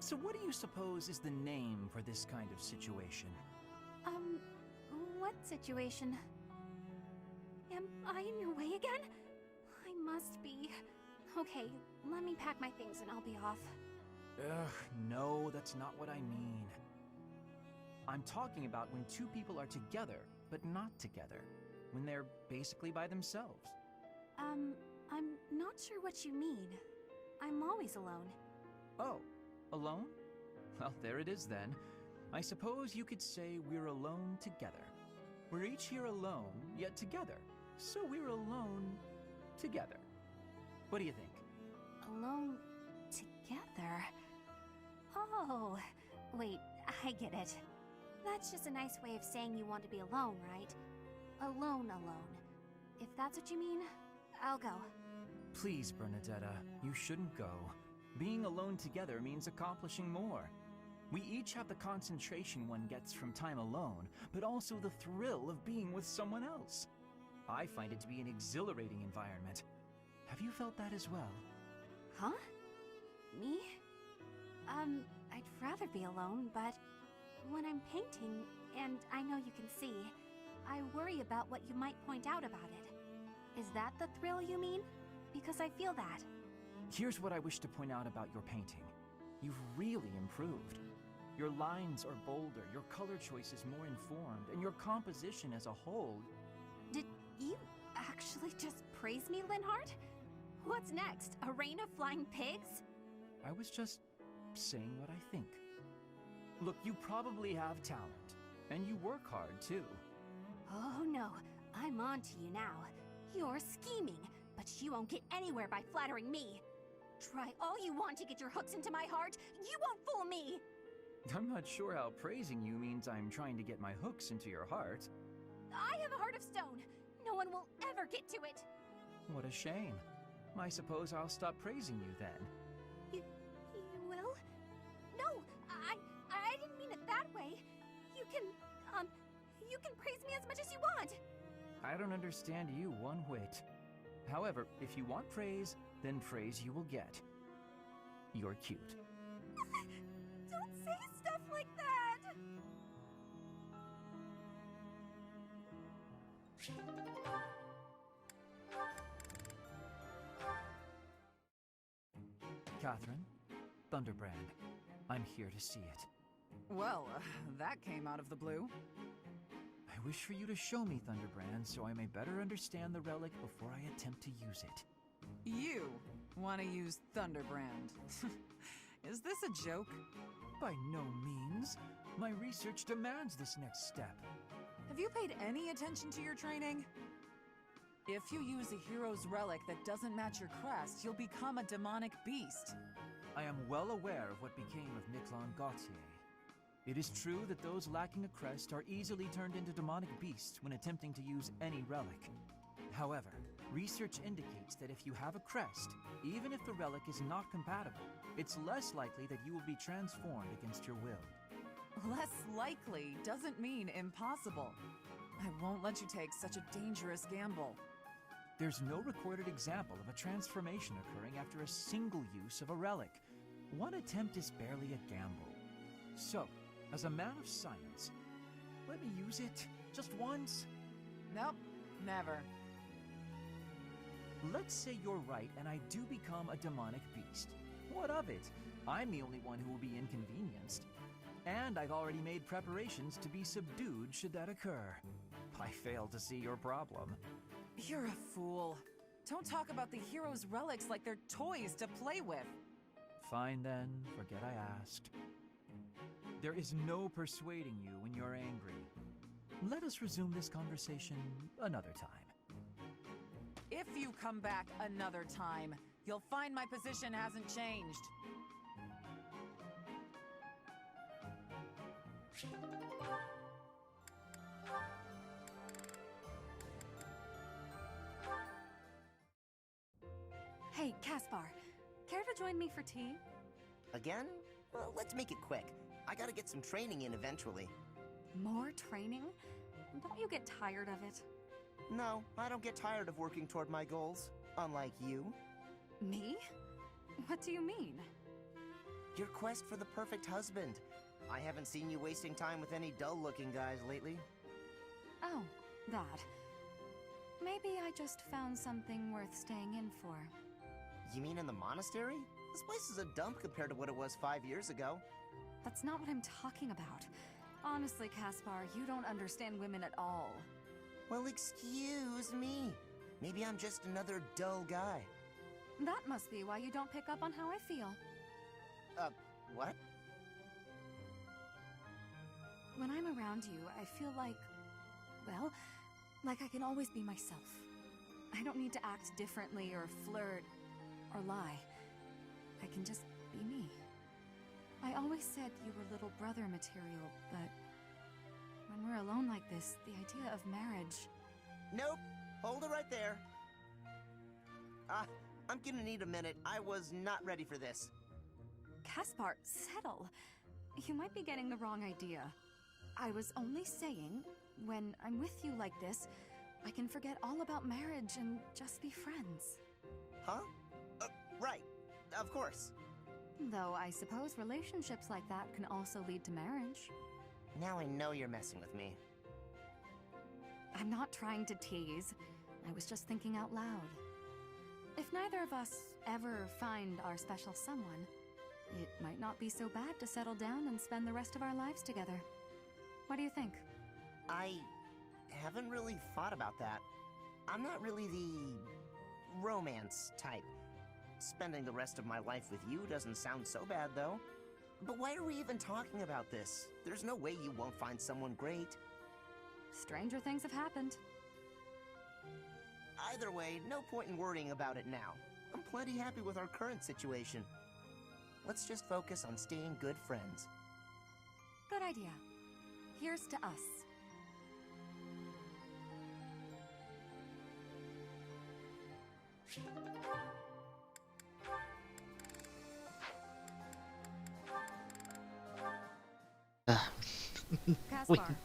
So what do you suppose is the name for this kind of situation? What situation? Am I in your way again? I must be. Okay, let me pack my things and I'll be off. Ugh, no, that's not what I mean. I'm talking about when two people are together, but not together. When they're basically by themselves. I'm not sure what you mean. I'm always alone. Oh, alone? Well, there it is then. I suppose you could say we're alone together. We're each here alone, yet together. So we're alone together. What do you think? Alone together? Oh, wait, I get it. That's just a nice way of saying you want to be alone, right? Alone. If that's what you mean, I'll go. Please, Bernadetta, you shouldn't go. Being alone together means accomplishing more. We each have the concentration one gets from time alone, but also the thrill of being with someone else. I find it to be an exhilarating environment. Have you felt that as well? Huh? Me? I'd rather be alone, but when I'm painting, and I know you can see, I worry about what you might point out about it. Is that the thrill you mean? Because I feel that. Here's what I wish to point out about your painting. You've really improved. Your lines are bolder, your color choice is more informed, and your composition as a whole... Did you actually just praise me, Linhardt? What's next? A rain of flying pigs? I was just saying what I think. Look, you probably have talent, and you work hard, too. Oh no, I'm on to you now. You're scheming, but you won't get anywhere by flattering me. Try all you want to get your hooks into my heart, you won't fool me! I'm not sure how praising you means I'm trying to get my hooks into your heart. I have a heart of stone. No one will ever get to it. What a shame. I suppose I'll stop praising you then. You will? No, I didn't mean it that way. You can praise me as much as you want. I don't understand you one whit. However, if you want praise, then praise you will get. You're cute. Don't say stuff like that! Catherine, Thunderbrand, I'm here to see it. Well, that came out of the blue. I wish for you to show me Thunderbrand so I may better understand the relic before I attempt to use it. You want to use Thunderbrand. Is this a joke? By no means. My research demands this next step. Have you paid any attention to your training? If you use a hero's relic that doesn't match your crest, you'll become a demonic beast. I am well aware of what became of Niklon Gautier. It is true that those lacking a crest are easily turned into demonic beasts when attempting to use any relic. However, research indicates that if you have a crest, even if the relic is not compatible, it's less likely that you will be transformed against your will. Less likely doesn't mean impossible. I won't let you take such a dangerous gamble. There's no recorded example of a transformation occurring after a single use of a relic. One attempt is barely a gamble. So, as a man of science, let me use it just once. Nope, never. Let's say you're right and I do become a demonic beast. What of it? I'm the only one who will be inconvenienced. And I've already made preparations to be subdued should that occur. I fail to see your problem. You're a fool. Don't talk about the hero's relics like they're toys to play with. Fine then, forget I asked. There is no persuading you when you're angry. Let us resume this conversation another time. If you come back another time, you'll find my position hasn't changed. Hey, Caspar, care to join me for tea? Again? Well, let's make it quick. I gotta get some training in eventually. More training? Don't you get tired of it? No, I don't get tired of working toward my goals, unlike you. Me? What do you mean? Your quest for the perfect husband. I haven't seen you wasting time with any dull-looking guys lately. Oh, that. Maybe I just found something worth staying in for. You mean in the monastery? This place is a dump compared to what it was 5 years ago. That's not what I'm talking about. Honestly, Caspar, you don't understand women at all. Well, excuse me. Maybe I'm just another dull guy. That must be why you don't pick up on how I feel. What? When I'm around you, I feel like, well, like I can always be myself. I don't need to act differently or flirt or lie. I can just be me. I always said you were little brother material, but when we're alone like this, the idea of marriage... Nope. Hold it right there. I'm gonna need a minute. I was not ready for this. Caspar, settle. You might be getting the wrong idea. I was only saying, when I'm with you like this, I can forget all about marriage and just be friends. Huh? Right. Of course. Though I suppose relationships like that can also lead to marriage. Now I know you're messing with me. I'm not trying to tease. I was just thinking out loud. If neither of us ever find our special someone, it might not be so bad to settle down and spend the rest of our lives together. What do you think? I haven't really thought about that. I'm not really the romance type. Spending the rest of my life with you doesn't sound so bad, though. But why are we even talking about this? There's no way you won't find someone great. Stranger things have happened. Either way, no point in worrying about it now. I'm plenty happy with our current situation. Let's just focus on staying good friends. Good idea. Here's to us.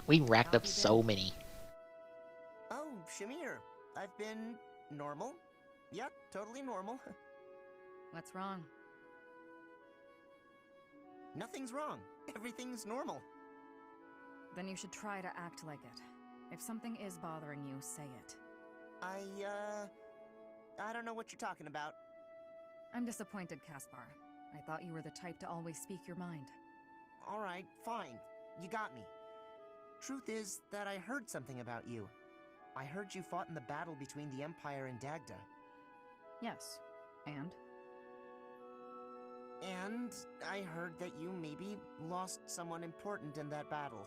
we racked up so many. Oh, Shimmy Normal? Yeah, totally normal. What's wrong? Nothing's wrong. Everything's normal. Then you should try to act like it. If something is bothering you, say it. I don't know what you're talking about. I'm disappointed, Caspar. I thought you were the type to always speak your mind. Alright, fine. You got me. Truth is that I heard something about you. I heard you fought in the battle between the Empire and Dagda. Yes. And? And I heard that you maybe lost someone important in that battle.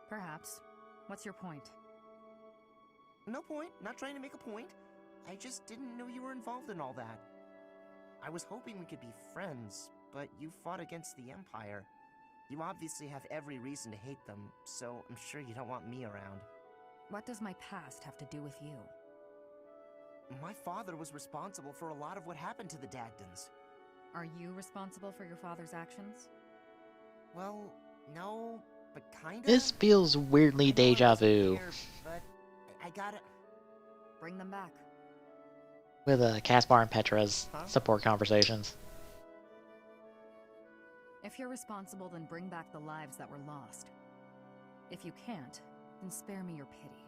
Perhaps. What's your point? No point. Not trying to make a point. I just didn't know you were involved in all that. I was hoping we could be friends, but you fought against the Empire. You obviously have every reason to hate them, so I'm sure you don't want me around. What does my past have to do with you? My father was responsible for a lot of what happened to the Dagdans. Are you responsible for your father's actions? Well, no, but kinda. This feels weirdly deja vu. But I gotta... Bring them back. With Caspar and Petra's support conversations. If you're responsible, then bring back the lives that were lost. If you can't, then spare me your pity.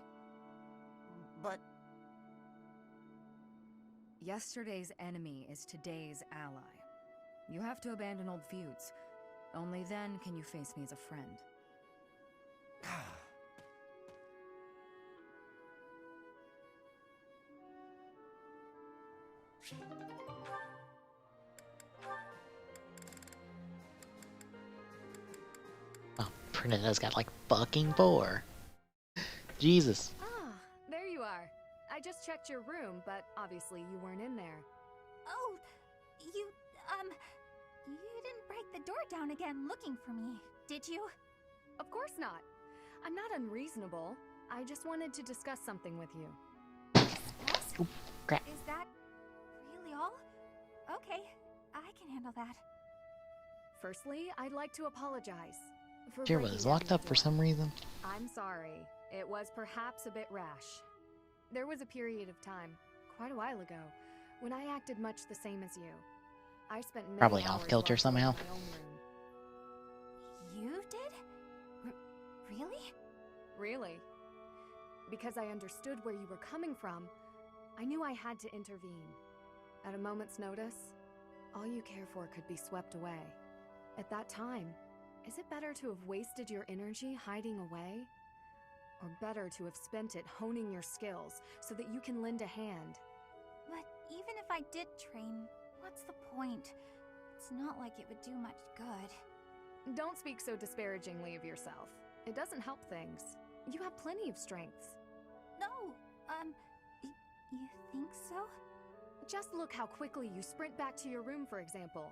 But... Yesterday's enemy is today's ally. You have to abandon old feuds. Only then can you face me as a friend. Oh, Pernita's got like fucking 4. Jesus. Ah, there you are. I just checked your room, but obviously you weren't in there. Oh, you didn't break the door down again looking for me, did you? Of course not. I'm not unreasonable. I just wanted to discuss something with you. Discuss? Crap. Is that really all? Okay, I can handle that. Firstly, I'd like to apologize for Dear breaking was down locked the up for door. some reason. I'm sorry. It was perhaps a bit rash. There was a period of time, quite a while ago, when I acted much the same as you. I spent many Probably hours off kilter locked somehow. in my own room. You did? Really? Really? Because I understood where you were coming from, I knew I had to intervene. At a moment's notice, all you care for could be swept away. At that time, is it better to have wasted your energy hiding away? Or better to have spent it honing your skills so that you can lend a hand? But even if I did train, what's the point? It's not like it would do much good. Don't speak so disparagingly of yourself. It doesn't help things. You have plenty of strengths. No, you think so? Just look how quickly you sprint back to your room, for example.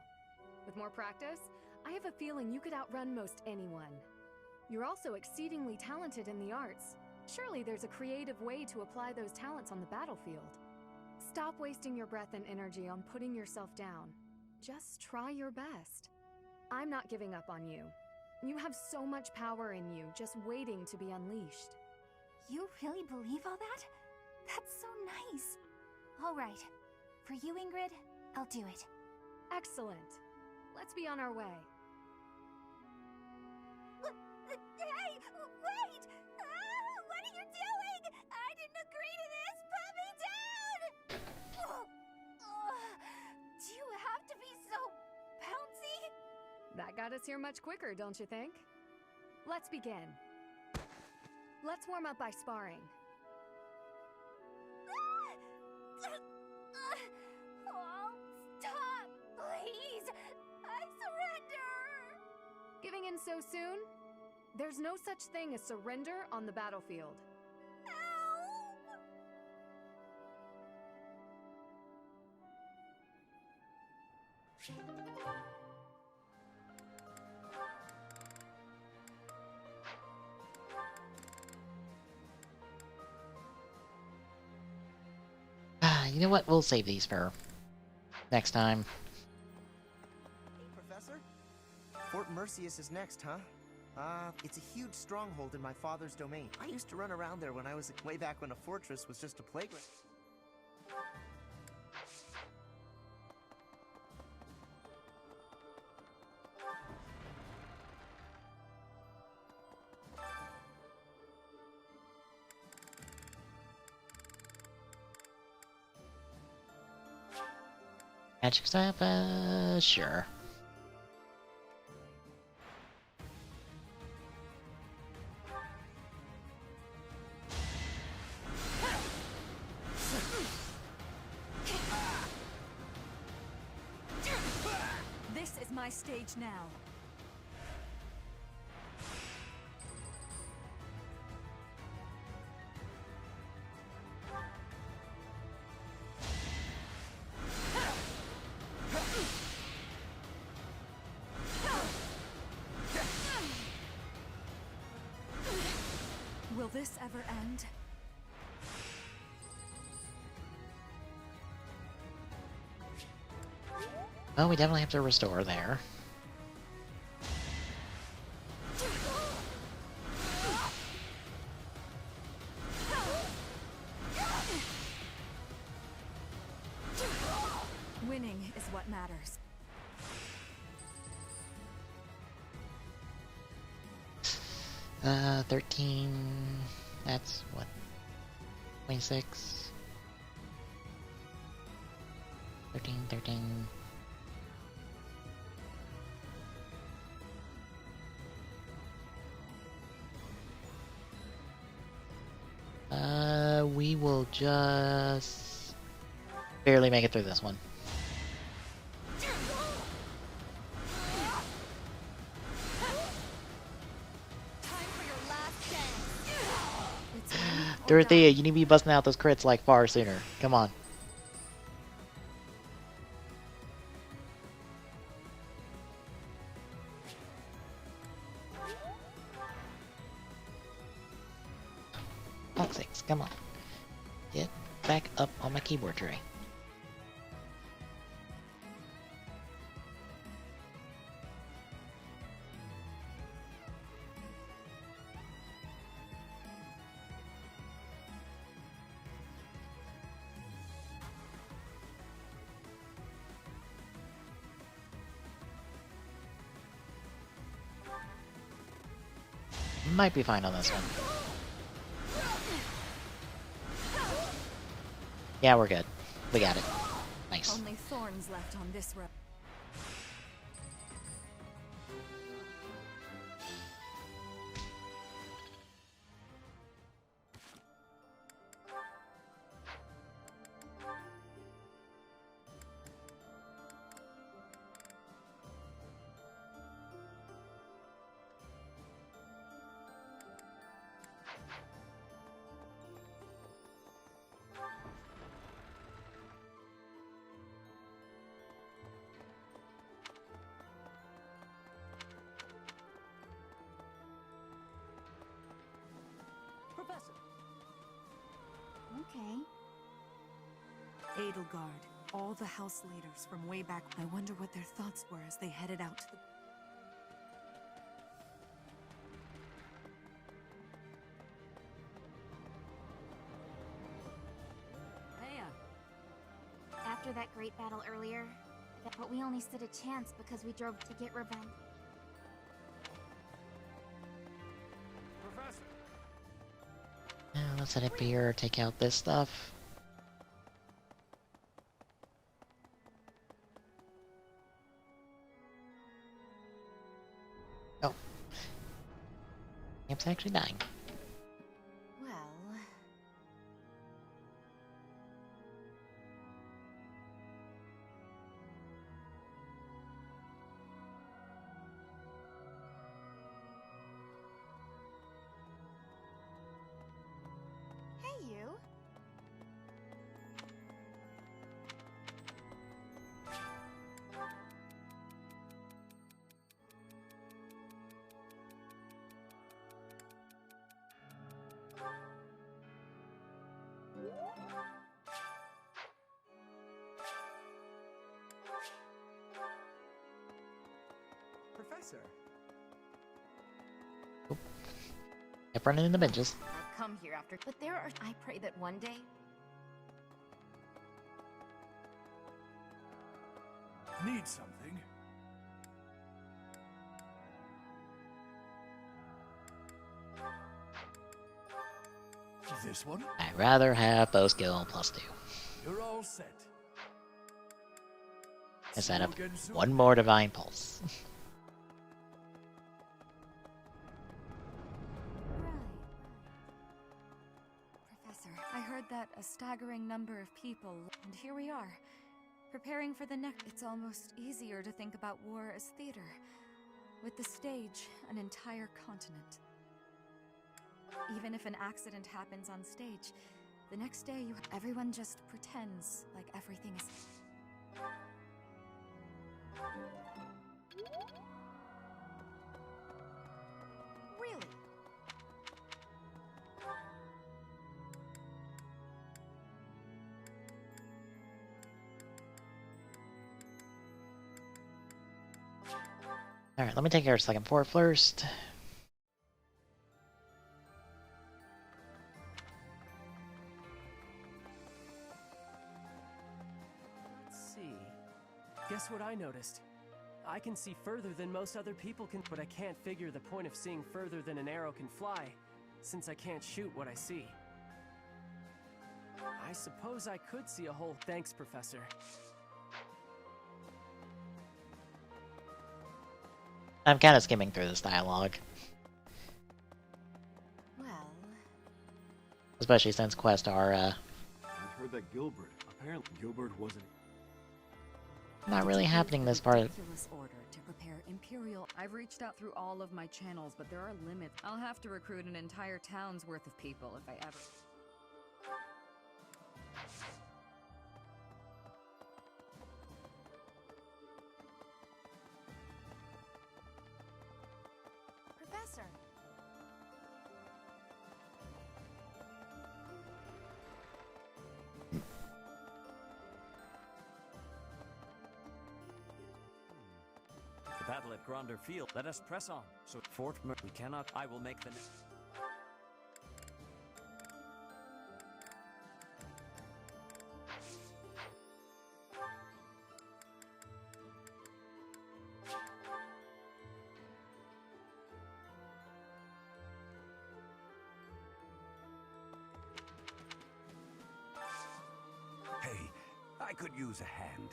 With more practice, I have a feeling you could outrun most anyone. You're also exceedingly talented in the arts. Surely there's a creative way to apply those talents on the battlefield. Stop wasting your breath and energy on putting yourself down. Just try your best. I'm not giving up on you. You have so much power in you, just waiting to be unleashed. You really believe all that? That's so nice. All right. For you, Ingrid, I'll do it. Excellent. Let's be on our way. Hey! Wait! What are you doing? I didn't agree to this! Put me down! Do you have to be so bouncy? That got us here much quicker, don't you think? Let's begin. Let's warm up by sparring. Oh, stop! Please! I surrender! Giving in so soon? There's no such thing as surrender on the battlefield. You know what? We'll save these for next time. Hey, Professor. Fort Mercius is next, huh? It's a huge stronghold in my father's domain. I used to run around there when I was way back when a fortress was just a playground. Magic stuff? Sure. This is my stage now. Will this ever end? Well, we definitely have to restore there. Winning is what matters. Uh, 13... That's, what, 26? 13... We will just barely make it through this one. Dorothea, you need to be busting out those crits like far sooner. Come on. Fuck's sakes, come on. Get back up on my keyboard tray. Might be fine on this one. Yeah, we're good. We got it. Nice. Only thorns left on this road. Professor. Okay. Edelgard, all the house leaders from way back. I wonder what their thoughts were as they headed out to the... After that great battle earlier, but we only stood a chance because we drove to get revenge. Professor. Yeah, let's head up here, take out this stuff. Oh. Camp's actually dying. Well... Hey, you. Professor. Kept running in the benches. I've come here after, but there are... I pray that one day... Need something? This one? I'd rather have bow skill +2. You're all set. I set up one more Divine Pulse. Professor, I heard that a staggering number of people, and here we are, preparing for the next. It's almost easier to think about war as theater, with the stage an entire continent. Even if an accident happens on stage, the next day everyone just pretends like everything is. Really? Alright, let me take care of second floor first. Let's see. Guess what I noticed? I can see further than most other people can, but I can't figure the point of seeing further than an arrow can fly, since I can't shoot what I see. I suppose I could see a whole. Thanks, Professor. I'm kind of skimming through this dialogue. Well, Especially since quests are, I've heard that apparently Gilbert wasn't. not really happening this part. Ridiculous order to prepare Imperial. I've reached out through all of my channels, but there are limits. I'll have to recruit an entire town's worth of people if I ever. Professor. The battle at Gronder Field. Let us press on. So Fort we cannot. I will make the. Hey, I could use a hand.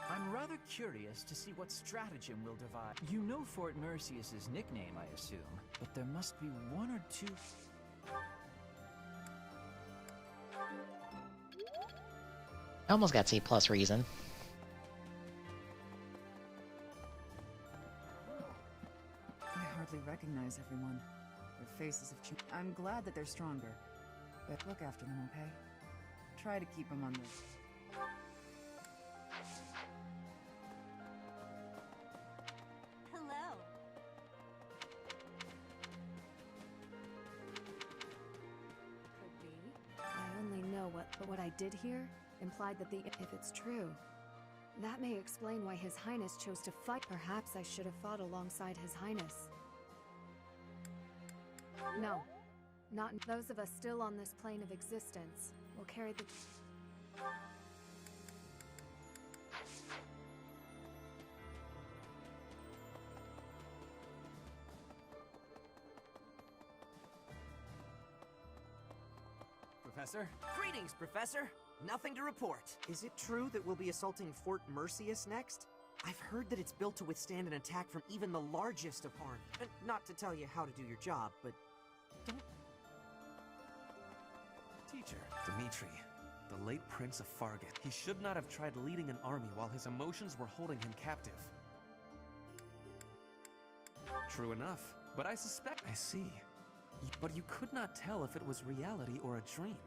I'm rather curious to see what stratagem we'll devise. You know Fort Mercius's nickname, I assume, but there must be one or two. I almost got C+ reason. I hardly recognize everyone. Their faces have changed. I'm glad that they're stronger. But look after them, okay? Try to keep them on the... Hello. Could be. I only know what I did here implied that if it's true, that may explain why His Highness chose to fight. Perhaps I should have fought alongside His Highness. No, not those of us still on this plane of existence will carry the. Professor? Greetings, Professor! Nothing to report. Is it true that we'll be assaulting Fort Mercius next? I've heard that it's built to withstand an attack from even the largest of armies. Not to tell you how to do your job, but don't... Teacher, Dimitri, the late Prince of Fargate. He should not have tried leading an army while his emotions were holding him captive. True enough, but I suspect... I see. But you could not tell if it was reality or a dream.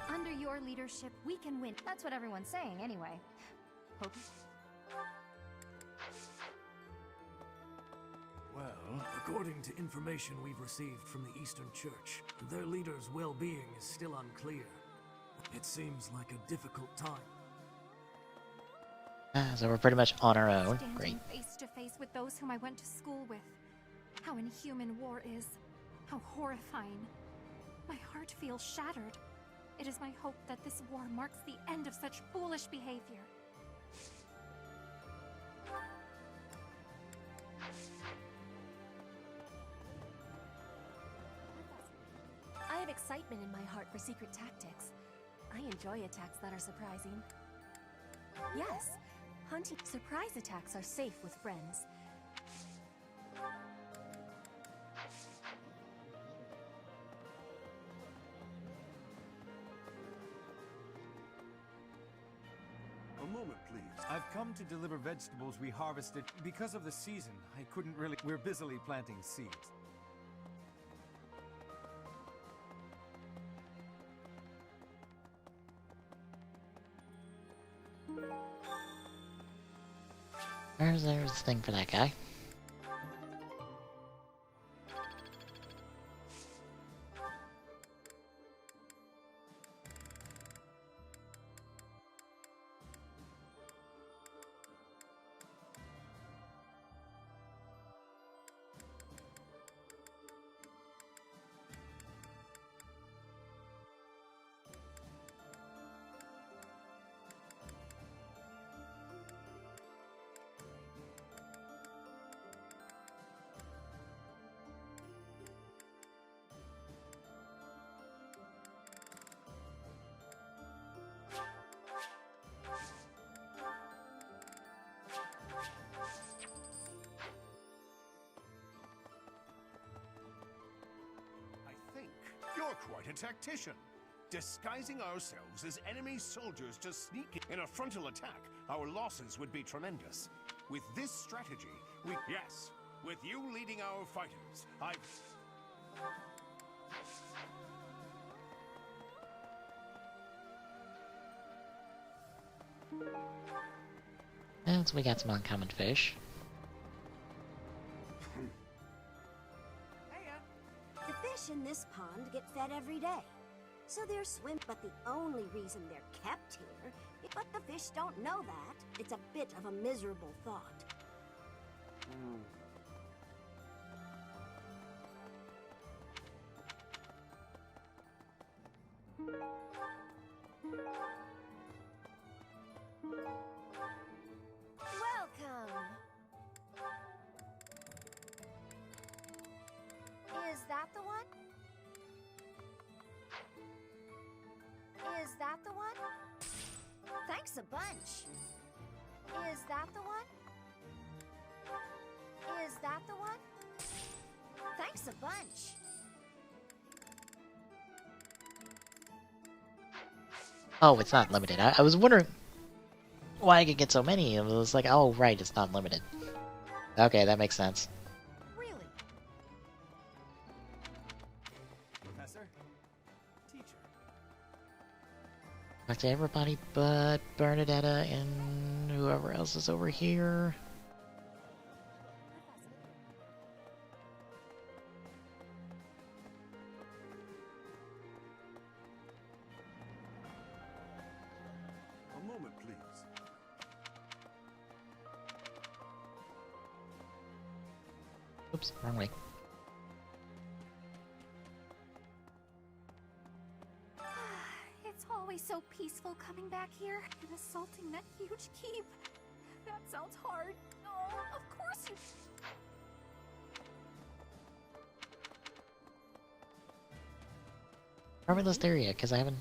Under your leadership, we can win. That's what everyone's saying, anyway. Hope. Well, according to information we've received from the Eastern Church, their leader's well-being is still unclear. It seems like a difficult time. So we're pretty much on our own. Standing Great. face to face with those whom I went to school with. How inhuman war is. How horrifying. My heart feels shattered. It is my hope that this war marks the end of such foolish behavior. excitement in my heart for secret tactics. I enjoy attacks that are surprising. Yes, hunting surprise attacks are safe with friends. A moment, please. I've come to deliver vegetables we harvested. Because of the season, I couldn't really... We're busily planting seeds. There's the thing for that guy. You're quite a tactician. Disguising ourselves as enemy soldiers to sneak in a frontal attack, our losses would be tremendous. With this strategy, Yes, with you leading our fighters, And so we got some uncommon fish. The fish in this pond get fed every day. So they're but the only reason they're kept here, but the fish don't know that. It's a bit of a miserable thought. Welcome! Is that the one? Is that the one? Thanks a bunch. Is that the one? Is that the one? Thanks a bunch. Oh, it's not limited. I was wondering why I could get so many. It was like, oh, right, it's not limited. Okay, that makes sense. Really? Professor? Teacher? Talk to everybody but Bernadetta and whoever else is over here. A moment, please. Oops, wrong way. It's always so peaceful coming back here and assaulting that huge keep. That sounds hard. Oh, of course you... Probably this area, because I haven't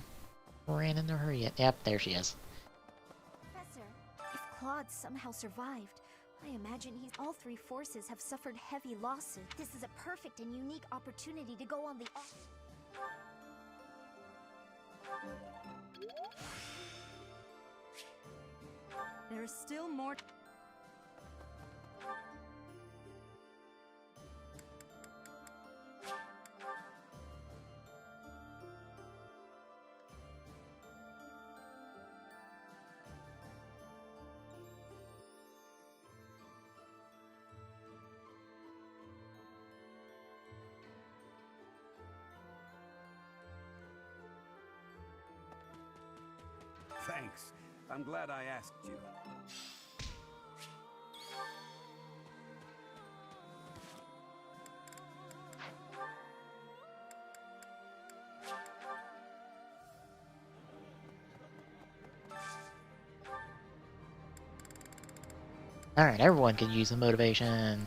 ran into her yet. Yep, there she is. Professor, if Claude somehow survived, I imagine all three forces have suffered heavy losses. This is a perfect and unique opportunity to go on the There's still more. Thanks. I'm glad I asked you. Alright, everyone could use some motivation.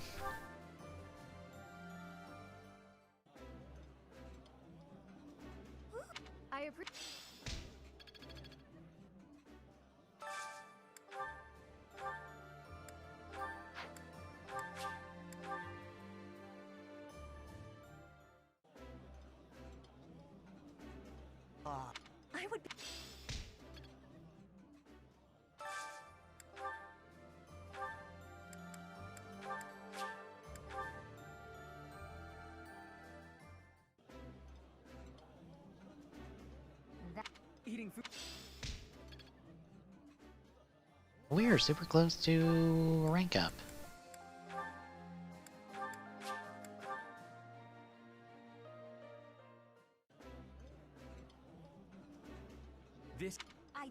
I would be... Eating food. We are super close to rank up. This. I...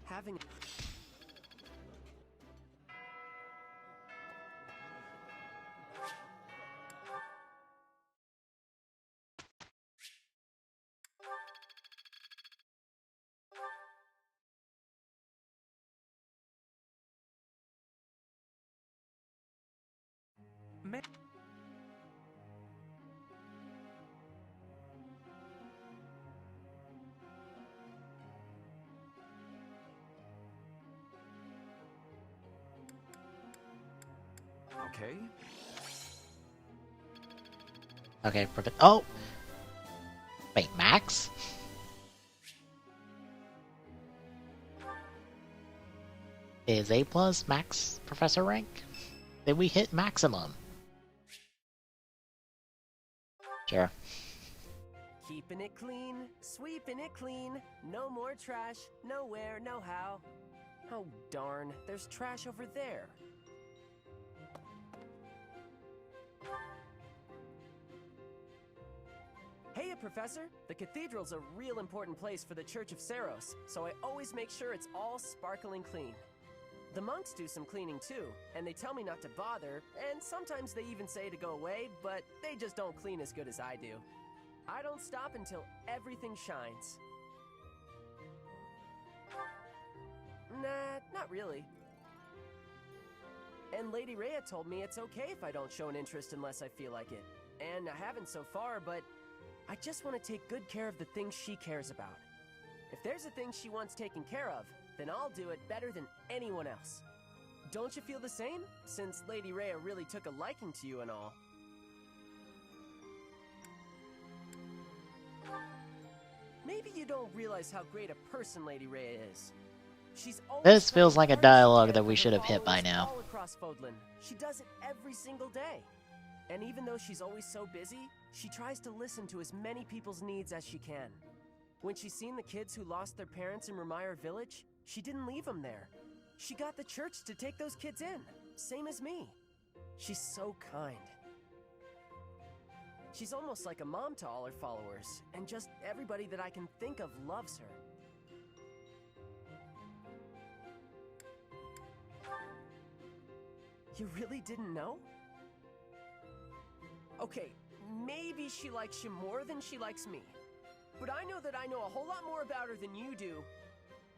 Having. Okay. Okay, perfect. Oh! Wait, Max? Is A+ max professor rank? Did we hit maximum? Sure. Keeping it clean, sweeping it clean. No more trash, nowhere, no how. Oh darn, there's trash over there. Hey, Professor! The cathedral's a real important place for the Church of Saros, so I always make sure it's all sparkling clean. The monks do some cleaning too, and they tell me not to bother, and sometimes they even say to go away, but they just don't clean as good as I do. I don't stop until everything shines. Nah, not really. And Lady Rhea told me it's okay if I don't show an interest unless I feel like it. And I haven't so far, but I just want to take good care of the things she cares about. If there's a thing she wants taken care of, then I'll do it better than anyone else. Don't you feel the same? Since Lady Rhea really took a liking to you and all. Maybe you don't realize how great a person Lady Rhea is. She's always This feels trying like a hard dialogue to that get we her should have hit by followers now. all across Fodlan. She does it every single day. And even though she's always so busy, she tries to listen to as many people's needs as she can. When she's seen the kids who lost their parents in Remire Village, she didn't leave them there. She got the church to take those kids in, same as me. She's so kind. She's almost like a mom to all her followers, and just everybody that I can think of loves her. You really didn't know? Okay, maybe she likes you more than she likes me. But I know that I know a whole lot more about her than you do.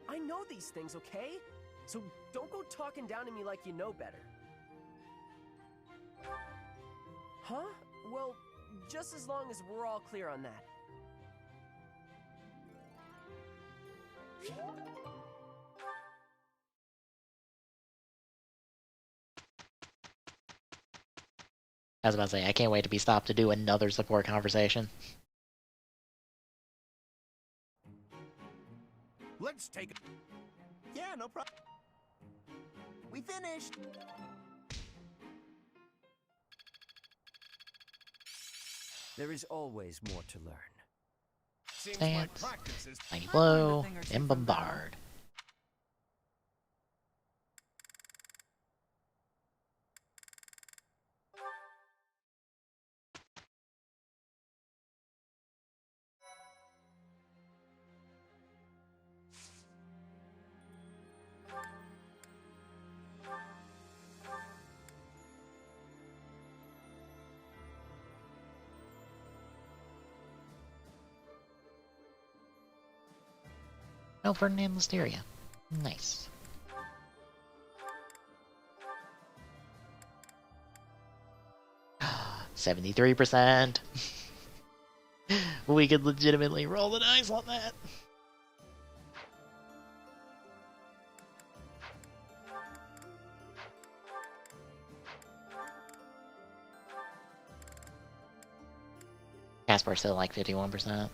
I know these things, okay? So don't go talking down to me like you know better. Huh? Well, just as long as we're all clear on that. I was about to say, I can't wait to be stopped to do another support conversation. Let's take it. Yeah, no problem. We finished. There is always more to learn. Seems my Stance, practice is... Mighty Blow, and Bombard. No Ferdinand Listeria. Nice. 73%. We could legitimately roll the dice on that. Casper's still like 51%.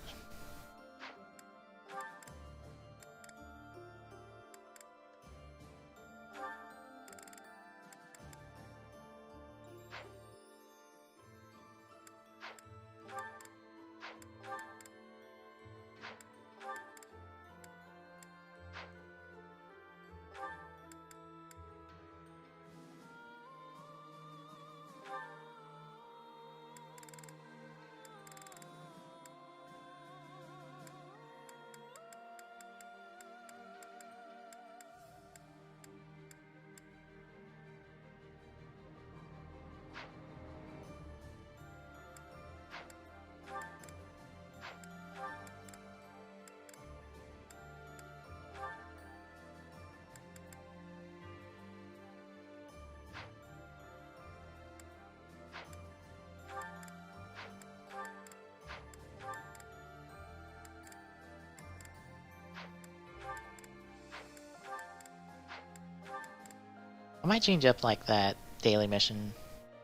I might change up like that daily mission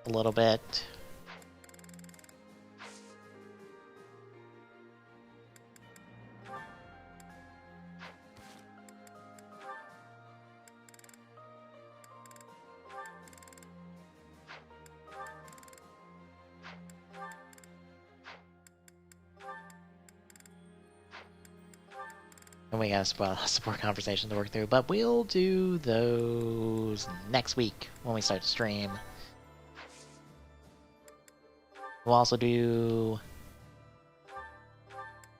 a little bit. And we got a support conversation to work through, but we'll do those next week when we start to stream. We'll also do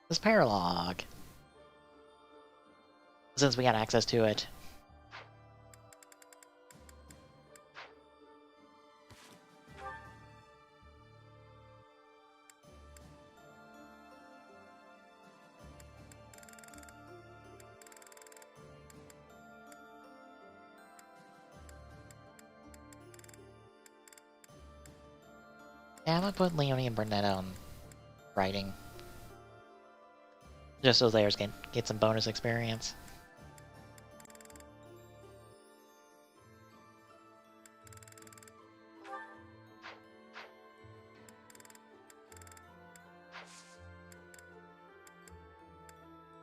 this paralog, since we got access to it. Yeah, I'm gonna put Leonie and Burnett on writing. Just so theirs can get some bonus experience.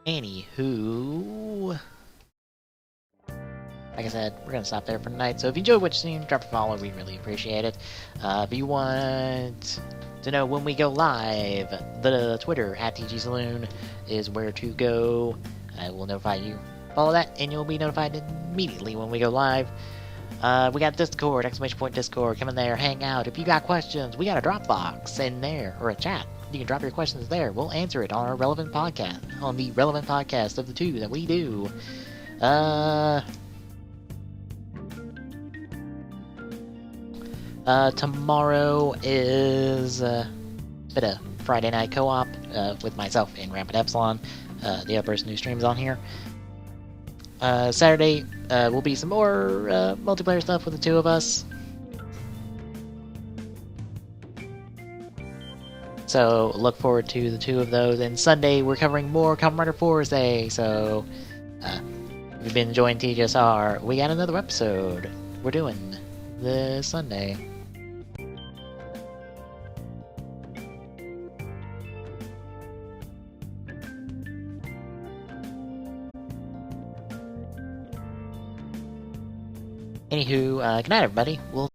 Anywho, like I said, we're going to stop there for tonight. So if you enjoyed what you've seen, drop a follow. We really appreciate it. If you want to know when we go live, the Twitter at TG Saloon is where to go. I will notify you. Follow that, and you'll be notified immediately when we go live. We got Discord, !Discord. Come in there, hang out. If you got questions, we got a Dropbox in there, or a chat. You can drop your questions there. We'll answer it on our relevant podcast, on the relevant podcast of the two that we do. Tomorrow is a bit of Friday night co-op with myself and Rampant Epsilon, the other person who streams on here. Saturday will be some more multiplayer stuff with the two of us. So look forward to the two of those. And Sunday we're covering more Kamen Rider Force. So if you've been enjoying TGSR, we got another episode we're doing this Sunday. Anywho, good night everybody. We'll